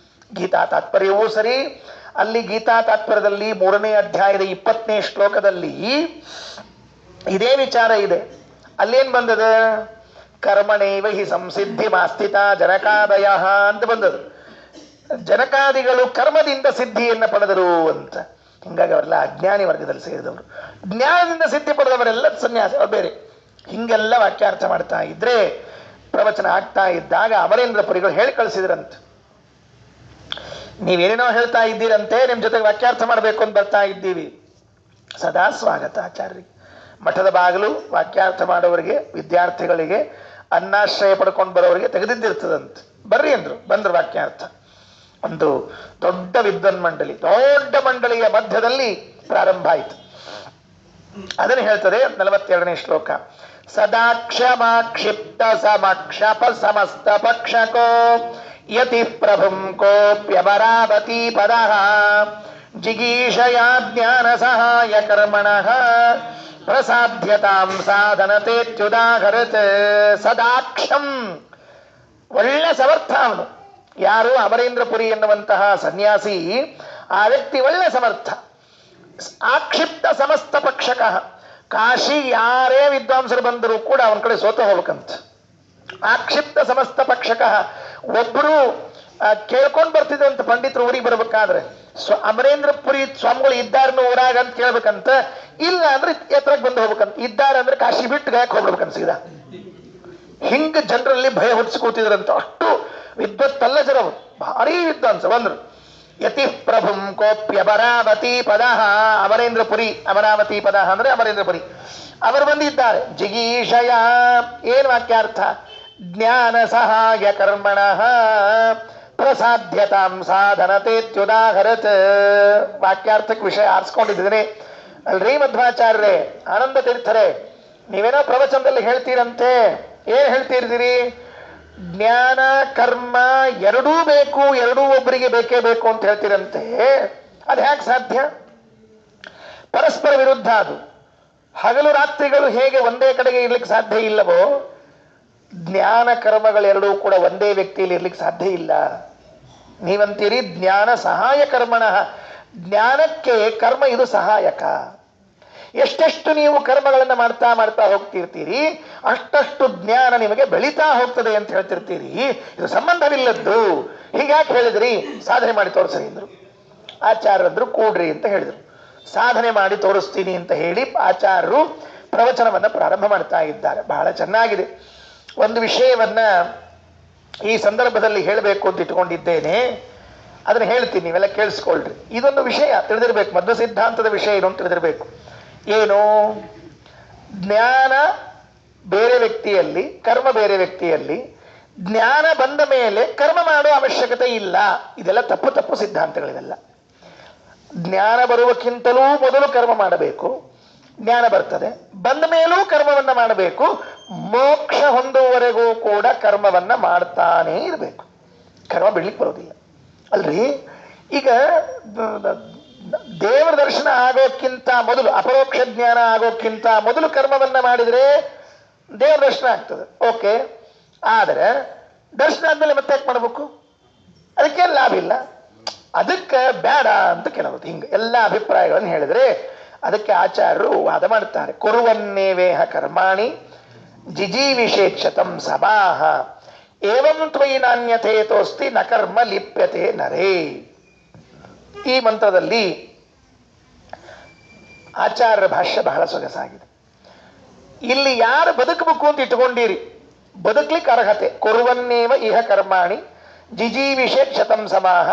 ಗೀತಾ ತಾತ್ಪರ್ಯವೂ ಸರಿ, ಅಲ್ಲಿ ಗೀತಾ ತಾತ್ಪರ್ಯದಲ್ಲಿ 3ನೇ ಅಧ್ಯಾಯದ 20ನೇ ಶ್ಲೋಕದಲ್ಲಿ ಇದೇ ವಿಚಾರ ಇದೆ. ಅಲ್ಲೇನ್ ಬಂದದ, ಕರ್ಮಣೈವ ಹಿ ಸಂಸಿದ್ಧಿ ಮಾಸ್ಥಿತ ಜನಕಾದಯ ಅಂತ ಬಂದದು. ಜನಕಾದಿಗಳು ಕರ್ಮದಿಂದ ಸಿದ್ಧಿಯನ್ನ ಪಡೆದರು ಅಂತ. ಹಿಂಗಾಗಿ ಅವರೆಲ್ಲ ಅಜ್ಞಾನಿ ವರ್ಗದಲ್ಲಿ ಸೇರಿದವರು. ಜ್ಞಾನದಿಂದ ಸಿದ್ಧಿ ಪಡೆದವರೆಲ್ಲ ಸನ್ಯಾಸಿ, ಅವ್ರು ಬೇರೆ. ಹಿಂಗೆಲ್ಲ ವಾಕ್ಯಾರ್ಥ ಮಾಡ್ತಾ ಇದ್ರೆ ಪ್ರವಚನ ಆಗ್ತಾ ಇದ್ದಾಗ ಅಮರೇಂದ್ರ ಪುರಿಗಳು ಹೇಳಿ ಕಳಿಸಿದ್ರಂತೆ, ನೀವೇನೇನೋ ಹೇಳ್ತಾ ಇದ್ದೀರಂತೆ, ನಿಮ್ಮ ಜೊತೆಗೆ ವಾಕ್ಯಾರ್ಥ ಮಾಡಬೇಕು ಅಂತ ಬರ್ತಾ ಇದ್ದೀವಿ. ಸದಾ ಸ್ವಾಗತ ಆಚಾರ್ಯರಿಗೆ. ಮಠದ ಬಾಗಿಲು ವಾಕ್ಯಾರ್ಥ ಮಾಡೋವರಿಗೆ, ವಿದ್ಯಾರ್ಥಿಗಳಿಗೆ, ಅನ್ನಾಶ್ರಯ ಪಡ್ಕೊಂಡು ಬರೋವರಿಗೆ ತೆಗೆದಿದ್ದಿರ್ತದಂತೆ. ಬರ್ರಿ ಅಂದ್ರು, ಬಂದ್ರು ವಾಕ್ಯಾರ್ಥ. ಒಂದು ದೊಡ್ಡ ವಿದ್ವನ್ ಮಂಡಳಿ, ದೊಡ್ಡ ಮಂಡಳಿಯ ಮಧ್ಯದಲ್ಲಿ ಪ್ರಾರಂಭ ಆಯಿತು. ಅದನ್ನು ಹೇಳ್ತದೆ 42ನೇ ಶ್ಲೋಕ. ಸದಾಕ್ಷಮಾಕ್ಷಿಪ್ತ ಸಮಕ್ಷಪ ಸಮಸ್ತ ಪಕ್ಷಕೋ ಯತಿ ಪ್ರಭುಂ ಕೋಪ್ಯವರಾವತಿ ಪದಃ ಜಿಗೀಷಯಾ ಜ್ಞಾನ ಸಹಾಯ ಕರ್ಮಣಃ ಪ್ರಸಾಧ್ಯತಾಂ ಸಾಧನತೇತ್ಯುದಾಹರತ್. ಸದಾಕ್ಷಂ, ಒಳ್ಳೆ ಸಮರ್ಥ ಅವನು. ಯಾರು? ಅಮರೇಂದ್ರಪುರಿ ಎನ್ನುವಂತಹ ಸನ್ಯಾಸಿ. ಆ ವ್ಯಕ್ತಿ ಒಳ್ಳೆ ಸಮರ್ಥ. ಆಕ್ಷಿಪ್ತ ಸಮಸ್ತ ಪಕ್ಷಕ, ಕಾಶಿ ಯಾರೇ ವಿದ್ವಾಂಸರು ಬಂದರೂ ಕೂಡ ಅವನ ಕಡೆ ಸೋತ ಹೋಗ್ಬೇಕಂತ. ಆಕ್ಷಿಪ್ತ ಸಮಸ್ತ ಪಕ್ಷಕ, ಒಬ್ಬರು ಕೇಳ್ಕೊಂಡು ಬರ್ತಿದ್ರಂತ ಪಂಡಿತರು ಊರಿಗೆ ಬರ್ಬೇಕಾದ್ರೆ, ಅಮರೇಂದ್ರಪುರಿ ಸ್ವಾಮಿಗಳು ಇದ್ದಾರನ್ನು ಊರಾಗ ಅಂತ ಕೇಳ್ಬೇಕಂತ. ಇಲ್ಲ ಅಂದ್ರೆ ಎತ್ತರಕ್ಕೆ ಬಂದು ಹೋಗ್ಬೇಕಂತ. ಇದ್ದಾರೆ ಅಂದ್ರೆ ಕಾಶಿ ಬಿಟ್ಟು ಗಾಯಕ್ಕೆ ಹೋಗ್ಬೇಕಂತ ಸೀದಾ. ಹಿಂಗ ಜನರಲ್ಲಿ ಭಯ ಹುಟ್ಟಿಸ್ಕೋತಿದ್ರಂತ. ಅಷ್ಟು ವಿದ್ವತ್ತಲ್ಲ ಜನರು, ಭಾರಿ ವಿದ್ವಾಂಸ ಬಂದ್ರು. ಯತಿ ಪ್ರಭುಂ ಕೋಪ್ಯಮರಾವತಿ ಪದಃ, ಅಮರೇಂದ್ರಪುರಿ, ಅಮರಾವತಿ ಪದಃ ಅಂದ್ರೆ ಅಮರೇಂದ್ರಪುರಿ, ಅವರು ಬಂದಿದ್ದಾರೆ. ಜಿಗೀಷಯ, ಏನು ವಾಕ್ಯಾರ್ಥ? ಜ್ಞಾನ ಸಹಾಯ ಕರ್ಮಣಃ ಪ್ರಸಾಧ್ಯತಾಂ ಸಾಧನತೇತ್ಯುದಾಹರತ್. ವಾಕ್ಯಾರ್ಥಕ್ಕೆ ವಿಷಯ ಆರಿಸ್ಕೊಂಡಿದ್ದೇನೆ ಅಲ್ರಿ ಮಧ್ವಾಚಾರ್ಯರೇ, ಆನಂದ ತೀರ್ಥರೇ. ನೀವೇನೋ ಪ್ರವಚನದಲ್ಲಿ ಹೇಳ್ತೀರಂತೆ, ಏನ್ ಹೇಳ್ತೀರ್ತೀರಿ? ಜ್ಞಾನ ಕರ್ಮ ಎರಡೂ ಬೇಕು, ಎರಡೂ ಒಬ್ಬರಿಗೆ ಬೇಕೇ ಬೇಕು ಅಂತ ಹೇಳ್ತೀರಂತೆ. ಅದು ಹೇಗೆ ಸಾಧ್ಯ? ಪರಸ್ಪರ ವಿರುದ್ಧ ಅದು. ಹಗಲು ರಾತ್ರಿಗಳು ಹೇಗೆ ಒಂದೇ ಕಡೆಗೆ ಇರ್ಲಿಕ್ಕೆ ಸಾಧ್ಯ ಇಲ್ಲವೋ, ಜ್ಞಾನ ಕರ್ಮಗಳೆರಡೂ ಕೂಡ ಒಂದೇ ವ್ಯಕ್ತಿಯಲ್ಲಿ ಇರ್ಲಿಕ್ಕೆ ಸಾಧ್ಯ ಇಲ್ಲ. ನೀವಂತೀರಿ ಜ್ಞಾನ ಸಹಾಯ ಕರ್ಮಣಃ, ಜ್ಞಾನಕ್ಕೆ ಕರ್ಮ ಇದು ಸಹಾಯಕ. ಎಷ್ಟೆಷ್ಟು ನೀವು ಕರ್ಮಗಳನ್ನು ಮಾಡ್ತಾ ಮಾಡ್ತಾ ಹೋಗ್ತಿರ್ತೀರಿ, ಅಷ್ಟಷ್ಟು ಜ್ಞಾನ ನಿಮಗೆ ಬೆಳೀತಾ ಹೋಗ್ತದೆ ಅಂತ ಹೇಳ್ತಿರ್ತೀರಿ. ಇದು ಸಂಬಂಧವಿಲ್ಲದ್ದು. ಹೀಗ್ಯಾಕೆ ಹೇಳಿದ್ರಿ? ಸಾಧನೆ ಮಾಡಿ ತೋರಿಸ್ರಿ ಅಂದ್ರು. ಆಚಾರ್ಯರಂದ್ರು ಕೂಡ್ರಿ ಅಂತ ಹೇಳಿದ್ರು. ಸಾಧನೆ ಮಾಡಿ ತೋರಿಸ್ತೀನಿ ಅಂತ ಹೇಳಿ ಆಚಾರ್ಯರು ಪ್ರವಚನವನ್ನು ಪ್ರಾರಂಭ ಮಾಡ್ತಾ ಇದ್ದಾರೆ. ಬಹಳ ಚೆನ್ನಾಗಿದೆ. ಒಂದು ವಿಷಯವನ್ನ ಈ ಸಂದರ್ಭದಲ್ಲಿ ಹೇಳಬೇಕು ಅಂತ ಇಟ್ಕೊಂಡಿದ್ದೇನೆ, ಅದನ್ನು ಹೇಳ್ತೀನಿ, ನೀವೆಲ್ಲ ಕೇಳಿಸ್ಕೊಳ್ರಿ. ಇದೊಂದು ವಿಷಯ ತಿಳಿದಿರ್ಬೇಕು, ಮಧ್ವ ಸಿದ್ಧಾಂತದ ವಿಷಯ ಏನು ಅಂತ ತಿಳಿದಿರ್ಬೇಕು. ಏನು? ಜ್ಞಾನ ಬೇರೆ ವ್ಯಕ್ತಿಯಲ್ಲಿ, ಕರ್ಮ ಬೇರೆ ವ್ಯಕ್ತಿಯಲ್ಲಿ. ಜ್ಞಾನ ಬಂದ ಮೇಲೆ ಕರ್ಮ ಮಾಡೋ ಅವಶ್ಯಕತೆ ಇಲ್ಲ. ಇದೆಲ್ಲ ತಪ್ಪು ತಪ್ಪು ಸಿದ್ಧಾಂತಗಳಿವೆಲ್ಲ. ಜ್ಞಾನ ಬರುವಕ್ಕಿಂತಲೂ ಮೊದಲು ಕರ್ಮ ಮಾಡಬೇಕು, ಜ್ಞಾನ ಬರ್ತದೆ, ಬಂದ ಮೇಲೂ ಕರ್ಮವನ್ನ ಮಾಡಬೇಕು, ಮೋಕ್ಷ ಹೊಂದುವವರೆಗೂ ಕೂಡ ಕರ್ಮವನ್ನ ಮಾಡ್ತಾನೇ ಇರಬೇಕು. ಕರ್ಮ ಬಿಡ್ಲಿಕ್ಕೆ ಬರೋದಿಲ್ಲ ಅಲ್ರಿ. ಈಗ ದೇವರ ದರ್ಶನ ಆಗೋಕ್ಕಿಂತ ಮೊದಲು, ಅಪರೋಕ್ಷ ಜ್ಞಾನ ಆಗೋಕ್ಕಿಂತ ಮೊದಲು ಕರ್ಮವನ್ನ ಮಾಡಿದರೆ ದೇವರ ದರ್ಶನ ಆಗ್ತದೆ, ಓಕೆ. ಆದರೆ ದರ್ಶನ ಆದ್ಮೇಲೆ ಮತ್ತೆ ಯಾಕೆ ಮಾಡಬೇಕು? ಅದಕ್ಕೇನು ಲಾಭ ಇಲ್ಲ. ಅದಕ್ಕೆ ಬೇಡ ಅಂತ ಕೆಲವರು ಹಿಂಗೆ ಎಲ್ಲ ಅಭಿಪ್ರಾಯಗಳನ್ನು ಹೇಳಿದ್ರೆ, ಅದಕ್ಕೆ ಆಚಾರ್ಯರು ವಾದ ಮಾಡ್ತಾರೆ. ಕುರುವನ್ನೇವೇಹ ಕರ್ಮಾಣಿ ಜಿಜೀವಿಷೇಕ್ಷತಂ ಸಮಾಹ ಏವಂ ತ್ವಯಿ ನಾಣ್ಯಥೇತೋಸ್ತಿ ನ ಕರ್ಮ ಲಿಪ್ಯತೆ ನರೇ. ಈ ಮಂತ್ರದಲ್ಲಿ ಆಚಾರ್ಯರ ಭಾಷ್ಯ ಬಹಳ ಸೊಗಸಾಗಿದೆ. ಇಲ್ಲಿ ಯಾರು ಬದುಕಬೇಕು ಅಂತ ಇಟ್ಕೊಂಡಿರಿ, ಬದುಕ್ಲಿಕ್ಕೆ ಅರ್ಹತೆ, ಕುರುವನ್ನೇವ ಇಹ ಕರ್ಮಾಣಿ ಜಿಜೀವಿಷೆ ಶತಂ ಸಮಾಹ.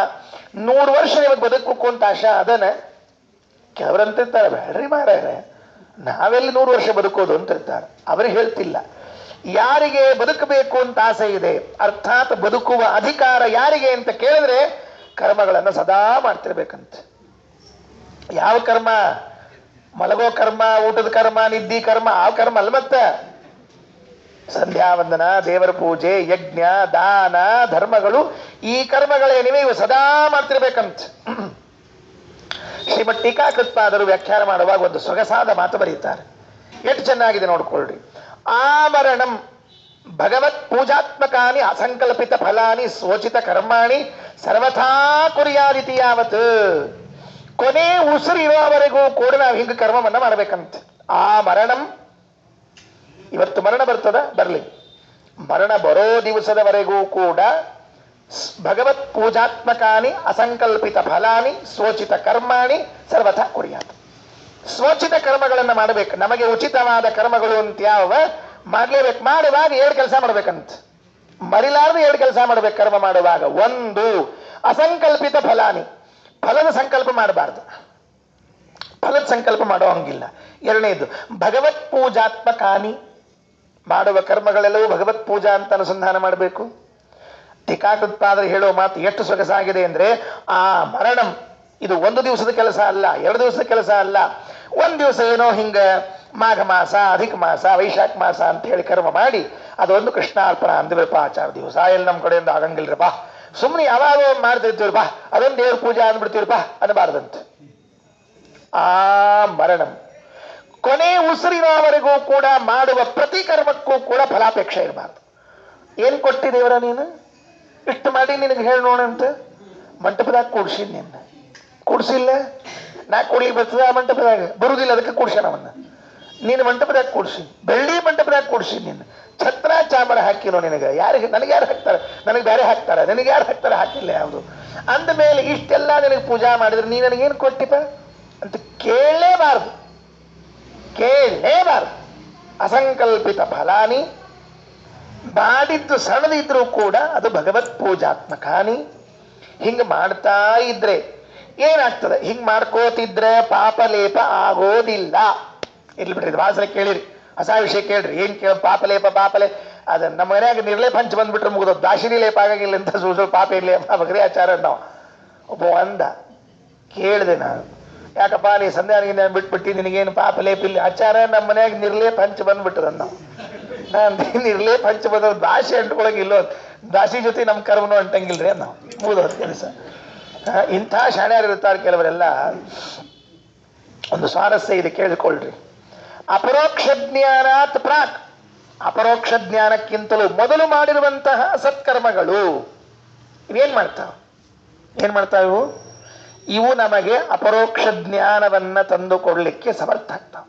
100 ವರ್ಷ ನಿಮಗೆ ಬದುಕಬೇಕು ಅಂತ ಆಶಾ ಅದನ್ನ. ಕೆಲವರಂತಿರ್ತಾರೆ, ಬೇಡ್ರಿ ಮಾರಾಯರೆ ನಾವೆಲ್ಲಿ 100 ವರ್ಷ ಬದುಕೋದು ಅಂತಿರ್ತಾರೆ. ಅವ್ರಿಗೆ ಹೇಳ್ತಿಲ್ಲ, ಯಾರಿಗೆ ಬದುಕಬೇಕು ಅಂತ ಆಸೆ ಇದೆ, ಅರ್ಥಾತ್ ಬದುಕುವ ಅಧಿಕಾರ ಯಾರಿಗೆ ಅಂತ ಕೇಳಿದ್ರೆ ಕರ್ಮಗಳನ್ನು ಸದಾ ಮಾಡ್ತಿರ್ಬೇಕಂತ. ಯಾವ ಕರ್ಮ? ಮಲಗೋ ಕರ್ಮ, ಊಟದ ಕರ್ಮ, ನಿದ್ದಿ ಕರ್ಮ, ಆ ಕರ್ಮ ಅಲ್ಲ. ಮತ್ತೆ ಸಂಧ್ಯಾ ವಂದನ, ದೇವರ ಪೂಜೆ, ಯಜ್ಞ, ದಾನ, ಧರ್ಮಗಳು, ಈ ಕರ್ಮಗಳೇನಿವೆ ಇವು ಸದಾ ಮಾಡ್ತಿರ್ಬೇಕಂತ. ಶ್ರೀಮತ್ ಟೀಕಾಕೃತ್ಪಾದರು ವ್ಯಾಖ್ಯಾನ ಮಾಡುವಾಗ ಒಂದು ಸೊಗಸಾದ ಮಾತು ಬರೀತಾರೆ, ಎಷ್ಟು ಚೆನ್ನಾಗಿದೆ ನೋಡ್ಕೊಳ್ರಿ. ಆಮರಣಂ ಭಗವತ್ ಪೂಜಾತ್ಮಕಾನಿ ಅಸಂಕಲ್ಪಿತ ಫಲಾನಿ ಸ್ವೋಚಿತ ಕರ್ಮಾಣಿ ಸರ್ವಥಾ ಕುರಿಯಾದಿತಿ ಯಾವತ್. ಕೊನೆ ಉಸಿರಿರುವವರೆಗೂ ಕೂಡ ನಾವು ಹಿಂಗೆ ಕರ್ಮವನ್ನ ಮಾಡಬೇಕಂತ. ಆ ಮರಣಂ, ಇವತ್ತು ಮರಣ ಬರ್ತದ, ಬರಲಿ, ಮರಣ ಬರೋ ದಿವಸದವರೆಗೂ ಕೂಡ ಭಗವತ್ ಪೂಜಾತ್ಮಕಾನಿ ಅಸಂಕಲ್ಪಿತ ಫಲಾನಿ ಸ್ವೋಚಿತ ಕರ್ಮಾಣಿ ಸರ್ವಥಾ ಕುರಿಯಾತ್. ಸ್ವೋಚಿತ ಕರ್ಮಗಳನ್ನು ಮಾಡಬೇಕು. ನಮಗೆ ಉಚಿತವಾದ ಕರ್ಮಗಳು ಅಂತ ಯಾವ ಮಾಡ್ಲೇಬೇಕು. ಮಾಡುವಾಗ 2 ಕೆಲಸ ಮಾಡ್ಬೇಕಂತ, ಮರಿಲಾರದು 2 ಕೆಲಸ ಮಾಡ್ಬೇಕು ಕರ್ಮ ಮಾಡುವಾಗ. ಒಂದು, ಅಸಂಕಲ್ಪಿತ ಫಲಾನಿ, ಫಲದ ಸಂಕಲ್ಪ ಮಾಡಬಾರ್ದು, ಫಲದ ಸಂಕಲ್ಪ ಮಾಡೋ ಹಂಗಿಲ್ಲ. ಎರಡನೇದು, ಭಗವತ್ ಪೂಜಾತ್ಮಕಾನಿ, ಮಾಡುವ ಕರ್ಮಗಳೆಲ್ಲವೂ ಭಗವತ್ ಪೂಜಾ ಅಂತ ಅನುಸಂಧಾನ ಮಾಡಬೇಕು. ಟೀಕಾಕೃತ್ಪಾದರು ಹೇಳೋ ಮಾತು ಎಷ್ಟು ಸೊಗಸಾಗಿದೆ ಅಂದ್ರೆ, ಆ ಮರಣಂ ಇದು 1 ದಿವಸದ ಕೆಲಸ ಅಲ್ಲ, 2 ದಿವಸದ ಕೆಲಸ ಅಲ್ಲ. 1 ದಿವಸ ಏನೋ ಹಿಂಗ ಮಾಘ ಮಾಸ, ಅಧಿಕ ಮಾಸ, ವೈಶಾಖ ಮಾಸ ಅಂತ ಹೇಳಿ ಕರ್ಮ ಮಾಡಿ ಅದೊಂದು ಕೃಷ್ಣಾರ್ಪಣ ಅಂದ್ರಪ್ಪ, ಆಚಾರ ದಿವಸ ಎಲ್ಲಿ ನಮ್ಮ ಕಡೆಯಿಂದ ಆಗಂಗಿಲ್ರಪ್ಪ, ಸುಮ್ಮನೆ ಯಾವಾಗ ಮಾಡ್ತಿರ್ತೀವ್ರಪ್ಪ, ಅದೊಂದು ದೇವ್ರ ಪೂಜೆ ಅಂದ್ಬಿಡ್ತೀವ್ರಪ್ಪ ಅನ್ನಬಾರ್ದಂತ. ಆ ಮರಣಂ, ಕೊನೆ ಉಸಿರಿನವರೆಗೂ ಕೂಡ ಮಾಡುವ ಪ್ರತಿ ಕರ್ಮಕ್ಕೂ ಕೂಡ ಫಲಾಪೇಕ್ಷೆ ಇರಬಾರ್ದು. ಏನ್ ಕೊಟ್ಟಿ ದೇವರ ನೀನು, ಇಷ್ಟು ಮಾಡಿ ನಿನಗೆ ಹೇಳಿ ನೋಡಂತ. ಮಂಟಪದಾಗ ಕೂಡ್ಸಿದ್ ನಿನ್ನ, ಕೂಡ್ಸಿಲ್ಲ, ನಾ ಕೂಡ್ಲಿಕ್ಕೆ ಬರ್ತದ ಆ ಮಂಟಪದಾಗ, ಬರುದಿಲ್ಲ ಅದಕ್ಕೆ ಕೂಡ್ಸ್ಯಾನ ಅವನ್ನ. ನೀನು ಮಂಟಪದಾಗ ಕೂಡ್ಸಿ, ಬೆಳ್ಳಿ ಮಂಟಪದಾಗ ಕೂಡ್ಸಿ, ನಿನ್ನ ಛತ್ರ ಚಾಮರ ಹಾಕಿನೋ ನಿನಗೆ. ಯಾರಿಗೆ? ನನಗೆ ಯಾರು ಹಾಕ್ತಾರೆ? ನನಗೆ ಬೇರೆ ಹಾಕ್ತಾರೆ. ನನಗೆ ಯಾರು ಹಾಕ್ತಾರೆ? ಹಾಕಿಲ್ಲ ಯಾವುದು. ಅಂದ ಮೇಲೆ ಇಷ್ಟೆಲ್ಲ ನಿನಗೆ ಪೂಜಾ ಮಾಡಿದ್ರೆ ನೀ ನನಗೇನು ಕೊಟ್ಟಿಪ್ಪ ಅಂತ ಕೇಳಲೇಬಾರ್ದು, ಕೇಳಲೇಬಾರ್ದು. ಅಸಂಕಲ್ಪಿತ ಫಲಾನಿ, ಮಾಡಿದ್ದು ಸಣ್ಣದಿದ್ರೂ ಕೂಡ ಅದು ಭಗವತ್ ಪೂಜಾತ್ಮಕಾನಿ. ಹಿಂಗ ಮಾಡ್ತಾ ಇದ್ರೆ ಏನಾಗ್ತದೆ? ಹಿಂಗ್ ಮಾಡ್ಕೋತಿದ್ರೆ ಪಾಪಲೇಪ ಆಗೋದಿಲ್ಲ. ಇರ್ಲಿ ಬಿಡ್ರಿ, ವಾಸನೆ ಕೇಳಿರಿ, ಹೊಸ ವಿಷಯ ಕೇಳ್ರಿ. ಏನ್ ಪಾಪಲೇಪ? ಪಾಪಲೇ ಅದ ನಮ್ಮ ಮನ್ಯಾಗ ನಿರ್ಲೇಪ ಹಂಚಿ ಬಂದ್ಬಿಟ್ರೆ ಮುಗಿದ, ದಾಶಿನಿ ಲೇಪ ಆಗಿಲ್ಲ ಅಂತ ಸ್ವಲ್ಪ ಪಾಪ ಇರ್ಲೇಪ ಬಗ್ರಿ ಆಚಾರ ನಾವು. ಒಬ್ಬ ಅಂದ, ಕೇಳಿದೆ ನಾನು, ಯಾಕಪ್ಪ ನೀ ಸಂಧ್ಯಾನಿಗೆ ಬಿಟ್ಬಿಟ್ಟು ನಿನಗೇನು ಪಾಪ ಲೇಪ ಇಲ್ಲ? ಆಚಾರ ನಮ್ಮ ಮನ್ಯಾಗ ನಿರ್ಲೇಪ ಹಂಚಿ ಬಂದ್ಬಿಟ್ಟದ ನಾವು. ನಾನು ನಿರ್ಲೇಪ ಹಂಚಿ ಬಂದ ದಾಸಿ ಅಂಟ್ಕೊಳಗಿಲ್ಲೋ, ದಾಸಿ ಜೊತೆ ನಮ್ಮ ಕರ್ಮನೂ ಅಂಟಂಗಿಲ್ರಿ ನಾವು. ಮುಗಿದ ಕೆಲಸ. ಇಂಥ ಶಾಣ್ಯಾರು ಇರ್ತಾರೆ ಕೆಲವರೆಲ್ಲ. ಒಂದು ಸ್ವಾರಸ್ಯ ಇದೆ, ಕೇಳಿಕೊಳ್ಳ್ರಿ. ಅಪರೋಕ್ಷ ಜ್ಞಾನಾತ್ ಪ್ರಾಕ್, ಅಪರೋಕ್ಷ ಜ್ಞಾನಕ್ಕಿಂತಲೂ ಮೊದಲು ಮಾಡಿರುವಂತಹ ಸತ್ಕರ್ಮಗಳು ಇವೇನ್ ಮಾಡ್ತಾವ? ಏನ್ ಮಾಡ್ತಾವ ಇವು? ಇವು ನಮಗೆ ಅಪರೋಕ್ಷ ಜ್ಞಾನವನ್ನ ತಂದುಕೊಡ್ಲಿಕ್ಕೆ ಸಮರ್ಥ ಆಗ್ತಾವ.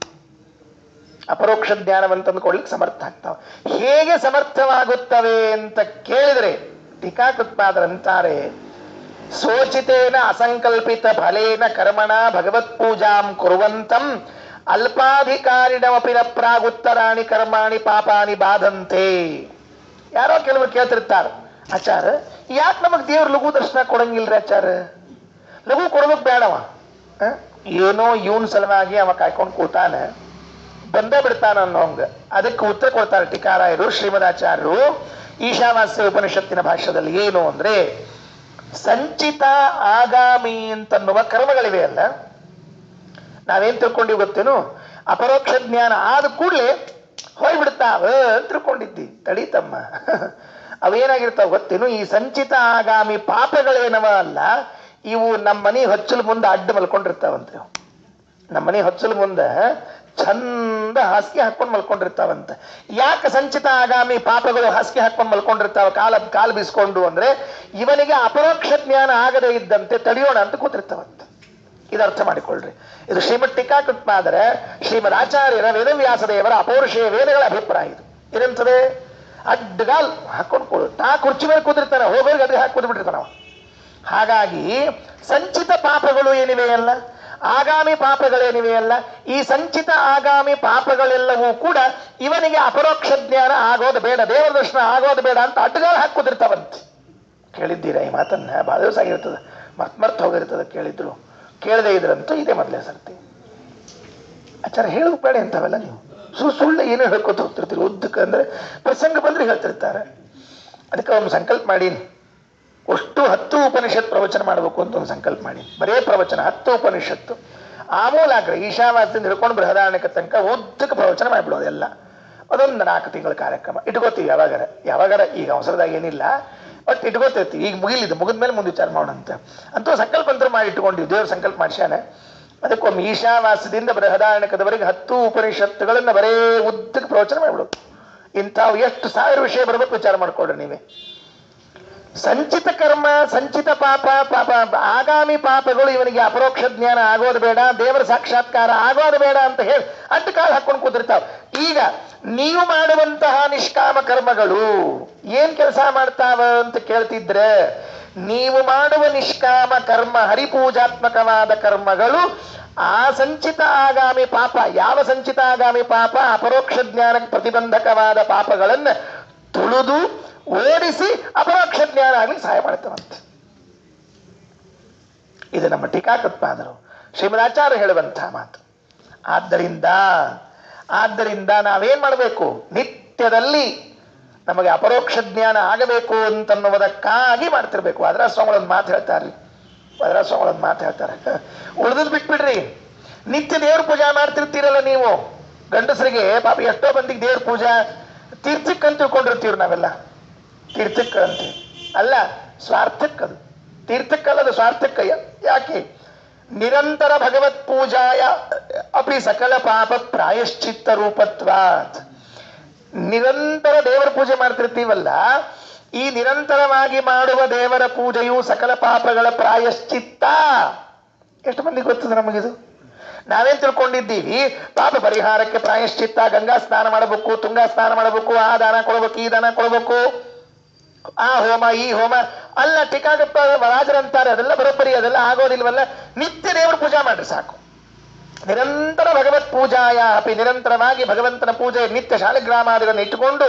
ಅಪರೋಕ್ಷ ಜ್ಞಾನವನ್ನು ತಂದುಕೊಡ್ಲಿಕ್ಕೆ ಸಮರ್ಥ ಆಗ್ತಾವ. ಹೇಗೆ ಸಮರ್ಥವಾಗುತ್ತವೆ ಅಂತ ಕೇಳಿದ್ರೆ ಟೀಕಾಕೃತ್ಪಾದರಂತಾರೆ, ಸೋಚಿತೇನ ಅಸಂಕಲ್ಪಿತ ಫಲೇನ ಕರ್ಮಣ ಭಗವತ್ ಪೂಜಾಂ ಕುರುವಂತಂ ಅಲ್ಪಾಧಿಕಾರಿಣಮಪಿ ನ ಪ್ರಾಗುತ್ತರಾಣಿ ಕರ್ಮಾಣಿ ಪಾಪಾನಿ ಬಾಧಂತೆ. ಯಾರೋ ಕೆಲವರು ಕೇಳ್ತಿರ್ತಾರೆ, ಆಚಾರ ಯಾಕೆ ನಮಗ್ ದೇವ್ರ ಲಘು ದರ್ಶನ ಕೊಡಂಗಿಲ್ರಿ ಆಚಾರ? ಲಘು ಕೊಡೋದಕ್ ಬೇಡವ, ಏನೋ ಇವನ್ ಸಲುವಾಗಿ ಅವ ಕಾಯ್ಕೊಂಡು ಕೂತಾನ, ಬಂದೇ ಬಿಡ್ತಾನ ಅನ್ನೋಂಗ. ಅದಕ್ಕೆ ಉತ್ತರ ಕೊಡ್ತಾರೆ ಟೀಕಾರಾಯರು, ಶ್ರೀಮದಾಚಾರ್ಯರು ಈಶಾವಾಸ್ಯ ಉಪನಿಷತ್ತಿನ ಭಾಷ್ಯದಲ್ಲಿ. ಏನು ಅಂದ್ರೆ, ಸಂಚಿತ ಆಗಾಮಿ ಅಂತನ್ನುವ ಕರ್ಮಗಳಿವೆ ಅಲ್ಲ, ನಾವೇನ್ ತಿಳ್ಕೊಂಡಿವಿ ಗೊತ್ತೇನು? ಅಪರೋಕ್ಷ ಜ್ಞಾನ ಆದ ಕೂಡಲೇ ಹೋಗ್ಬಿಡ್ತಾವ ಅಂತ ತಿಳ್ಕೊಂಡಿದ್ದಿ. ತಡೀತಮ್ಮ, ಅವೇನಾಗಿರ್ತಾವ ಗೊತ್ತೇನು? ಈ ಸಂಚಿತ ಆಗಾಮಿ ಪಾಪಗಳೇನವ ಅಲ್ಲ, ಇವು ನಮ್ಮ ಮನೆ ಹೊಚ್ಚಲು ಮುಂದೆ ಅಡ್ಡ ಮಲ್ಕೊಂಡಿರ್ತಾವಂತೆ. ನಮ್ಮ ಮನೆ ಹೊಚ್ಚಲು ಮುಂದೆ ಚಂದ ಹಾಸಿಗೆ ಹಾಕೊಂಡು ಮಲ್ಕೊಂಡಿರ್ತಾವಂತ. ಯಾಕೆ ಸಂಚಿತ ಆಗಾಮಿ ಪಾಪಗಳು ಹಾಸಿಗೆ ಹಾಕೊಂಡು ಮಲ್ಕೊಂಡಿರ್ತಾವ ಕಾಲು ಬೀಸ್ಕೊಂಡು ಅಂದ್ರೆ, ಇವನಿಗೆ ಅಪರೋಕ್ಷ ಜ್ಞಾನ ಆಗದೇ ಇದ್ದಂತೆ ತಡೆಯೋಣ ಅಂತ ಕೂತಿರ್ತಾವಂತ. ಇದು ಅರ್ಥ ಮಾಡಿಕೊಳ್ಳ್ರಿ. ಇದು ಶ್ರೀಮದ್ ಟೀಕಾಕೃತ್ಪಾದರ ಶ್ರೀಮದ್ ಆಚಾರ್ಯರ ವೇದವ್ಯಾಸ ದೇವರ ಅಪೌರುಷೇಯ ವೇದಗಳ ಅಭಿಪ್ರಾಯ. ಇದು ಏನಂತದೆ? ಅಡ್ಡಗಾಲ್ ಹಾಕೊಂಡು ತಾ ಕುರ್ಚಿ ಮೇಲೆ ಕೂತಿರ್ತಾನೆ, ಹೋಗೋರಿಗೆ ಅದ್ರ ಹಾಕಿ ಕೂತ್ಬಿಟ್ಟಿರ್ತಾನ. ಹಾಗಾಗಿ ಸಂಚಿತ ಪಾಪಗಳು ಏನಿವೆ ಅಲ್ಲ, ಆಗಾಮಿ ಪಾಪಗಳೇನಿವೆಯಲ್ಲ, ಈ ಸಂಚಿತ ಆಗಾಮಿ ಪಾಪಗಳೆಲ್ಲವೂ ಕೂಡ ಇವನಿಗೆ ಅಪರೋಕ್ಷ ಜ್ಞಾನ ಆಗೋದು ಬೇಡ, ದೇವರ ದರ್ಶನ ಆಗೋದು ಬೇಡ ಅಂತ ಅಡ್ಡಗಾಲ ಹಾಕುದಿರ್ತಾವಂತೆ. ಕೇಳಿದ್ದೀರಾ ಈ ಮಾತನ್ನ? ಬಹಳ ದಿವಸ ಆಗಿರ್ತದೆ, ಮರ್ತ್ ಹೋಗಿರ್ತದೆ. ಕೇಳಿದ್ರು ಕೇಳದೇ ಇದ್ರಂತೂ ಇದೇ ಮೊದಲೇ ಸರ್ತಿ. ಆಚಾರ ಹೇಳೋದು ಬೇಡ ಅಂತವೆಲ್ಲ. ನೀವು ಸುಳ್ಳು ಏನೋ ಹೇಳ್ಕೊತ ಹೋಗ್ತಿರ್ತೀರಿ. ಉದ್ದಕ್ಕೆ ಅಂದ್ರೆ ಪ್ರಸಂಗ ಬಂದ್ರೆ ಹೇಳ್ತಿರ್ತಾರೆ. ಅದಕ್ಕೆ ಒಂದು ಸಂಕಲ್ಪ ಮಾಡೀನಿ, ಅಷ್ಟು 10 ಉಪನಿಷತ್ ಪ್ರವಚನ ಮಾಡಬೇಕು ಅಂತ ಒಂದು ಸಂಕಲ್ಪ ಮಾಡಿ. ಬರೇ ಪ್ರವಚನ 10 ಉಪನಿಷತ್ತು ಆಮೂಲಾಗ್ರ ಈಶಾವಾಸ್ಯದಿಂದ ಹಿಡ್ಕೊಂಡು ಬೃಹದಾರಣ್ಯಕ ತನಕ ಉದ್ದಕ್ಕೆ ಪ್ರವಚನ ಮಾಡಿಬಿಡೋದು ಎಲ್ಲ. ಅದೊಂದು 4 ತಿಂಗಳ ಕಾರ್ಯಕ್ರಮ ಇಟ್ಕೋತೀವಿ. ಯಾವಾಗಾರ ಈಗ ಅವಸರದಾಗ ಏನಿಲ್ಲ, ಬಟ್ ಇಟ್ಕೋತಿರ್ತೀವಿ. ಈಗ ಮುಗಿದ್ಮೇಲೆ ಮುಂದೆ ವಿಚಾರ ಮಾಡೋಣಂತ ಅಂತೂ ಸಂಕಲ್ಪ ಅಂತ ಮಾಡಿ ಇಟ್ಕೊಂಡಿವಿ. ದೇವ್ರ ಸಂಕಲ್ಪ ಮಾಡ್ಸ್ಯಾನೆ. ಅದಕ್ಕೊಮ್ಮೆ ಈಶಾವಾಸ್ಯದಿಂದ ಬೃಹದಾರಣ್ಯಕದವರೆಗೆ 10 ಉಪನಿಷತ್ತುಗಳನ್ನ ಬರೇ ಉದ್ದಕ್ಕೆ ಪ್ರವಚನ ಮಾಡಿಬಿಡೋದು. ಇಂಥವು ಎಷ್ಟು 1000 ವಿಷಯ ಬರಬೇಕು ವಿಚಾರ ಮಾಡ್ಕೊಡ್ರಿ ನೀವೇ. ಸಂಚಿತ ಕರ್ಮ, ಸಂಚಿತ ಪಾಪ, ಆಗಾಮಿ ಪಾಪಗಳು ಇವನಿಗೆ ಅಪರೋಕ್ಷ ಜ್ಞಾನ ಆಗೋದು ಬೇಡ, ದೇವರ ಸಾಕ್ಷಾತ್ಕಾರ ಆಗೋದು ಬೇಡ ಅಂತ ಹೇಳಿ ಅಡ್ಡ ಕಾಲು ಹಾಕೊಂಡು ಕೂತಿರ್ತಾವ. ಈಗ ನೀವು ಮಾಡುವಂತಹ ನಿಷ್ಕಾಮ ಕರ್ಮಗಳು ಏನ್ ಕೆಲಸ ಮಾಡ್ತಾವ ಅಂತ ಕೇಳ್ತಿದ್ರೆ, ನೀವು ಮಾಡುವ ನಿಷ್ಕಾಮ ಕರ್ಮ ಹರಿಪೂಜಾತ್ಮಕವಾದ ಕರ್ಮಗಳು ಆ ಸಂಚಿತ ಆಗಾಮಿ ಪಾಪ, ಯಾವ ಸಂಚಿತ ಆಗಾಮಿ ಪಾಪ ಅಪರೋಕ್ಷ ಜ್ಞಾನಕ್ಕೆ ಪ್ರತಿಬಂಧಕವಾದ ಪಾಪಗಳನ್ನ ತುಳಿದು ಓಡಿಸಿ ಅಪರೋಕ್ಷ ಜ್ಞಾನ ಆಗಲಿ ಸಹಾಯ ಮಾಡ್ತಾವಂತೆ. ಇದು ನಮ್ಮ ಟೀಕಾಕೃತ್ಪಾದರು ಶ್ರೀಮದಾಚಾರ್ಯ ಹೇಳುವಂತಹ ಮಾತು. ಆದ್ದರಿಂದ ನಾವೇನ್ ಮಾಡಬೇಕು? ನಿತ್ಯದಲ್ಲಿ ನಮಗೆ ಅಪರೋಕ್ಷ ಜ್ಞಾನ ಆಗಬೇಕು ಅಂತನ್ನುವುದಕ್ಕಾಗಿ ಮಾಡ್ತಿರ್ಬೇಕು. ಅದರ ಸ್ವಾಮಿಗಳೊಂದು ಮಾತು ಹೇಳ್ತಾರೆ, ಉಳಿದ್ ಬಿಟ್ಬಿಡ್ರಿ. ನಿತ್ಯ ದೇವ್ರ ಪೂಜಾ ಮಾಡ್ತಿರ್ತೀರಲ್ಲ ನೀವು. ಗಂಡಸರಿಗೆ ಪಾಪ ಎಷ್ಟೋ ಮಂದಿಗೆ ದೇವ್ರ ಪೂಜಾ ತೀರ್ಥಕ್ಕಂತ ತಿಳ್ಕೊಂಡಿರ್ತೀವ್ರಿ ನಾವೆಲ್ಲ. ತೀರ್ಥಕ್ಕ ಅಂತ ಅಲ್ಲ, ಸ್ವಾರ್ಥಕ್ಕದು. ತೀರ್ಥಕ್ಕಲ್ಲದು, ಸ್ವಾರ್ಥಕ್ಕ. ಯಾಕೆ? ನಿರಂತರ ಭಗವತ್ ಪೂಜಾಯ ಅಪಿ ಸಕಲ ಪಾಪ ಪ್ರಾಯಶ್ಚಿತ್ತ ರೂಪತ್ವಾತ್. ನಿರಂತರ ದೇವರ ಪೂಜೆ ಮಾಡ್ತಿರ್ತೀವಲ್ಲ, ಈ ನಿರಂತರವಾಗಿ ಮಾಡುವ ದೇವರ ಪೂಜೆಯು ಸಕಲ ಪಾಪಗಳ ಪ್ರಾಯಶ್ಚಿತ್ತ. ಎಷ್ಟು ಮಂದಿಗೆ ಗೊತ್ತದ ನಮಗಿದು? ನಾವೇನ್ ತಿಳ್ಕೊಂಡಿದ್ದೀವಿ? ಪಾಪ ಪರಿಹಾರಕ್ಕೆ ಪ್ರಾಯಶ್ಚಿತ್ತ, ಗಂಗಾ ಸ್ನಾನ ಮಾಡಬೇಕು, ತುಂಗಾ ಸ್ನಾನ ಮಾಡಬೇಕು, ಆ ದಾನ ಕೊಡಬೇಕು, ಈ ದಾನ ಕೊಡಬೇಕು, ಆ ಹೋಮ ಈ ಹೋಮ ಅಲ್ಲ. ಟೀಕಾಗಪ್ಪ ರಾಜರಂತಾರೆ ಅದೆಲ್ಲ ಬರೋಬ್ಬರಿ, ಅದೆಲ್ಲ ಆಗೋದಿಲ್ವಲ್ಲ. ನಿತ್ಯ ದೇವರ ಪೂಜಾ ಮಾಡ್ರಿ ಸಾಕು. ನಿರಂತರ ಭಗವತ್ ಪೂಜಾಯ ಅಪಿ, ನಿರಂತರವಾಗಿ ಭಗವಂತನ ಪೂಜೆ ನಿತ್ಯ ಶಾಲಿಗ್ರಾಮಾದಿಗಳನ್ನು ಇಟ್ಟುಕೊಂಡು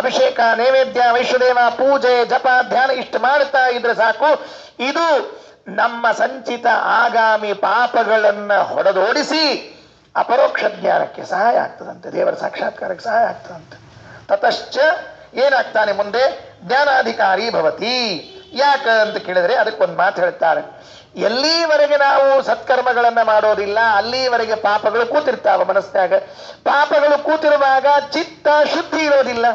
ಅಭಿಷೇಕ, ನೈವೇದ್ಯ, ವೈಶ್ವದೇವ ಪೂಜೆ, ಜಪ, ಧ್ಯಾನ ಇಷ್ಟು ಮಾಡುತ್ತಾ ಇದ್ರೆ ಸಾಕು. ಇದು ನಮ್ಮ ಸಂಚಿತ ಆಗಾಮಿ ಪಾಪಗಳನ್ನ ಹೊಡೆದೋಡಿಸಿ ಅಪರೋಕ್ಷ ಜ್ಞಾನಕ್ಕೆ ಸಹಾಯ ಆಗ್ತದಂತೆ, ದೇವರ ಸಾಕ್ಷಾತ್ಕಾರಕ್ಕೆ ಸಹಾಯ ಆಗ್ತದಂತೆ. ತತಶ್ಚ ಏನಾಗ್ತಾನೆ ಮುಂದೆ? ಜ್ಞಾನಾಧಿಕಾರಿ ಭವತಿ. ಯಾಕ ಅಂತ ಕೇಳಿದ್ರೆ ಅದಕ್ಕೊಂದು ಮಾತು ಹೇಳ್ತಾರೆ. ಎಲ್ಲಿವರೆಗೆ ನಾವು ಸತ್ಕರ್ಮಗಳನ್ನ ಮಾಡೋದಿಲ್ಲ ಅಲ್ಲಿವರೆಗೆ ಪಾಪಗಳು ಕೂತಿರ್ತಾವ ಮನಸ್ಸಿನಾಗ. ಪಾಪಗಳು ಕೂತಿರುವಾಗ ಚಿತ್ತ ಶುದ್ಧಿ ಇರೋದಿಲ್ಲ.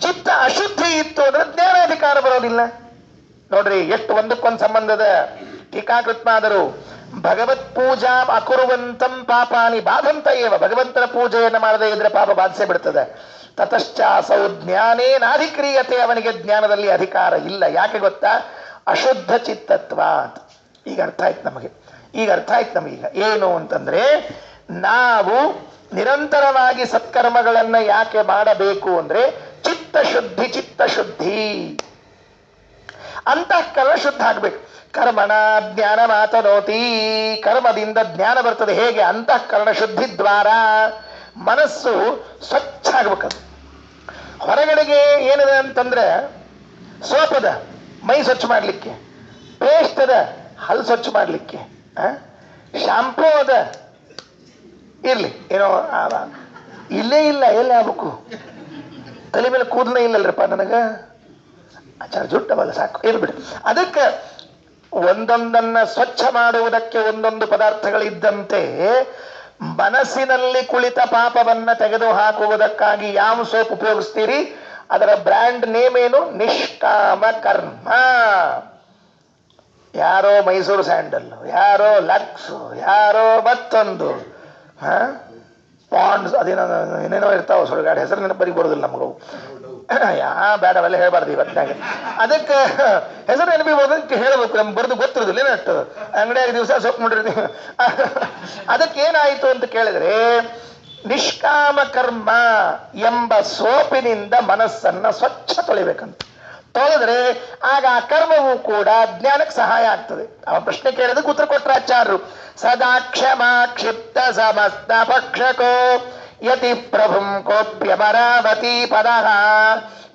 ಚಿತ್ತ ಅಶುದ್ಧಿ ಇತ್ತು ಅಂದ್ರೆ ಜ್ಞಾನಾಧಿಕಾರ ಬರೋದಿಲ್ಲ. ನೋಡ್ರಿ ಎಷ್ಟು ಒಂದಕ್ಕೊಂದು ಸಂಬಂಧದ. ಟೀಕಾಕೃತ್ಪಾದರು ಭಗವತ್ ಪೂಜಾ ಅಕುರುವಂತಂ ಪಾಪಾನಿ ಬಾಧಂತ ಏವ. ಭಗವಂತನ ಪೂಜೆಯನ್ನು ಮಾಡದೇ ಇದ್ರೆ ಪಾಪ ಬಾಧಿಸೇ ಬಿಡ್ತದೆ. ತತಶ್ಚಾಸೌ ಜ್ಞಾನೇನಾಧಿಕ್ರಿಯತೆ. ಅವನಿಗೆ ಜ್ಞಾನದಲ್ಲಿ ಅಧಿಕಾರ ಇಲ್ಲ. ಯಾಕೆ ಗೊತ್ತಾ? ಅಶುದ್ಧ ಚಿತ್ತತ್ವಾತ್. ಈಗ ಅರ್ಥ ಆಯ್ತು ನಮಗೀಗ ಏನು ಅಂತಂದ್ರೆ, ನಾವು ನಿರಂತರವಾಗಿ ಸತ್ಕರ್ಮಗಳನ್ನ ಯಾಕೆ ಮಾಡಬೇಕು ಅಂದ್ರೆ ಚಿತ್ತಶುದ್ಧಿ ಅಂತಃಕರಣ ಶುದ್ಧ ಆಗ್ಬೇಕು. ಕರ್ಮಣ ಜ್ಞಾನ ಮಾತನೋತಿ. ಕರ್ಮದಿಂದ ಜ್ಞಾನ ಬರ್ತದೆ. ಹೇಗೆ? ಅಂತಃಕರಣ ಶುದ್ಧಿ ದ್ವಾರ. ಮನಸ್ಸು ಸ್ವಚ್ಛ ಆಗ್ಬೇಕದು. ಹೊರಗಡೆಗೆ ಏನಿದೆ ಅಂತಂದ್ರೆ ಸೋಪದ ಮೈ ಸ್ವಚ್ಛ ಮಾಡ್ಲಿಕ್ಕೆ, ಪೇಸ್ಟ್ ಅದ ಹಲ್ಲು ಸ್ವಚ್ಛ ಮಾಡ್ಲಿಕ್ಕೆ, ಶಾಂಪೂ ಅದ ಇರ್ಲಿ, ಏನೋ ಇಲ್ಲೇ ಇಲ್ಲ, ಎಲ್ಲ ಆಗ್ಬೇಕು. ತಲೆ ಮೇಲೆ ಕೂದಲೇ ಇಲ್ಲಲ್ರಪ್ಪ ನನಗ, ಆಚಾರ ಜುಟ್ಟವಲ್ಲ, ಸಾಕು ಇರ್ಬಿಡು. ಅದಕ್ಕೆ ಒಂದೊಂದನ್ನ ಸ್ವಚ್ಛ ಮಾಡುವುದಕ್ಕೆ ಒಂದೊಂದು ಪದಾರ್ಥಗಳಿದ್ದಂತೆ ಮನಸ್ಸಿನಲ್ಲಿ ಕುಳಿತ ಪಾಪವನ್ನ ತೆಗೆದು ಹಾಕುವುದಕ್ಕಾಗಿ ಯಾವ ಸೋಪ್ ಉಪಯೋಗಿಸ್ತೀರಿ? ಅದರ ಬ್ರ್ಯಾಂಡ್ ನೇಮ್ ಏನು? ನಿಷ್ಕಾಮ ಕರ್ಮ. ಯಾರೋ ಮೈಸೂರು ಸ್ಯಾಂಡಲ್, ಯಾರೋ ಲಕ್ಸ್, ಯಾರೋ ಮತ್ತೊಂದು ಪಾಂಡ್ಸ್, ಅದೇನೋ ಏನೇನೋ ಇರ್ತಾವ ಸುಡುಗಾಡು, ಹೆಸರು ನೆನಪು ಬರೀ ಬರೋದಿಲ್ಲ ನಮಗೂ. ಬೇಡ ಅವೆಲ್ಲ ಹೇಳ್ಬಾರ್ದು ಇವತ್ತಾಗ. ಅದಕ್ಕೆ ಹೆಸರು ನೆನಪಿಗೆ ಹೇಳ್ಬೇಕು, ನಮ್ಗೆ ಬರೆದು ಗೊತ್ತಿರೋದಿಲ್ಲ ಏನಟ್ಟು ಅಂಗಡಿಯಾಗ ದಿವಸ ಸೊಪ್ಪು ಮಾಡಿರ್ತೀವಿ. ಅದಕ್ಕೆ ಏನಾಯಿತು ಅಂತ ಕೇಳಿದ್ರೆ, ನಿಷ್ಕಾಮ ಕರ್ಮ ಎಂಬ ಸೋಪಿನಿಂದ ಮನಸ್ಸನ್ನ ಸ್ವಚ್ಛ ತೊಳಿಬೇಕಂತ. ತೊಳೆದ್ರೆ ಆಗ ಆ ಕರ್ಮವೂ ಕೂಡ ಜ್ಞಾನಕ್ಕೆ ಸಹಾಯ ಆಗ್ತದೆ. ಅವ ಪ್ರಶ್ನೆ ಕೇಳಿದಕ್ಕೆ ಉತ್ತರ ಕೊಟ್ರ ಆಚಾರ್ಯರು. ಸದಾ ಕ್ಷಮಾ ಕ್ಷಿಪ್ತ ಸಮಸ್ತ ಪಕ್ಷಕೋ ಯತಿ ಪ್ರಭುಂ ಕೋಪ್ಯಮರಾವತಿ ಪದಃ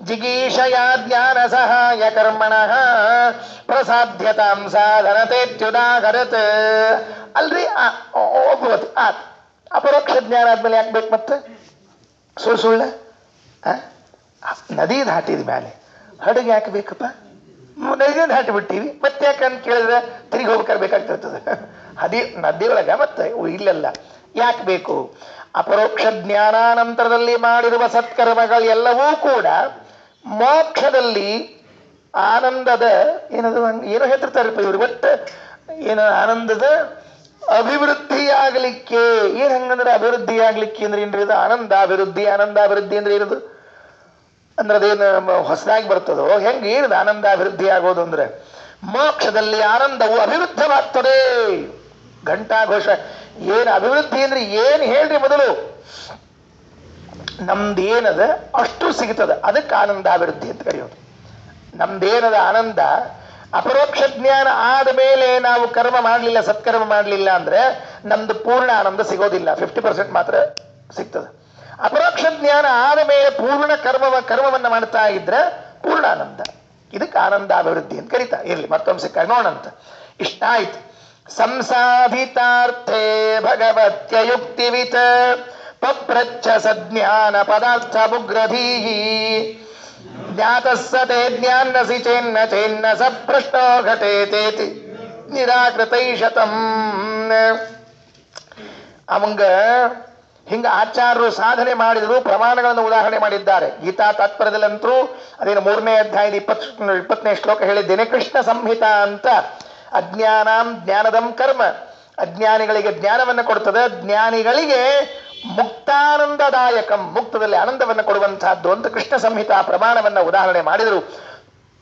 ಜಿಗೀಷಯ ಜ್ಞಾನ ಸಹಾಯ ಕರ್ಮಣಃ ಪ್ರಸಾಧ್ಯತಾಂ ಸಾಧನತೆತ್ಯುದಾಹರತ್. ಅಲ್ರಿ ಒಬ್ಬವತಿ ಆತ್ ಅಪರೋಕ್ಷ ಜ್ಞಾನ ಆದ್ಮೇಲೆ ಯಾಕೆ ಬೇಕು ಮತ್ತೆ ಸುಳ್ಳ ನದಿ ದಾಟಿದ ಮೇಲೆ ಹಡಗೆ ಯಾಕೆ ಬೇಕಪ್ಪ? ನದಿ ದಾಟಿ ಬಿಟ್ಟಿವಿ ಮತ್ತೆ ಯಾಕಂತ ಕೇಳಿದ್ರೆ ತಿರುಗಿ ಹೋಗ್ಬೇಕಾಗ್ತಿರ್ತದೆ ನದಿ ಒಳಗ ಮತ್ತೆ ಇಲ್ಲೆಲ್ಲ ಯಾಕೆ ಬೇಕು? ಅಪರೋಕ್ಷ ಜ್ಞಾನಾನಂತರದಲ್ಲಿ ಮಾಡಿರುವ ಸತ್ಕರ್ಮಗಳೆಲ್ಲವೂ ಕೂಡ ಮೋಕ್ಷದಲ್ಲಿ ಆನಂದದ ಏನದು ಏನೋ ಹೇಳ್ತಿರ್ತಾರಪ್ಪ ಇವ್ರು, ಒಟ್ಟು ಏನು ಆನಂದದ ಅಭಿವೃದ್ಧಿ ಆಗ್ಲಿಕ್ಕೆ. ಏನ್ ಹಂಗಂದ್ರೆ ಅಭಿವೃದ್ಧಿ ಆಗ್ಲಿಕ್ಕೆ ಅಂದ್ರೆ ಏನ್ರಿ ಇದು? ಆನಂದಾಭಿವೃದ್ಧಿ ಅಂದ್ರೆ ಇರೋದು ಅಂದ್ರೆ ಅದೇನು ಹೊಸದಾಗಿ ಬರ್ತದೋ ಹೆಂಗೆ? ಏನಿದೆ ಆನಂದಾಭಿವೃದ್ಧಿ ಆಗೋದು ಅಂದ್ರೆ ಮೋಕ್ಷದಲ್ಲಿ ಆನಂದವು ಅಭಿವೃದ್ಧವಾಗ್ತದೆ. ಘಂಟಾಘೋಷ. ಏನು ಅಭಿವೃದ್ಧಿ ಅಂದ್ರೆ ಏನು ಹೇಳ್ರಿ? ಮೊದಲು ನಮ್ದೇನದ ಅಷ್ಟು ಸಿಗ್ತದ, ಅದಕ್ಕೆ ಆನಂದಾಭಿವೃದ್ಧಿ ಅಂತ ಕರೆಯೋದು. ನಮ್ದೇನದ ಆನಂದ ಅಪರೋಕ್ಷ ಜ್ಞಾನ ಆದ ಮೇಲೆ ನಾವು ಕರ್ಮ ಮಾಡಲಿಲ್ಲ, ಸತ್ಕರ್ಮ ಮಾಡಲಿಲ್ಲ ಅಂದ್ರೆ ನಮ್ದು ಪೂರ್ಣ ಆನಂದ ಸಿಗೋದಿಲ್ಲ, 50% ಮಾತ್ರ ಸಿಗ್ತದೆ. ಅಪರೋಕ್ಷ ಜ್ಞಾನ ಆದ ಮೇಲೆ ಪೂರ್ಣ ಕರ್ಮವನ್ನ ಮಾಡ್ತಾ ಇದ್ರೆ ಪೂರ್ಣ ಆನಂದ. ಇದಕ್ಕೆ ಆನಂದಾಭಿವೃದ್ಧಿ ಅಂತ ಕರೀತಾ. ಇರ್ಲಿ ಮತ್ತೊಂದು ಸಿಕ್ಕ ನೋಡಂತ. ಇಷ್ಟ ಆಯ್ತು. ಸಂಸಾಧಿತಾರ್ಥೇ ಭಗವತ್ಯಯುಕ್ತಿವಿತ್ ಪಪ್ರಚ್ಛ ಸಜ್ಞಾನ ಪದಾರ್ಥ ಮುಗ್ರಧೀಹಿ ಜ್ಞಾತಸ್ಸತೆ ಜ್ಞಾನಸಿ ಚೇನ್ನ ಸ ಪ್ರಶ್ನೋ ಘಟೇತೇತಿ ನಿರಾಕೃತೈಶತಂ. ಅವಂಗ ಹಿಂಗ ಆಚಾರ್ಯರು ಸಾಧನೆ ಮಾಡಿದ್ರು, ಪ್ರಮಾಣಗಳನ್ನು ಉದಾಹರಣೆ ಮಾಡಿದ್ದಾರೆ. ಗೀತಾ ತಾತ್ಪರ್ಯದಲ್ಲಂತರೂ ಅದೇನು 3ನೇ ಅಧ್ಯಾಯದ 20ನೇ ಶ್ಲೋಕ ಹೇಳಿದ್ದೇನೆ. ಕೃಷ್ಣ ಸಂಹಿತಾ ಅಂತ ಅಜ್ಞಾನಾಂ ಜ್ಞಾನದಂ ಕರ್ಮ, ಅಜ್ಞಾನಿಗಳಿಗೆ ಜ್ಞಾನವನ್ನು ಕೊಡ್ತದೆ, ಜ್ಞಾನಿಗಳಿಗೆ ಮುಕ್ತಾನಂದದಾಯಕಂ, ಮುಕ್ತದಲ್ಲಿ ಆನಂದವನ್ನು ಕೊಡುವಂತಹದ್ದು ಅಂತ ಕೃಷ್ಣ ಸಂಹಿತಾ ಪ್ರಮಾಣವನ್ನ ಉದಾಹರಣೆ ಮಾಡಿದರು.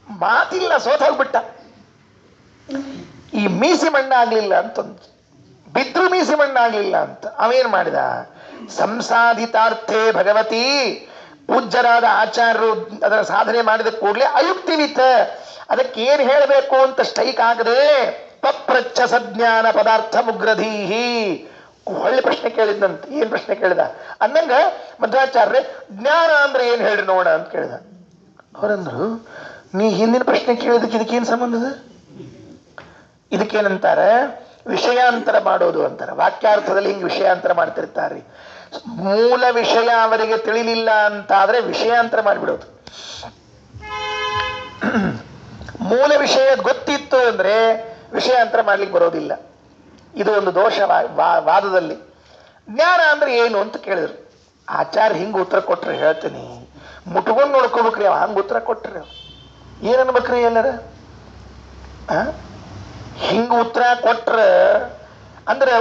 ಮಾತಿಲ್ಲ, ಸೋತೋಗ್ಬಿಟ್ಟ. ಈ ಮೀಸಿ ಮಣ್ಣಾಗ್ಲಿಲ್ಲ ಅಂತಂದು, ಬಿದ್ರು ಮೀಸಿ ಮಣ್ಣಾಗ್ಲಿಲ್ಲ ಅಂತ ಅವೇನ್ ಮಾಡಿದ? ಸಂಸಾಧಿತಾರ್ಥೇ ಭಗವತಿ, ಪೂಜ್ಯರಾದ ಆಚಾರ್ಯರು ಅದರ ಸಾಧನೆ ಮಾಡಿದ ಕೂಡಲೇ ಅಯುಕ್ತಿವಿತ, ಅದಕ್ಕೆ ಏನ್ ಹೇಳಬೇಕು ಅಂತ ಸ್ಟ್ರೈಕ್ ಆಗದೆ ಪಪ್ರಚ್ಛ ಸಜ್ಞಾನ ಪದಾರ್ಥ ಮುಗ್ರಧೀಹಿ, ಒಳ್ಳೆ ಪ್ರಶ್ನೆ ಕೇಳಿದಂತ. ಏನ್ ಪ್ರಶ್ನೆ ಕೇಳಿದ ಅನ್ನಂಗ ಮಧ್ವಾಚಾರ್ಯ ಜ್ಞಾನ ಅಂದ್ರೆ ಏನ್ ಹೇಳ್ರಿ ನೋಡ ಅಂತ ಕೇಳಿದ. ಅವರಂದ್ರು, ನೀ ಹಿಂದಿನ ಪ್ರಶ್ನೆ ಕೇಳಿದಕ್ಕೆ ಇದಕ್ಕೇನ್ ಸಂಬಂಧದ? ಇದಕ್ಕೇನಂತಾರೆ? ವಿಷಯಾಂತರ ಮಾಡೋದು ಅಂತಾರೆ. ವಾಕ್ಯಾರ್ಥದಲ್ಲಿ ಹಿಂಗೆ ವಿಷಯಾಂತರ ಮಾಡ್ತಿರ್ತಾರೆ. ಮೂಲ ವಿಷಯ ಅವರಿಗೆ ತಿಳಿಲಿಲ್ಲ ಅಂತಾದ್ರೆ ವಿಷಯಾಂತರ ಮಾಡಿಬಿಡೋದು. ಮೂಲ ವಿಷಯ ಗೊತ್ತಿತ್ತು ಅಂದ್ರೆ ವಿಷಯಾಂತರ ಮಾಡ್ಲಿಕ್ಕೆ ಬರೋದಿಲ್ಲ. ಇದು ಒಂದು ದೋಷ ವಾದದಲ್ಲಿ. ಜ್ಞಾನ ಅಂದ್ರೆ ಏನು ಅಂತ ಕೇಳಿದ್ರು. ಆಚಾರ್ಯ ಹಿಂಗೆ ಉತ್ತರ ಕೊಟ್ರೆ ಹೇಳ್ತೀನಿ, ಮುಟ್ಕೊಂಡು ನೋಡ್ಕೋಬೇಕ್ರಿ. ಅವ ಹಂಗೆ ಉತ್ತರ ಕೊಟ್ರಿ ಏನನ್ಬೇಕ್ರಿ ಎಲ್ಲರ? ಹಿಂಗ ಉತ್ತರ ಕೊಟ್ರ ಅಂದ್ರೆ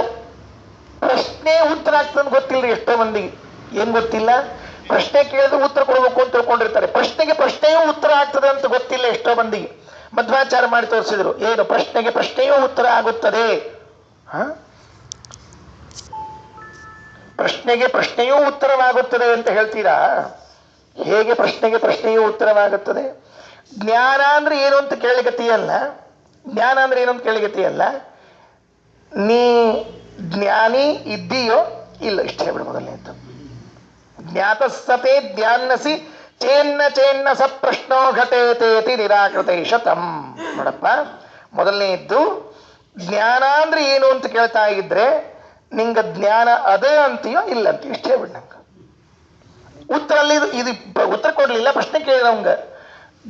ಪ್ರಶ್ನೆ ಉತ್ತರ ಆಗ್ತದೆ ಗೊತ್ತಿಲ್ರಿ ಎಷ್ಟೋ ಮಂದಿಗೆ. ಏನ್ ಗೊತ್ತಿಲ್ಲ? ಪ್ರಶ್ನೆ ಕೇಳಿದ್ರೆ ಉತ್ತರ ಕೊಡ್ಬೇಕು ಅಂತ ತಿಳ್ಕೊಂಡಿರ್ತಾರೆ. ಪ್ರಶ್ನೆಯೂ ಉತ್ತರ ಆಗ್ತದೆ ಅಂತ ಗೊತ್ತಿಲ್ಲ ಎಷ್ಟೋ ಮಂದಿಗೆ. ಮಧ್ವಾಚಾರ ಮಾಡಿ ತೋರಿಸಿದ್ರು, ಏನು ಪ್ರಶ್ನೆಯೂ ಉತ್ತರ ಆಗುತ್ತದೆ. ಪ್ರಶ್ನೆಯೂ ಉತ್ತರವಾಗುತ್ತದೆ ಅಂತ ಹೇಳ್ತೀರಾ? ಹೇಗೆ ಪ್ರಶ್ನೆಯೂ ಉತ್ತರವಾಗುತ್ತದೆ? ಜ್ಞಾನ ಅಂದ್ರೆ ಏನು ಅಂತ ಕೇಳಿಗತಿಯಲ್ಲ. ಜ್ಞಾನ ಅಂದ್ರೆ ಏನು ಅಂತ ಕೇಳಿಗತಿಯಲ್ಲ. ನೀ ಜ್ಞಾನಿ ಇದ್ದೀಯೋ ಇಲ್ಲ, ಇಷ್ಟ ಹೇಳ್ಬಿಡು ಮೊದಲನೇದ್ದು. ಜ್ಞಾತಸ್ಸತೆ ಜ್ಞಾನಸಿ ಚೇನ್ನ ಸ ಪ್ರಶ್ನೋ ಘಟೇತೇತಿ ನಿರಾಕೃತೈಶತಂ. ನೋಡಪ್ಪ, ಮೊದಲನೇದ್ದು ಜ್ಞಾನ ಅಂದ್ರೆ ಏನು ಅಂತ ಕೇಳ್ತಾ ಇದ್ರೆ ನಿಂಗ ಜ್ಞಾನ ಅದೇ ಅಂತೀಯೋ ಇಲ್ಲ ಅಂತೀಯೋ ಇಷ್ಟ ಹೇಳ್ಬಿಡು ನಂಗೆ. ಉತ್ತರಲ್ಲಿ ಇದು ಉತ್ತರ ಕೊಡ್ಲಿಲ್ಲ, ಪ್ರಶ್ನೆ ಕೇಳಿದವಂಗ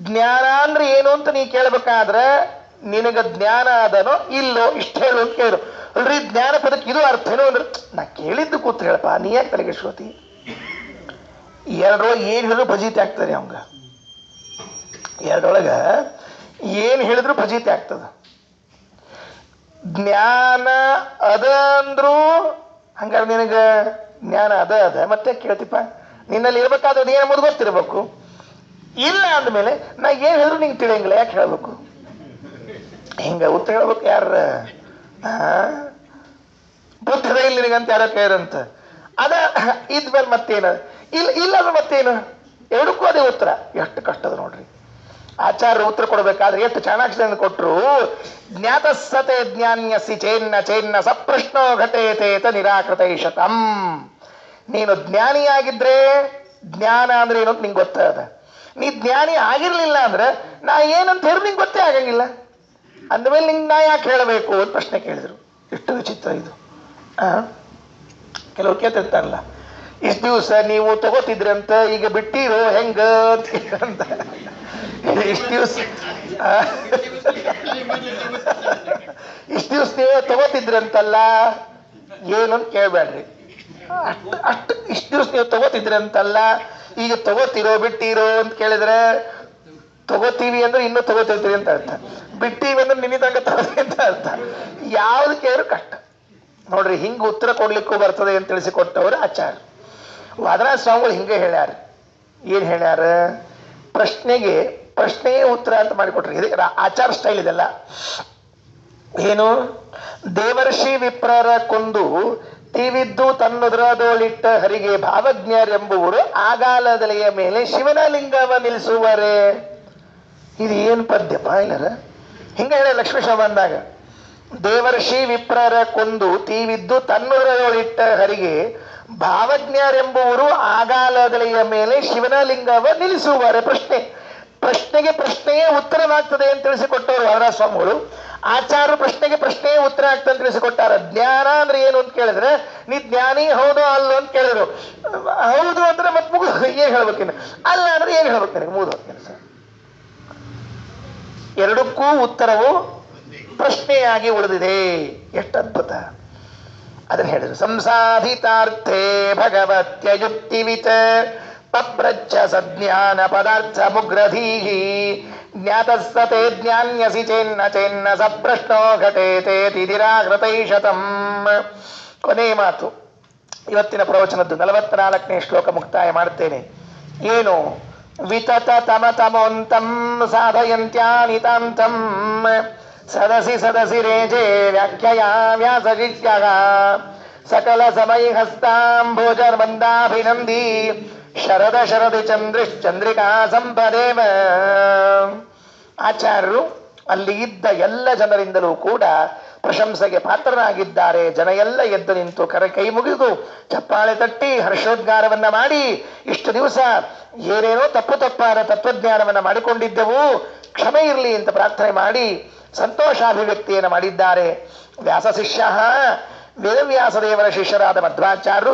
ಜ್ಞಾನ ಅಂದ್ರೆ ಏನು ಅಂತ ನೀ ಕೇಳ್ಬೇಕಾದ್ರೆ ನಿನಗ ಜ್ಞಾನ ಅದನೋ ಇಲ್ಲೋ ಇಷ್ಟ ಹೇಳು ಅಂತ ಕೇಳು. ಅಲ್ರಿ ಜ್ಞಾನ ಪದಕ್ಕೆ ಇದು ಅರ್ಥ ಏನೋ ಅಂದ್ರೆ ನಾ ಕೇಳಿದ್ದು ಕೂತ್ ಹೇಳಪ್ಪ, ನೀ ಯಾಕೆ ತಲೆಗೆ ಶ್ರೋತಿ? ಎರಡರೊಳಗೆ ಏನ್ ಹೇಳಿದ್ರು ಫಜೀತಿ ಆಗ್ತದೆ ಅವಂಗ. ಎರಡರೊಳಗ ಏನ್ ಹೇಳಿದ್ರು ಫಜೀತಿ ಆಗ್ತದ. ಜ್ಞಾನ ಅದ ಅಂದ್ರು ಹಂಗಾರೆ ನಿನಗ ಜ್ಞಾನ ಅದ ಮತ್ತೆ ಕೇಳ್ತಿಪ್ಪ, ನಿನ್ನಲ್ಲಿ ಇರ್ಬೇಕಾದ್ರೆ ಏನು ಮೊದಲು ಗೊತ್ತಿರ್ಬೇಕು. ಇಲ್ಲ ಅಂದ್ಮೇಲೆ ನಾ ಏನ್ ಹೇಳಿದ್ರು ನಿಂಗೆ ತಿಳಿಯಂಗಿಲ್ಲ, ಯಾಕೆ ಹೇಳ್ಬೇಕು? ಹಿಂಗ ಉತ್ತರ ಹೇಳ್ಬೇಕು. ಯಾರ ಬುದ್ಧದ ಇಲ್ಲ ನಿನಗಂತ ಯಾರೋ ಕೇಳಂತ ಅದ ಇದ್ಮೇಲೆ ಮತ್ತೇನು ಇಲ್ಲ ಅಂದ್ರೆ ಮತ್ತೇನು? ಎರಡಕ್ಕೂ ಅದೇ ಉತ್ತರ. ಎಷ್ಟು ಕಷ್ಟದ ನೋಡ್ರಿ. ಆಚಾರ್ಯರು ಉತ್ತರ ಕೊಡಬೇಕಾದ್ರೆ ಎಷ್ಟು ಚಾಣಾಕ್ಷರನ್ನು ಕೊಟ್ಟರು. ಜ್ಞಾತಸ್ಸತೆ ಜ್ಞಾನ್ಯಸಿ ಚೇನ್ನ ಚೇನ್ನ ಸಪ್ರಶ್ನೋ ಘಟೇತೇತ ನಿರಾಕೃತೈಷತಂ. ನೀನು ಜ್ಞಾನಿಯಾಗಿದ್ರೆ ಜ್ಞಾನ ಅಂದ್ರೆ ಏನು ಅಂತ ನಿಂಗೆ ಗೊತ್ತಾದ. ನೀ ಜ್ಞಾನಿ ಆಗಿರ್ಲಿಲ್ಲ ಅಂದ್ರೆ ನಾ ಏನಂತ ಹೇಳಿ ನಿಂಗೆ ಗೊತ್ತೇ ಆಗಂಗಿಲ್ಲ. ಅಂದಮೇಲೆ ನಿಂಗೆ ನಾ ಯಾಕೆ ಹೇಳಬೇಕು ಅಂತ ಪ್ರಶ್ನೆ ಕೇಳಿದ್ರು. ಎಷ್ಟು ವಿಚಿತ್ರ ಇದು. ಕೆಲವ್ರು ಕೇಳ್ತಿರ್ತಾರಲ್ಲ, ಇಷ್ಟು ದಿವಸ ನೀವು ತಗೋತಿದ್ರಂತ ಈಗ ಬಿಟ್ಟಿರೋ ಹೆಂಗ ಅಂತ. ಇಷ್ಟು ದಿವಸ ನೀವು ತಗೋತಿದ್ರಂತಲ್ಲ ಏನು ಅಂತ ಕೇಳ್ಬೇಡ್ರಿ. ಅಷ್ಟು ಇಷ್ಟು ದಿವಸ ನೀವು ತಗೋತಿದ್ರಂತಲ್ಲ, ಈಗ ತಗೋತಿರೋ ಬಿಟ್ಟಿರೋ ಅಂತ ಕೇಳಿದ್ರೆ, ತಗೋತೀವಿ ಅಂದ್ರೆ ಇನ್ನೂ ತಗೋತಿರ್ತೀವಿ ಅಂತ ಅರ್ಥ, ಬಿಟ್ಟಿವಿ ಅಂದ್ರೆ ನಿನ್ನಿದಂಗ ತಗೋತೀವಿ ಅಂತ ಅರ್ಥ. ಯಾವ್ದು ಕೇಳಿದ್ರು ಕಷ್ಟ ನೋಡ್ರಿ. ಹಿಂಗ ಉತ್ತರ ಕೊಡ್ಲಿಕ್ಕೂ ಬರ್ತದೆ ಅಂತ ತಿಳಿಸಿಕೊಟ್ಟವರು ಆಚಾರ್ಯ ವಾದರಾಜ ಸ್ವಾಮಿಗಳು. ಹಿಂಗೆ ಹೇಳ್ಯಾರ. ಏನ್ ಹೇಳ್ಯಾರ? ಪ್ರಶ್ನೆಗೆ ಉತ್ತರ ಅಂತ ಮಾಡಿಕೊಟ್ರಿ. ಇದು ಆಚಾರ ಸ್ಟೈಲ್ ಇದೆಲ್ಲ. ಏನು? ದೇವರ್ಷಿ ವಿಪ್ರರ ಕೊಂದು ತೀವಿದ್ದು ತನ್ನುದ್ರದೋಳಿಟ್ಟ ಹರಿಗೆ ಭಾವಜ್ಞರೆಂಬುವರು ಆಗಾಲದಲೆಯ ಮೇಲೆ ಶಿವನ ಲಿಂಗವ ನಿಲ್ಲಿಸುವರೆ. ಇದು ಏನು ಪದ್ಯಪ್ಪ ಇಲ್ಲರ? ಹಿಂಗ ಹೇಳ ಲಕ್ಷ್ಮೀಶ ಬಂದಾಗ, ದೇವರ್ಷಿ ವಿಪ್ರರ ಕೊಂದು ತೀವಿದ್ದು ತನ್ನುದ್ರದೋಳಿಟ್ಟ ಹರಿಗೆ ಭಾವಜ್ಞರೆಂಬುವರು ಆಗಾಲದಲೆಯ ಮೇಲೆ ಶಿವನ ಲಿಂಗವ ನಿಲ್ಲಿಸುವರೆ. ಪ್ರಶ್ನೆಗೆ ಪ್ರಶ್ನೆಯೇ ಉತ್ತರವಾಗ್ತದೆ ಅಂತ ತಿಳಿಸಿಕೊಟ್ಟವರು ವಾದರಾಜ ಸ್ವಾಮಿಗಳು. ಆಚಾರ್ಯರು ಪ್ರಶ್ನೆಗೆ ಉತ್ತರ ಆಗ್ತದೆ ಅಂತ ತಿಳಿಸಿಕೊಟ್ಟಾರ. ಜ್ಞಾನ ಅಂದ್ರೆ ಏನು ಅಂತ ಕೇಳಿದ್ರೆ, ನೀ ಜ್ಞಾನಿ ಹೌದೋ ಅಲ್ಲೋ ಅಂತ ಕೇಳಿದ್ರು. ಹೌದು ಅಂದ್ರೆ ಮತ್ತೆ ಮುಗಿದು ಏನ್ ಹೇಳ್ಬೇಕೇನು, ಅಲ್ಲ ಅಂದ್ರೆ ಏನ್ ಹೇಳ್ಬೇಕು ನನಗೆ, ಮುಗಿದು ಕೆಲಸ. ಎರಡಕ್ಕೂ ಉತ್ತರವು ಪ್ರಶ್ನೆಯಾಗಿ ಉಳಿದಿದೆ. ಎಷ್ಟು ಅದ್ಭುತ ಅದನ್ನ ಹೇಳಿದ್ರು. ಸಂಸಾಧಿತಾರ್ಥೇ ಭಗವತ್ಯಯುಕ್ತಿವಿತ ಪಪ್ರಚ್ಛ ಸಜ್ಞಾನ ಪದಾರ್ಥ ಮುಗ್ರಧೀಹಿ ಜ್ಞಾತಸ್ಸತೆ ಜ್ಞಾನ್ಯಸಿ ಚೇನ್ನ ಚೇನ್ನ ಸಪ್ರಶ್ನೋ ಘಟೇತೇತಿ ನಿರಾಕೃತೈಷತಂ. ಕೊನೆ ಮಾತು ಇವತ್ತಿನ ಪ್ರವಚನದ್ದು 44ನೇ ಶ್ಲೋಕ ಮುಕ್ತಾಯ ಮಾಡ್ತೇನೆ. ಏನು? ವಿತತ ತಮ ತಮೋಂತಂ ಸಾಧಯಂತ್ಯಾನಿತಾಂತಂ ಸದಸಿ ಸದಸಿ ರೇಜೆ ವ್ಯಾಖ್ಯಯಾ ವ್ಯಾಸಶಿಷ್ಯಃ ಸಕಲ ಸಮಯ ಹಸ್ತಾಂಭೋಜರ್ಮಂದಾಭಿನಂದಿ ಶರದ ಶರದಿ ಚಂದ್ರಿಕಾ ಸಂಪದೇವ. ಆಚಾರ್ಯರು ಅಲ್ಲಿ ಇದ್ದ ಎಲ್ಲ ಜನರಿಂದಲೂ ಕೂಡ ಪ್ರಶಂಸೆಗೆ ಪಾತ್ರರಾಗಿದ್ದಾರೆ. ಜನ ಎಲ್ಲ ಎದ್ದು ನಿಂತು ಕೈ ಮುಗಿದು ಚಪ್ಪಾಳೆ ತಟ್ಟಿ ಹರ್ಷೋದ್ಗಾರವನ್ನ ಮಾಡಿ, ಇಷ್ಟು ದಿವಸ ಏನೇನೋ ತಪ್ಪಾದ ತತ್ವಜ್ಞಾನವನ್ನ ಮಾಡಿಕೊಂಡಿದ್ದೆವು, ಕ್ಷಮೆ ಇರಲಿ ಅಂತ ಪ್ರಾರ್ಥನೆ ಮಾಡಿ ಸಂತೋಷಾಭಿವ್ಯಕ್ತಿಯನ್ನು ಮಾಡಿದ್ದಾರೆ. ವ್ಯಾಸ ಶಿಷ್ಯ, ವೇದವ್ಯಾಸದೇವರ ಶಿಷ್ಯರಾದ ಮಧ್ವಾಚಾರ್ಯರು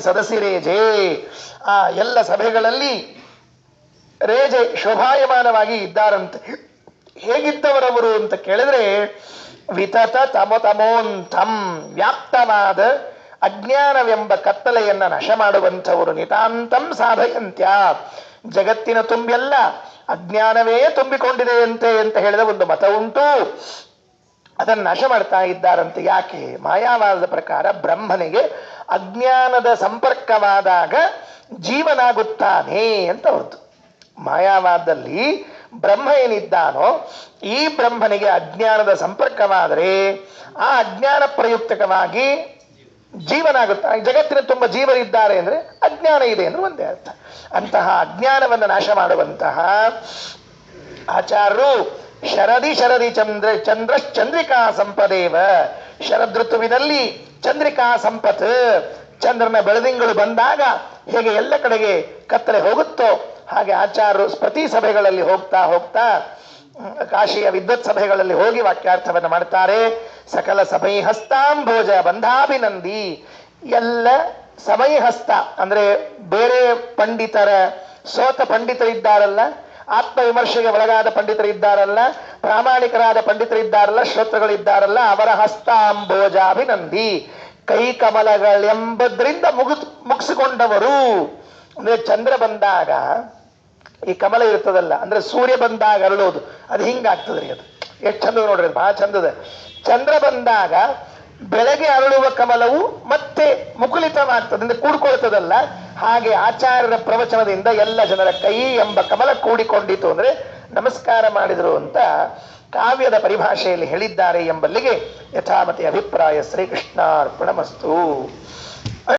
ಸದಸಿ ರೇಜೆ, ಆ ಎಲ್ಲ ಸಭೆಗಳಲ್ಲಿ ರೇಜೆ ಶೋಭಾಯಮಾನವಾಗಿ ಇದ್ದಾರಂತೆ. ಹೇಗಿದ್ದವರವರು ಅಂತ ಕೇಳಿದ್ರೆ, ವಿತತ ತಮೋಂತಂ ವ್ಯಾಪ್ತವಾದ ಅಜ್ಞಾನವೆಂಬ ಕತ್ತಲೆಯನ್ನ ನಾಶ ಮಾಡುವಂಥವರು. ನಿತಾಂತಂ ಸಾಧಯಂತ್ಯ, ಜಗತ್ತಿನ ತುಂಬೆಲ್ಲ ಅಜ್ಞಾನವೇ ತುಂಬಿಕೊಂಡಿದೆಯಂತೆ ಅಂತ ಹೇಳಿದ ಒಂದು ಮತ ಉಂಟು. ಅದನ್ನು ನಾಶ ಮಾಡ್ತಾ ಇದ್ದಾರಂತೆ. ಯಾಕೆ? ಮಾಯಾವಾದದ ಪ್ರಕಾರ ಬ್ರಹ್ಮನಿಗೆ ಅಜ್ಞಾನದ ಸಂಪರ್ಕವಾದಾಗ ಜೀವನಾಗುತ್ತಾನೆ ಅಂತ ಹೊರತು. ಮಾಯಾವಾದದಲ್ಲಿ ಬ್ರಹ್ಮ ಏನಿದ್ದಾನೋ ಈ ಬ್ರಹ್ಮನಿಗೆ ಅಜ್ಞಾನದ ಸಂಪರ್ಕವಾದರೆ ಆ ಅಜ್ಞಾನ ಪ್ರಯುಕ್ತಕವಾಗಿ ಜೀವನಾಗುತ್ತಾ. ಜಗತ್ತಿನ ತುಂಬ ಜೀವರಿದ್ದಾರೆ ಅಂದ್ರೆ ಅಜ್ಞಾನ ಇದೆ ಅಂದ್ರೆ ಒಂದೇ ಅರ್ಥ. ಅಂತಹ ಅಜ್ಞಾನವನ್ನು ನಾಶ ಮಾಡುವಂತಹ ಆಚಾರ್ಯರು ಶರದಿ ಚಂದ್ರಶ್ಚಂದ್ರಿಕಾ ಸಂಪದೇವ. ಶರದೃತುವಿನಲ್ಲಿ ಚಂದ್ರಿಕಾ ಸಂಪತ್, ಚಂದ್ರನ ಬೆಳದಿಂಗಳು ಬಂದಾಗ ಹೇಗೆ ಎಲ್ಲ ಕಡೆಗೆ ಕತ್ತಲೆ ಹೋಗುತ್ತೋ ಹಾಗೆ ಆಚಾರ್ಯರು ಪ್ರತಿ ಸಭೆಗಳಲ್ಲಿ ಹೋಗ್ತಾ ಕಾಶಿಯ ವಿದ್ವತ್ ಸಭೆಗಳಲ್ಲಿ ಹೋಗಿ ವಾಕ್ಯಾರ್ಥವನ್ನು ಮಾಡ್ತಾರೆ. ಸಕಲ ಸಮಯ ಹಸ್ತಾಂಭೋಜ ಬಂಧಾಭಿನಂದಿ. ಎಲ್ಲ ಸಮಯ ಹಸ್ತ ಅಂದ್ರೆ ಬೇರೆ ಪಂಡಿತರ, ಸೋತ ಪಂಡಿತರಿದ್ದಾರಲ್ಲ, ಆತ್ಮವಿಮರ್ಶೆಗೆ ಒಳಗಾದ ಪಂಡಿತರಿದ್ದಾರಲ್ಲ, ಪ್ರಾಮಾಣಿಕರಾದ ಪಂಡಿತರಿದ್ದಾರಲ್ಲ, ಶ್ರೋತೃಗಳಿದ್ದಾರಲ್ಲ, ಅವರ ಹಸ್ತಾಂಭೋಜಾಭಿನಂದಿ. ಕೈ ಕಮಲಗಳೆಂಬುದರಿಂದ ಮುಗಿಸಿಕೊಂಡವರು. ಅಂದ್ರೆ ಚಂದ್ರ ಬಂದಾಗ ಈ ಕಮಲ ಇರ್ತದಲ್ಲ, ಅಂದ್ರೆ ಸೂರ್ಯ ಬಂದಾಗ ಅರಳೋದು, ಅದು ಹಿಂಗಾಗ್ತದ್ರಿ. ಅದು ಎಷ್ಟು ಚಂದ ನೋಡ್ರಿ, ಅದು ಬಹಳ ಚಂದದ. ಚಂದ್ರ ಬಂದಾಗ ಬೆಳಗ್ಗೆ ಅರಳುವ ಕಮಲವು ಮತ್ತೆ ಮುಕುಲಿತವಾಗ್ತದೆ, ಅಂದ್ರೆ ಕೂಡ್ಕೊಳ್ತದಲ್ಲ. ಹಾಗೆ ಆಚಾರ್ಯರ ಪ್ರವಚನದಿಂದ ಎಲ್ಲ ಜನರ ಕೈ ಎಂಬ ಕಮಲ ಕೂಡಿಕೊಂಡಿತು ಅಂದ್ರೆ ನಮಸ್ಕಾರ ಮಾಡಿದರು ಅಂತ ಕಾವ್ಯದ ಪರಿಭಾಷೆಯಲ್ಲಿ ಹೇಳಿದ್ದಾರೆ ಎಂಬಲ್ಲಿಗೆ ಯಥಾಮತಿ ಅಭಿಪ್ರಾಯ. ಶ್ರೀಕೃಷ್ಣಾರ್ಪಣಮಸ್ತು.